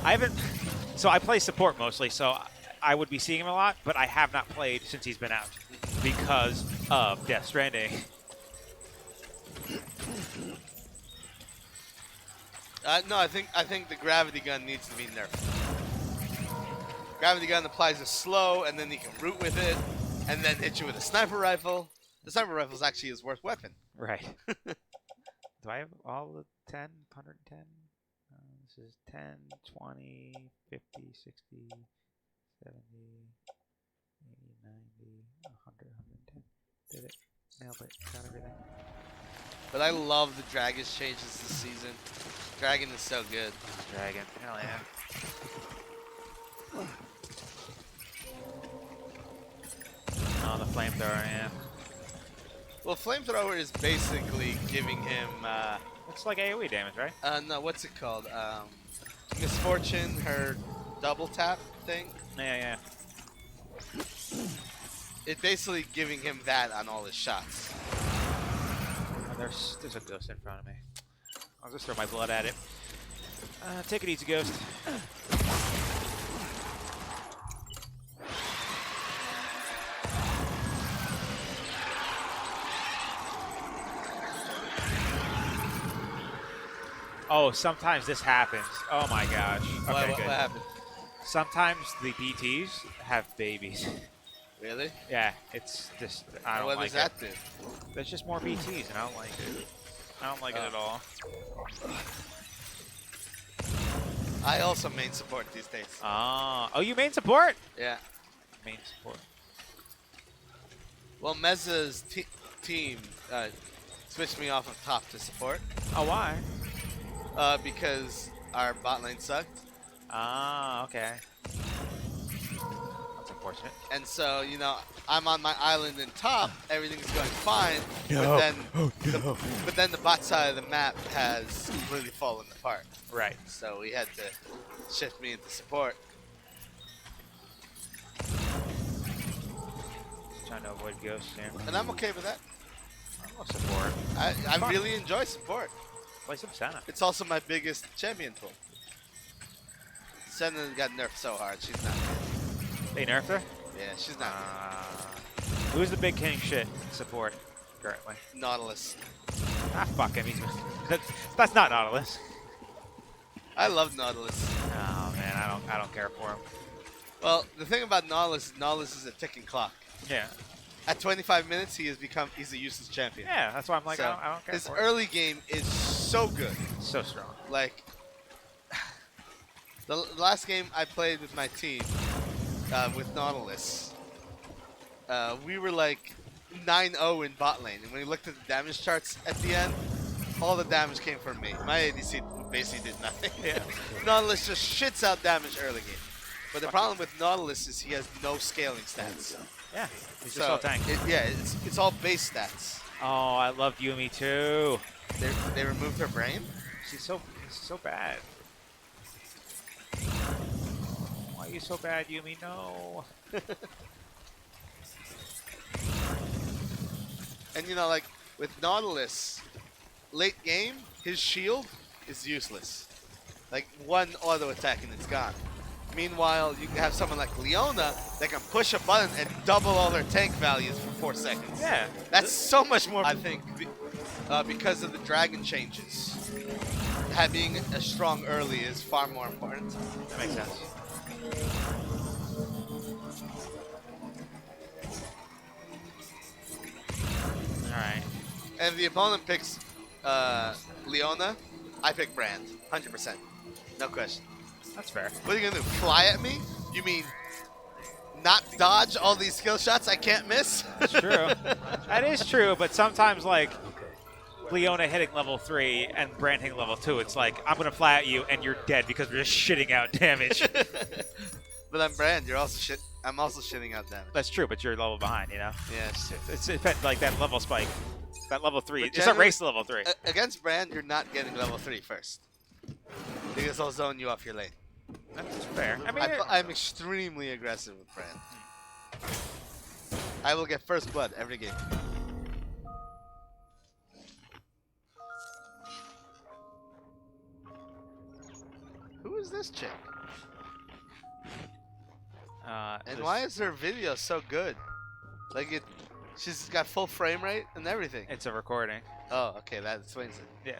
I haven't... So I play support mostly, so I would be seeing him a lot, but I have not played since he's been out because of Death Stranding. No, I think the gravity gun needs to be nerfed. Gravity gun applies a slow, and then he can root with it, and then hit you with a sniper rifle. The sniper rifle is actually his worst weapon. Right. Do I have all the 10, 110? This is 10, 20, 50, 60, 70, 80, 90, 100, 110. Did it. Nailed it. Got everything. But I love the Dragon's changes this season. Dragon is so good. Dragon. Hell yeah. Oh, the flamethrower, yeah. Well, flamethrower is basically giving him... It's like AoE damage, right? No, what's it called? Misfortune, her double tap thing. Yeah. It's basically giving him that on all his shots. Oh, there's a ghost in front of me. I'll just throw my blood at it. Take it easy, ghost. Oh, sometimes this happens. Oh my gosh. Okay, What good. happened? Sometimes the BTs have babies. Really? Yeah, it's just I don't What like does it. that do? There's just more BTs, and I don't like it. I don't like it at all. I also main support these days. Oh, you main support? Yeah. Main support. Well, Mezza's team switched me off of top to support. Oh, why? Because our bot lane sucked. Ah, okay. That's unfortunate. And so, you know, I'm on my island in top, everything's going fine. No. But then the bot side of the map has completely fallen apart. Right. So we had to shift me into support. Trying to avoid ghosts here. And I'm okay with that. I'll support. I really enjoy support. Play some Senna. It's also my biggest champion pool. Senna got nerfed so hard, she's not good. They nerfed her? Yeah, she's not Who's the big king shit support currently? good. Nautilus. Ah, fuck him. That's not Nautilus. I love Nautilus. Oh man, I don't care for him. Well, the thing about Nautilus is a ticking clock. Yeah. At 25 minutes, he's a useless champion. Yeah, that's why I'm like, So, I don't care his for him. early game is so good. So strong. Like, the last game I played with my team, with Nautilus, we were like 9-0 in bot lane. And when we looked at the damage charts at the end, all the damage came from me. My ADC basically did nothing. Yeah. Nautilus just shits out damage early game. But the problem with Nautilus is he has no scaling stats. Yeah, he's just all tank. It's all base stats. Oh, I love Yumi too. They removed her brain? She's so bad. Why are you so bad, Yumi? No. And you know, like with Nautilus, late game, his shield is useless. Like one auto attack and it's gone. Meanwhile, you can have someone like Leona that can push a button and double all their tank values for 4 seconds. Yeah. That's so much more, I think. because of the dragon changes. Having a strong early is far more important. That makes sense. Alright. And if the opponent picks Leona, I pick Brand. 100%. No question. That's fair. What are you gonna do? Fly at me? You mean not dodge all these skill shots I can't miss? That's true. That is true, but sometimes, like, Leona hitting level 3 and Brand hitting level 2, it's like, I'm going to fly at you and you're dead because we're just shitting out damage. But I'm Brand. You're also shit. I'm also shitting out damage. That's true, but you're a level behind, you know? Yeah, it's true. It's like that level spike. That level 3. But It's a race to level 3. Against Brand, you're not getting level 3 first. Because he'll zone you off your lane. That's fair. I mean, I'm extremely aggressive with Brand. I will get first blood every game. Who is this chick? And why is her video so good? Like she's got full frame rate and everything. It's a recording. Oh, okay, that explains it. Yeah.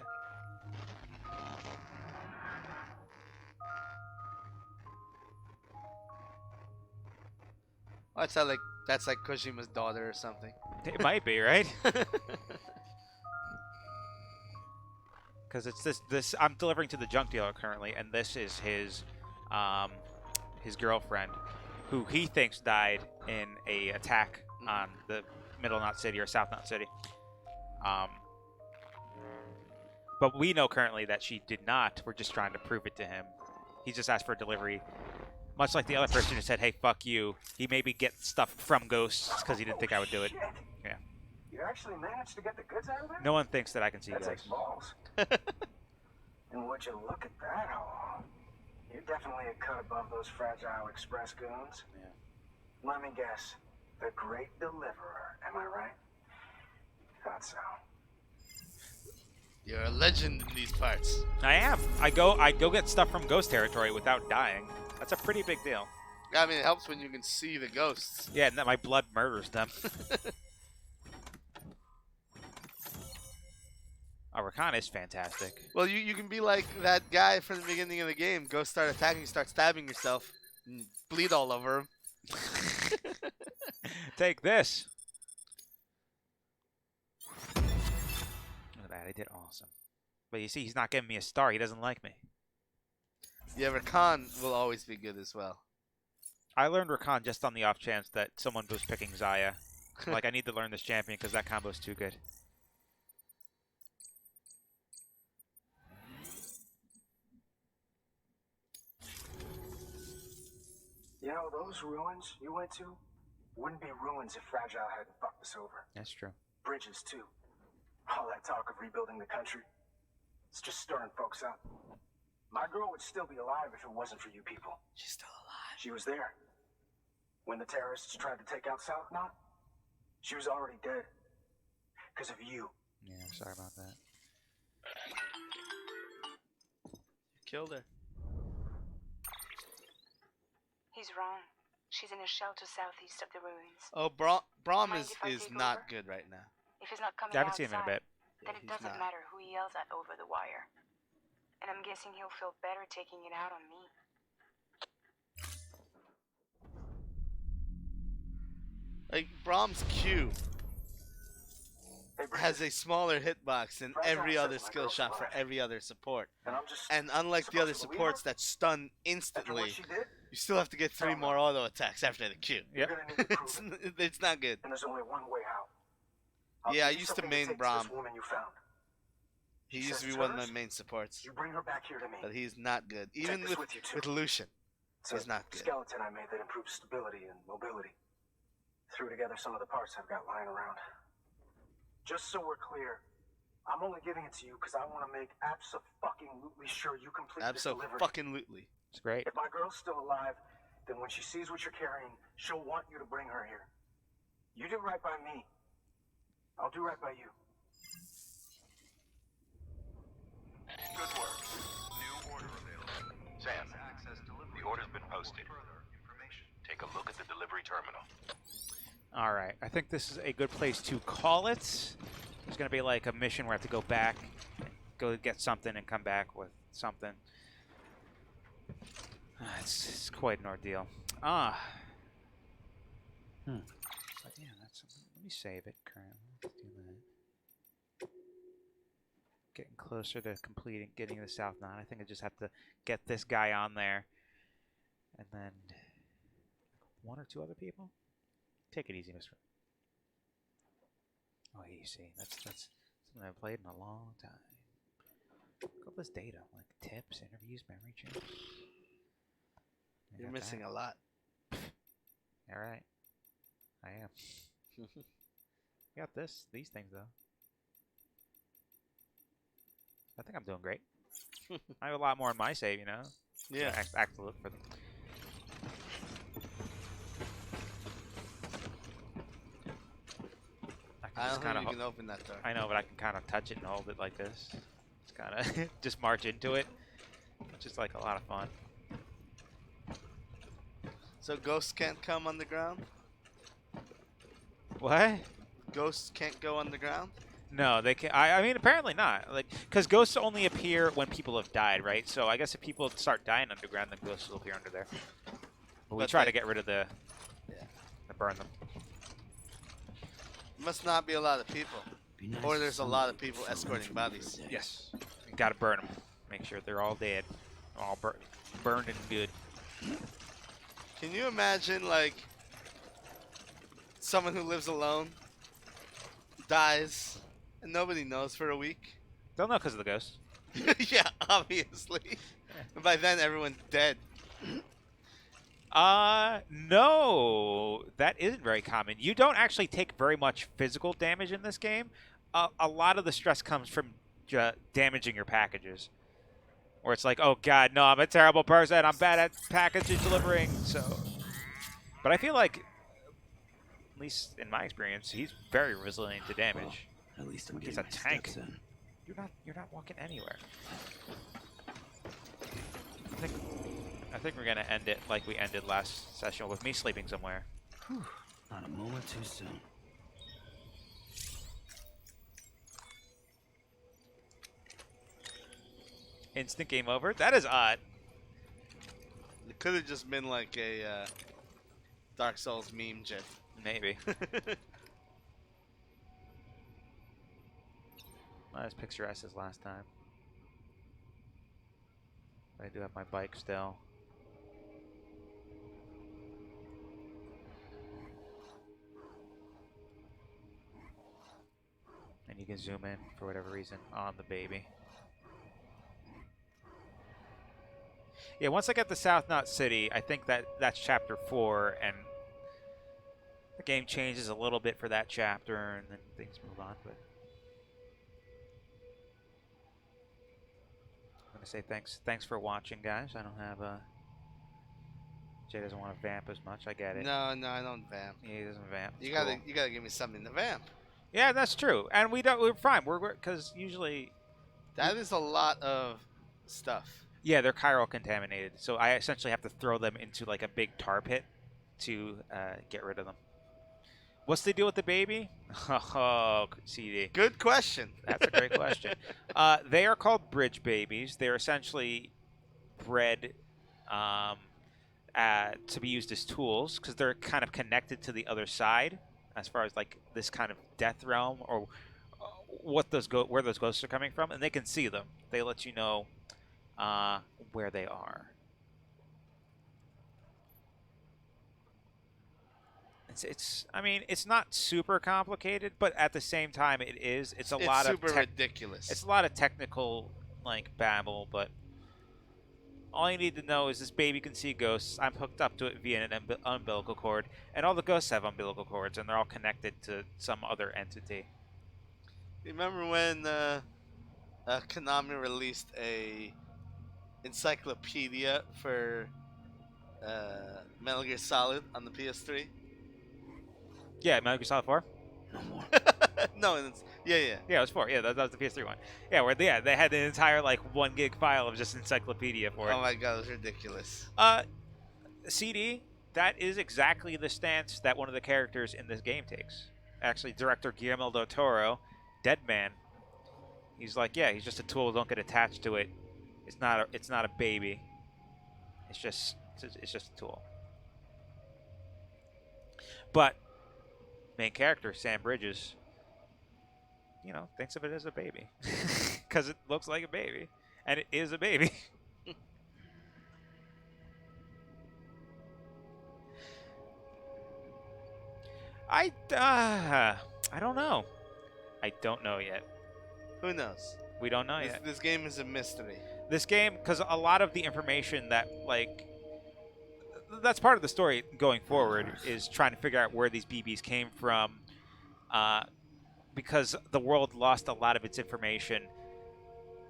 Oh, it's not like that's like Koshima's daughter or something. It might be, right? Because it's this. I'm delivering to the junk dealer currently, and this is his girlfriend, who he thinks died in a attack on the Middle Knot City or South Knot City. But we know currently that she did not. We're just trying to prove it to him. He just asked for a delivery. Much like the other person who said, hey, fuck you. He maybe gets stuff from ghosts because he didn't think I would do it. Yeah. You actually managed to get the goods out of it? No one thinks that I can see That ghosts. takes balls. And would you look at that hole? You're definitely a cut above those fragile express goons. Yeah. Let me guess. The Great Deliverer, am I right? Thought so. You're a legend in these parts. I am. I go get stuff from ghost territory without dying. That's a pretty big deal. I mean, it helps when you can see the ghosts. Yeah, and that my blood murders them. Rakan is fantastic. Well, you can be like that guy from the beginning of the game. Go start attacking, start stabbing yourself, and bleed all over him. Take this. Look at that. I did awesome. But you see, he's not giving me a star. He doesn't like me. Yeah, Rakan will always be good as well. I learned Rakan just on the off chance that someone was picking Xayah. Like, I need to learn this champion because that combo is too good. You know, those ruins you went to wouldn't be ruins if Fragile hadn't fucked us over. That's true. Bridges, too. All that talk of rebuilding the country, it's just stirring folks up. My girl would still be alive if it wasn't for you people. She's still alive. She was there. When the terrorists tried to take out South Knot, she was already dead. Because of you. Yeah, I'm sorry about that. Killed her. He's wrong. She's in a shelter southeast of the ruins. Oh, Braum Mind if I is take not over? good right now. If he's not coming I haven't seen him in a outside, bit. then Yeah, it he's doesn't not. matter who he yells at over the wire. And I'm guessing he'll feel better taking it out on me. Like, Braum's Q has a smaller hitbox than every other skill shot for every other support. And unlike the other supports that stun instantly, you still have to get 3 more auto attacks after the Q. Yep. It's not good. And there's only one way out. Yeah, I give you used to something main take to Braum. this woman you found. He She used to says be one of my hers. main supports. You bring her back here to me. But he's not good. Even this with you, too. with Lucian, It's a he's not good. skeleton I made that improves stability and mobility. Threw together some of the parts I've got lying around. Just so we're clear, I'm only giving it to you because I want to make abso-fucking-lutely sure you complete this delivery. Abso-fucking-lutely. It's great. If my girl's still alive, then when she sees what you're carrying, she'll want you to bring her here. You do right by me. I'll do right by you. Good work. New order available. Sam, the order's been posted. Take a look at the delivery terminal. All right. I think this is a good place to call it. Just going to be like a mission where I have to go back, go get something, and come back with something. It's quite an ordeal. But yeah, let me save it currently. Let's do that. Getting closer to getting the South Knot. I think I just have to get this guy on there, and then 1 or 2 other people. Take it easy, Mr. Oh, you see, that's something I've played in a long time. Look at all this data, like tips, interviews, memory chips. You're missing a lot. All right, I am. Got these things though. I think I'm doing great. I have a lot more in my save, you know. Yeah. Act to look for them. I don't think you can open that door. I know, but I can kind of touch it and hold it like this. It's kind of just march into it, which is like a lot of fun. So ghosts can't come on the ground? What? Ghosts can't go on the ground? No, they can. I mean, apparently not. Like, because ghosts only appear when people have died, right? So I guess if people start dying underground, then ghosts will appear under there. But we try to get rid of the burn them. Must not be a lot of people. Nice, or there's a lot of people escorting bodies. Yes. You gotta burn them. Make sure they're all dead. All burned and good. Can you imagine, like, someone who lives alone dies and nobody knows for a week? They'll know because of the ghost. Yeah, obviously. And by then, everyone's dead. No, that isn't very common. You don't actually take very much physical damage in this game. A lot of the stress comes from damaging your packages. Where it's like, oh god, no, I'm a terrible person. I'm bad at package delivering. So, but I feel like, at least in my experience, he's very resilient to damage. At least I'm he's getting a tank. In. You're not walking anywhere. I think we're gonna end it like we ended last session with me sleeping somewhere. Whew, not a moment too soon. Instant game over? That is odd. It could have just been like a Dark Souls meme gif. Maybe. Not as picturesque as last time. But I do have my bike still. And you can zoom in, for whatever reason, on the baby. Yeah, once I get to South Knot City, I think that's chapter 4, and the game changes a little bit for that chapter, and then things move on. But I'm gonna say thanks for watching, guys. I don't have Jay doesn't want to vamp as much. I get it. No, I don't vamp. Yeah, he doesn't vamp. You gotta give me something to vamp. Yeah, that's true, and we're fine. We're because usually that is a lot of stuff. Yeah, they're chiral contaminated, so I essentially have to throw them into like a big tar pit to get rid of them. What's the deal with the baby? Oh, CD. Good question. That's a great question. They are called bridge babies. They're essentially bred to be used as tools because they're kind of connected to the other side as far as like this kind of death realm or where those ghosts are coming from, and they can see them. They let you know where they are. I mean, it's not super complicated, but at the same time, it is. It's super ridiculous. It's a lot of technical like babble, but all you need to know is this baby can see ghosts. I'm hooked up to it via an umbilical cord, and all the ghosts have umbilical cords, and they're all connected to some other entity. Remember when Konami released a encyclopedia for Metal Gear Solid on the PS3? Yeah, Metal Gear Solid 4? No more. No, yeah. Yeah, it was 4. Yeah, that was the PS3 one. Yeah, where they had the entire like 1 gig file of just encyclopedia for it. Oh my god, it was ridiculous. CD, that is exactly the stance that one of the characters in this game takes. Actually, director Guillermo del Toro dead man. He's like, yeah, he's just a tool. Don't get attached to it. It's not a baby. It's just a tool. But main character Sam Bridges, thinks of it as a baby because it looks like a baby, and it is a baby. I don't know. I don't know yet. Who knows? We don't know yet. This game is a mystery. This game, because a lot of the information that, that's part of the story going forward, is trying to figure out where these BBs came from, because the world lost a lot of its information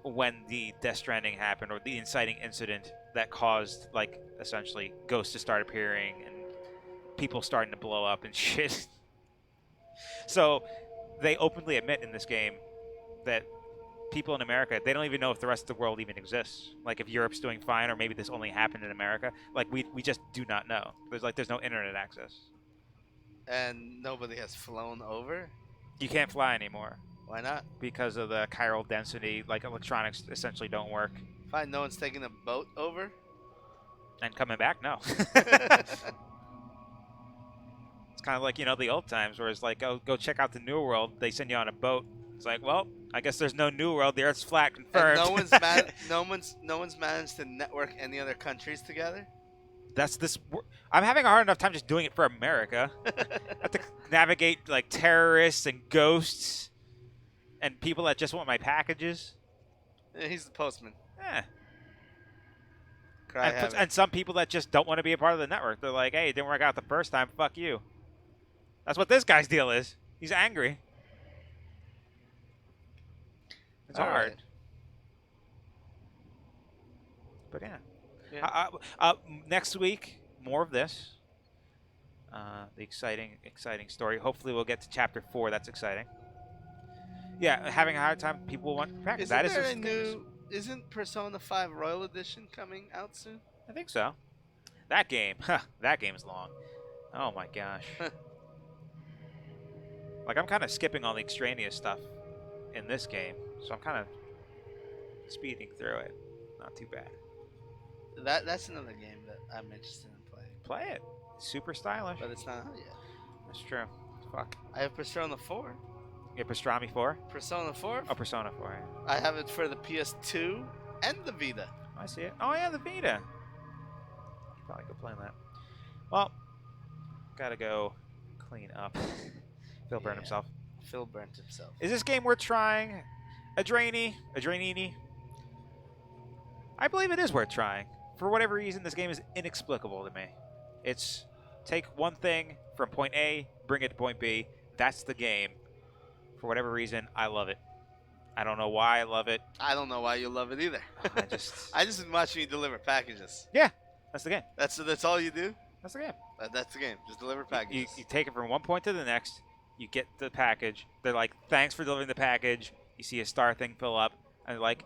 when the Death Stranding happened, or the inciting incident that caused, essentially ghosts to start appearing and people starting to blow up and shit. So they openly admit in this game that people in America, they don't even know if the rest of the world even exists. Like, if Europe's doing fine, or maybe this only happened in America. We just do not know. There's no internet access. And nobody has flown over? You can't fly anymore. Why not? Because of the chiral density. Electronics essentially don't work. Fine, no one's taking a boat over? And coming back? No. It's kind of like, the old times where it's like, oh, go check out the New World. They send you on a boat. It's like, well, I guess there's no New World. The Earth's flat, confirmed. And no one's managed to network any other countries together? I'm having a hard enough time just doing it for America. I have to navigate, terrorists and ghosts and people that just want my packages. Yeah, he's the postman. Yeah. And some people that just don't want to be a part of the network. They're like, hey, it didn't work out the first time. Fuck you. That's what this guy's deal is. He's angry. It's All hard. right. But yeah. Next week, more of this. The exciting story. Hopefully we'll get to chapter 4. That's exciting. Yeah, having a hard time. People want practice. Isn't Persona 5 Royal Edition coming out soon? I think so. That game. That game's long. Oh my gosh. I'm kind of skipping all the extraneous stuff in this game, so I'm kind of speeding through it. Not too bad. That's another game that I'm interested in playing. Play it. It's super stylish. But it's not out yet. That's true. Fuck. I have Persona 4. You have Pastrami 4? Persona 4? Oh, Persona 4, yeah. I have it for the PS2 and the Vita. I see it. Oh, yeah, the Vita. Probably go play that. Well, gotta go clean up. Phil burned himself. Phil burnt himself. Is this game worth trying? Adranini? I believe it is worth trying. For whatever reason, this game is inexplicable to me. It's take one thing from point A, bring it to point B. That's the game. For whatever reason, I love it. I don't know why I love it. I don't know why you love it either. I just been watching you deliver packages. Yeah, that's the game. That's all you do? That's the game. That's the game. Just deliver packages. You take it from one point to the next. You get the package. They're like, thanks for delivering the package. You see a star thing fill up. And they're like,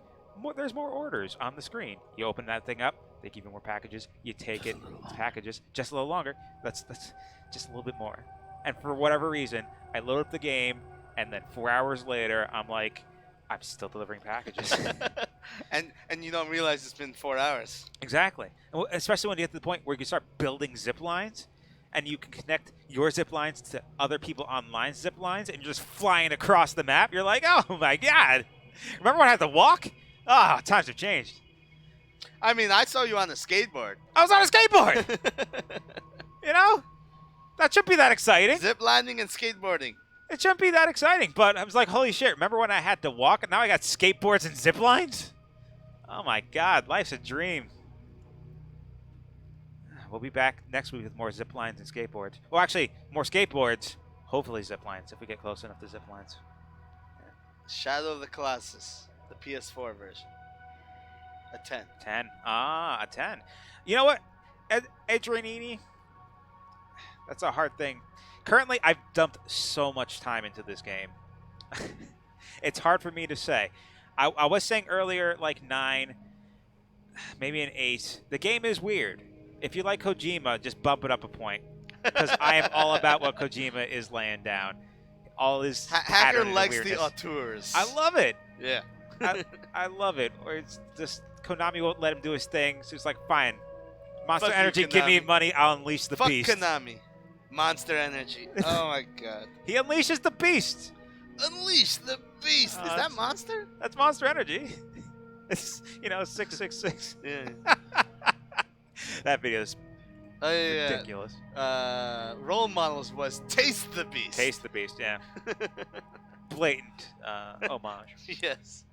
there's more orders on the screen. You open that thing up. They give you more packages. You take it. It's packages. Just a little longer. That's just a little bit more. And for whatever reason, I load up the game. And then 4 hours later, I'm like, I'm still delivering packages. and you don't realize it's been 4 hours. Exactly. Especially when you get to the point where you can start building zip lines. And you can connect your zip lines to other people online's zip lines, and you're just flying across the map. You're like, oh my god! Remember when I had to walk? Ah, times have changed. I mean, I saw you on a skateboard. I was on a skateboard. That shouldn't be that exciting. Zip lining and skateboarding. It shouldn't be that exciting. But I was like, holy shit! Remember when I had to walk, and now I got skateboards and zip lines? Oh my god, life's a dream. We'll be back next week with more zip lines and skateboards. Well, actually, more skateboards. Hopefully zip lines, if we get close enough to zip lines. Yeah. Shadow of the Colossus, the PS4 version. A 10. 10. Ah, a 10. You know what? Adranini, that's a hard thing. Currently, I've dumped so much time into this game. It's hard for me to say. I was saying earlier, 9, maybe an 8. The game is weird. If you like Kojima, just bump it up a point. Because I am all about what Kojima is laying down. all his Hacker pattern and likes weirdness. the auteurs. I love it. Yeah. I love it. Or it's just Konami won't let him do his thing, so it's like, fine, Monster Fuck you, Energy, give me Konami. money, I'll unleash the Fuck beast. Konami. Monster Energy. Oh my god. He unleashes the beast. Unleash the beast. Is that Monster? That's Monster Energy. It's 666. Yeah. That video is Oh, yeah. ridiculous. Role models was Taste the Beast. Taste the beast, yeah. Blatant homage. Yes.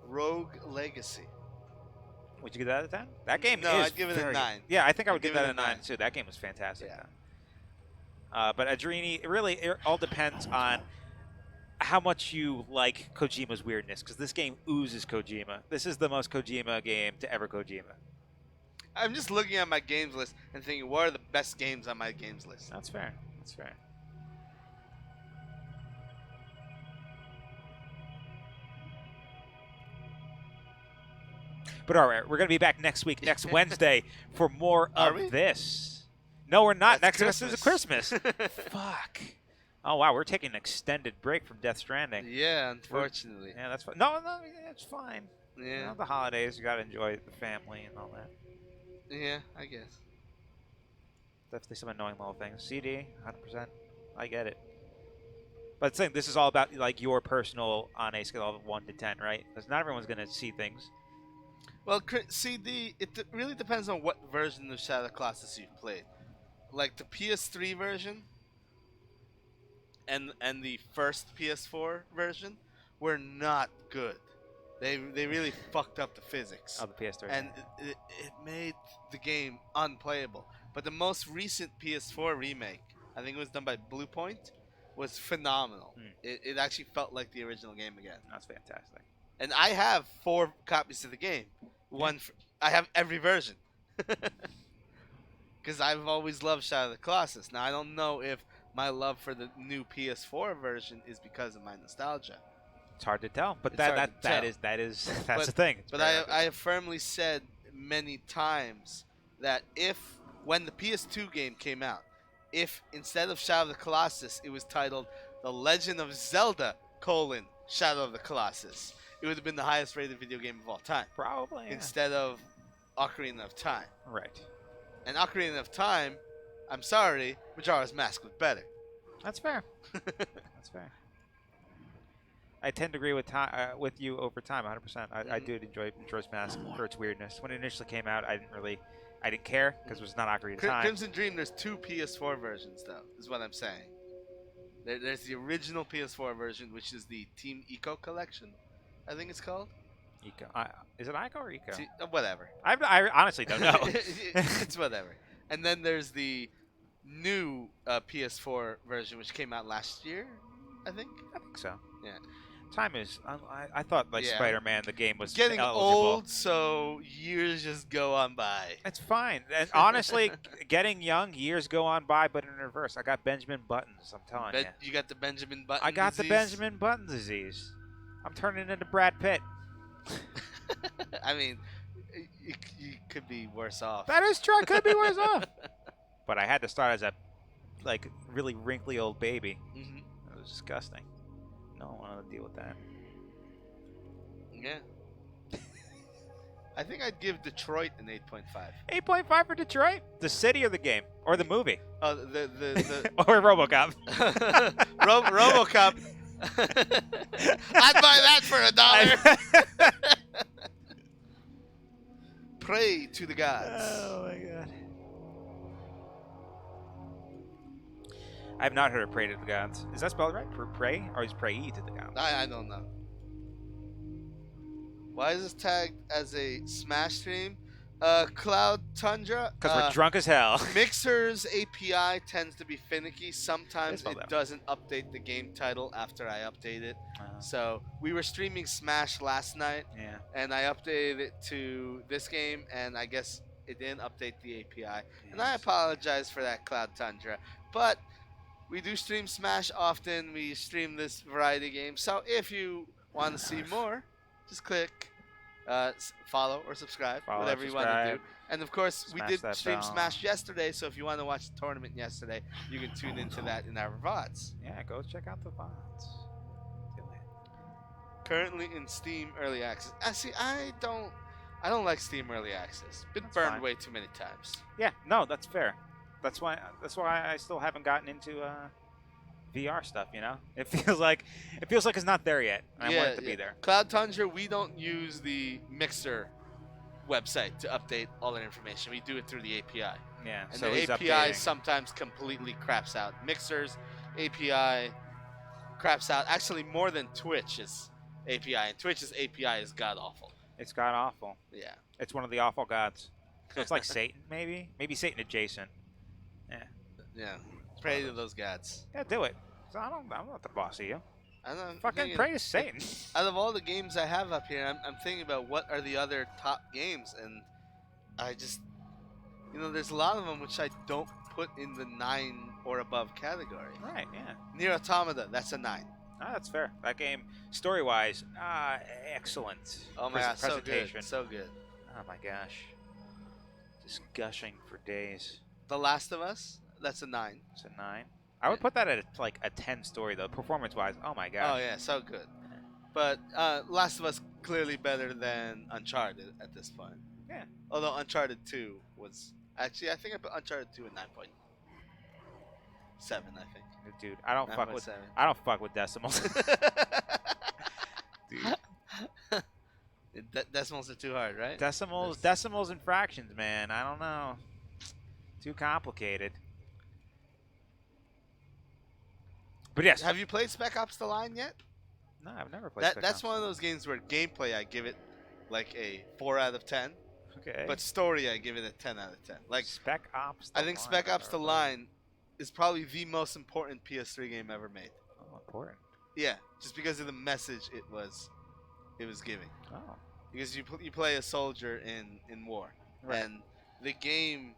Rogue Legacy. Would you give that out of 10? That game No, is I'd give it a very 9. Yeah, I think I I'd would give give it that a a 9 9. too. That game was fantastic. Yeah. But Adrini, it all depends on how much you like Kojima's weirdness, because this game oozes Kojima. This is the most Kojima game to ever Kojima. I'm just looking at my games list and thinking, what are the best games on my games list? That's fair. That's fair. But all right, we're going to be back next week, next Wednesday, for more Are of we? this. No, we're not. That's Next is Christmas. Fuck. Oh, wow, we're taking an extended break from Death Stranding. Yeah, unfortunately. Yeah, that's fine. No, it's fine. Yeah. The holidays, you got to enjoy the family and all that. Yeah, I guess. Definitely some annoying little things. CD, 100%. I get it. But saying this is all about like your personal on a scale of 1 to 10, right? Because not everyone's going to see things. Well, CD, it really depends on what version of Shadow Colossus you've played. Like the PS3 version and the first PS4 version were not good. They really fucked up the physics. Of the PS3. And it made the game unplayable. But the most recent PS4 remake, I think it was done by Blue Point, was phenomenal. It actually felt like the original game again. That's fantastic. And I have 4 copies of the game. I have every version. Because I've always loved Shadow of the Colossus. Now, I don't know if my love for the new PS4 version is because of my nostalgia. It's hard to tell, but It's that's But- the thing. It's But very I hard to have firmly said many times that when the PS2 game came out, if instead of Shadow of the Colossus, it was titled The Legend of Zelda, Shadow of the Colossus, it would have been the highest rated video game of all time. Probably, yeah. Instead of Ocarina of Time. Right. And Ocarina of Time, I'm sorry, Majora's Mask was better. That's fair. That's fair. I tend to agree with you over time, 100%. I do enjoy Majora's Mask for its weirdness. When it initially came out, I didn't care because it was not Ocarina of Time. Crimson Dream, there's 2 PS4 versions, though, is what I'm saying. There's the original PS4 version, which is the Team Eco Collection, I think it's called. Eco. Is it Ico or Eco? Whatever. I honestly don't know. It's whatever. And then there's the new PS4 version, which came out last year, I think. I think so. Yeah. Time is. I thought like Yeah. Spider-Man, the game was Getting eligible. old, so years just go on by. It's fine. And honestly, getting young, years go on by, but in reverse. I got Benjamin Buttons. I'm telling you. You got the Benjamin Button I got disease? the Benjamin Button disease. I'm turning into Brad Pitt. I mean, you could be worse off. That is true. I could be worse off. But I had to start as a really wrinkly old baby. Mm-hmm. It was disgusting. No one wanted to deal with that. Yeah. I think I'd give Detroit an 8.5. 8.5 for Detroit? The city or the game? Or the movie? Oh, the Or RoboCop. RoboCop. I'd buy that for $1. Pray to the gods. Oh my god. I have not heard of Pray to the Gods. Is that spelled right? Pray? Or is pray to the gods? I don't know. Why is this tagged as a Smash stream? Cloud Tundra. Because we're drunk as hell. Mixer's API tends to be finicky. Sometimes It's it doesn't update the game title after I update it. So we were streaming Smash last night. Yeah. And I updated it to this game, and I guess it didn't update the API. Yes. And I apologize for that, Cloud Tundra. But we do stream Smash often. We stream this variety game. So if you want to see more, just click Follow or subscribe, Follow, whatever you want to do. subscribe. And of course, we Smash did that stream bell. Smash yesterday, so if you want to watch the tournament yesterday, you can tune into that in our VODs. Yeah, go check out the VODs. Do it. Currently in Steam Early Access. I don't like Steam Early Access. Been That's burned fine. way too many times. Yeah, no, that's fair. That's why I still haven't gotten into VR stuff. You know, it feels like it's not there yet. And I want it to be there. Cloud Tundra, we don't use the Mixer website to update all our information. We do it through the API. Yeah, And so the he's API updating. sometimes completely craps out. Mixer's API craps out. Actually, more than Twitch's API. And Twitch's API is god awful. It's god awful. Yeah. It's one of the awful gods. So it's like Satan, maybe Satan adjacent. Yeah. Yeah. Pray to those gods. Yeah, do it. So I'm not the boss of you. I'm Fucking thinking, pray to Satan. Out of all the games I have up here, I'm thinking about what are the other top games, and I just, there's a lot of them which I don't put in the 9 or above category. Right, yeah. Nier Automata, that's a 9. Ah, that's fair. That game, story-wise, excellent. Oh my god, presentation. so good. Oh my gosh. Just gushing for days. The Last of Us, that's a 9. It's a 9. I would put that at like a 10 story though, performance-wise. Oh my gosh. Oh yeah, so good. But Last of Us clearly better than Uncharted at this point. Yeah. Although Uncharted 2 was actually, I think I put Uncharted 2 at 9.7. I think. Dude, I don't fuck with 9.7. I don't fuck with decimals. Dude. Decimals are too hard, right? Decimals and fractions, man. I don't know. Too complicated. But yes. Have you played Spec Ops: The Line yet? No, I've never played. That's one of those games where gameplay I give it like a 4 out of 10. Okay. But story I give it a 10 out of 10. Like Spec Ops. I think Spec Ops: The Line is probably the most important PS3 game ever made. Oh, important. Yeah, just because of the message it was giving. Oh. Because you play a soldier in war, Right. and the game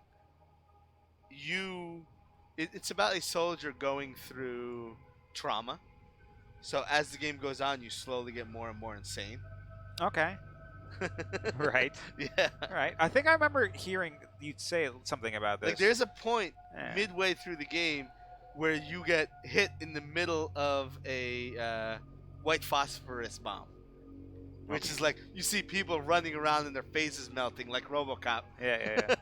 it's about a soldier going through trauma. So as the game goes on, you slowly get more and more insane. Okay. Right. Yeah. Right. I think I remember hearing you say something about this. Like there's a point Yeah. midway through the game where you get hit in the middle of a white phosphorus bomb. Which is like, you see people running around and their faces melting like RoboCop. Yeah.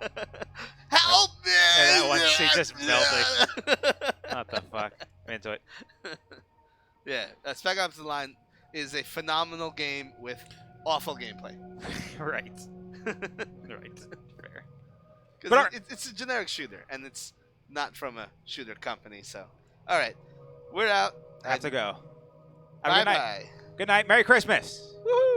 Help me! Yeah, that one she's just melting. What the fuck? I'm into it. Yeah, Spec Ops: The Line is a phenomenal game with awful gameplay. Right. Right. Fair. Because it's a generic shooter, and it's not from a shooter company, so. Alright, we're out. I have to go. Have a good night. Bye-bye. Good night. Merry Christmas. Woohoo!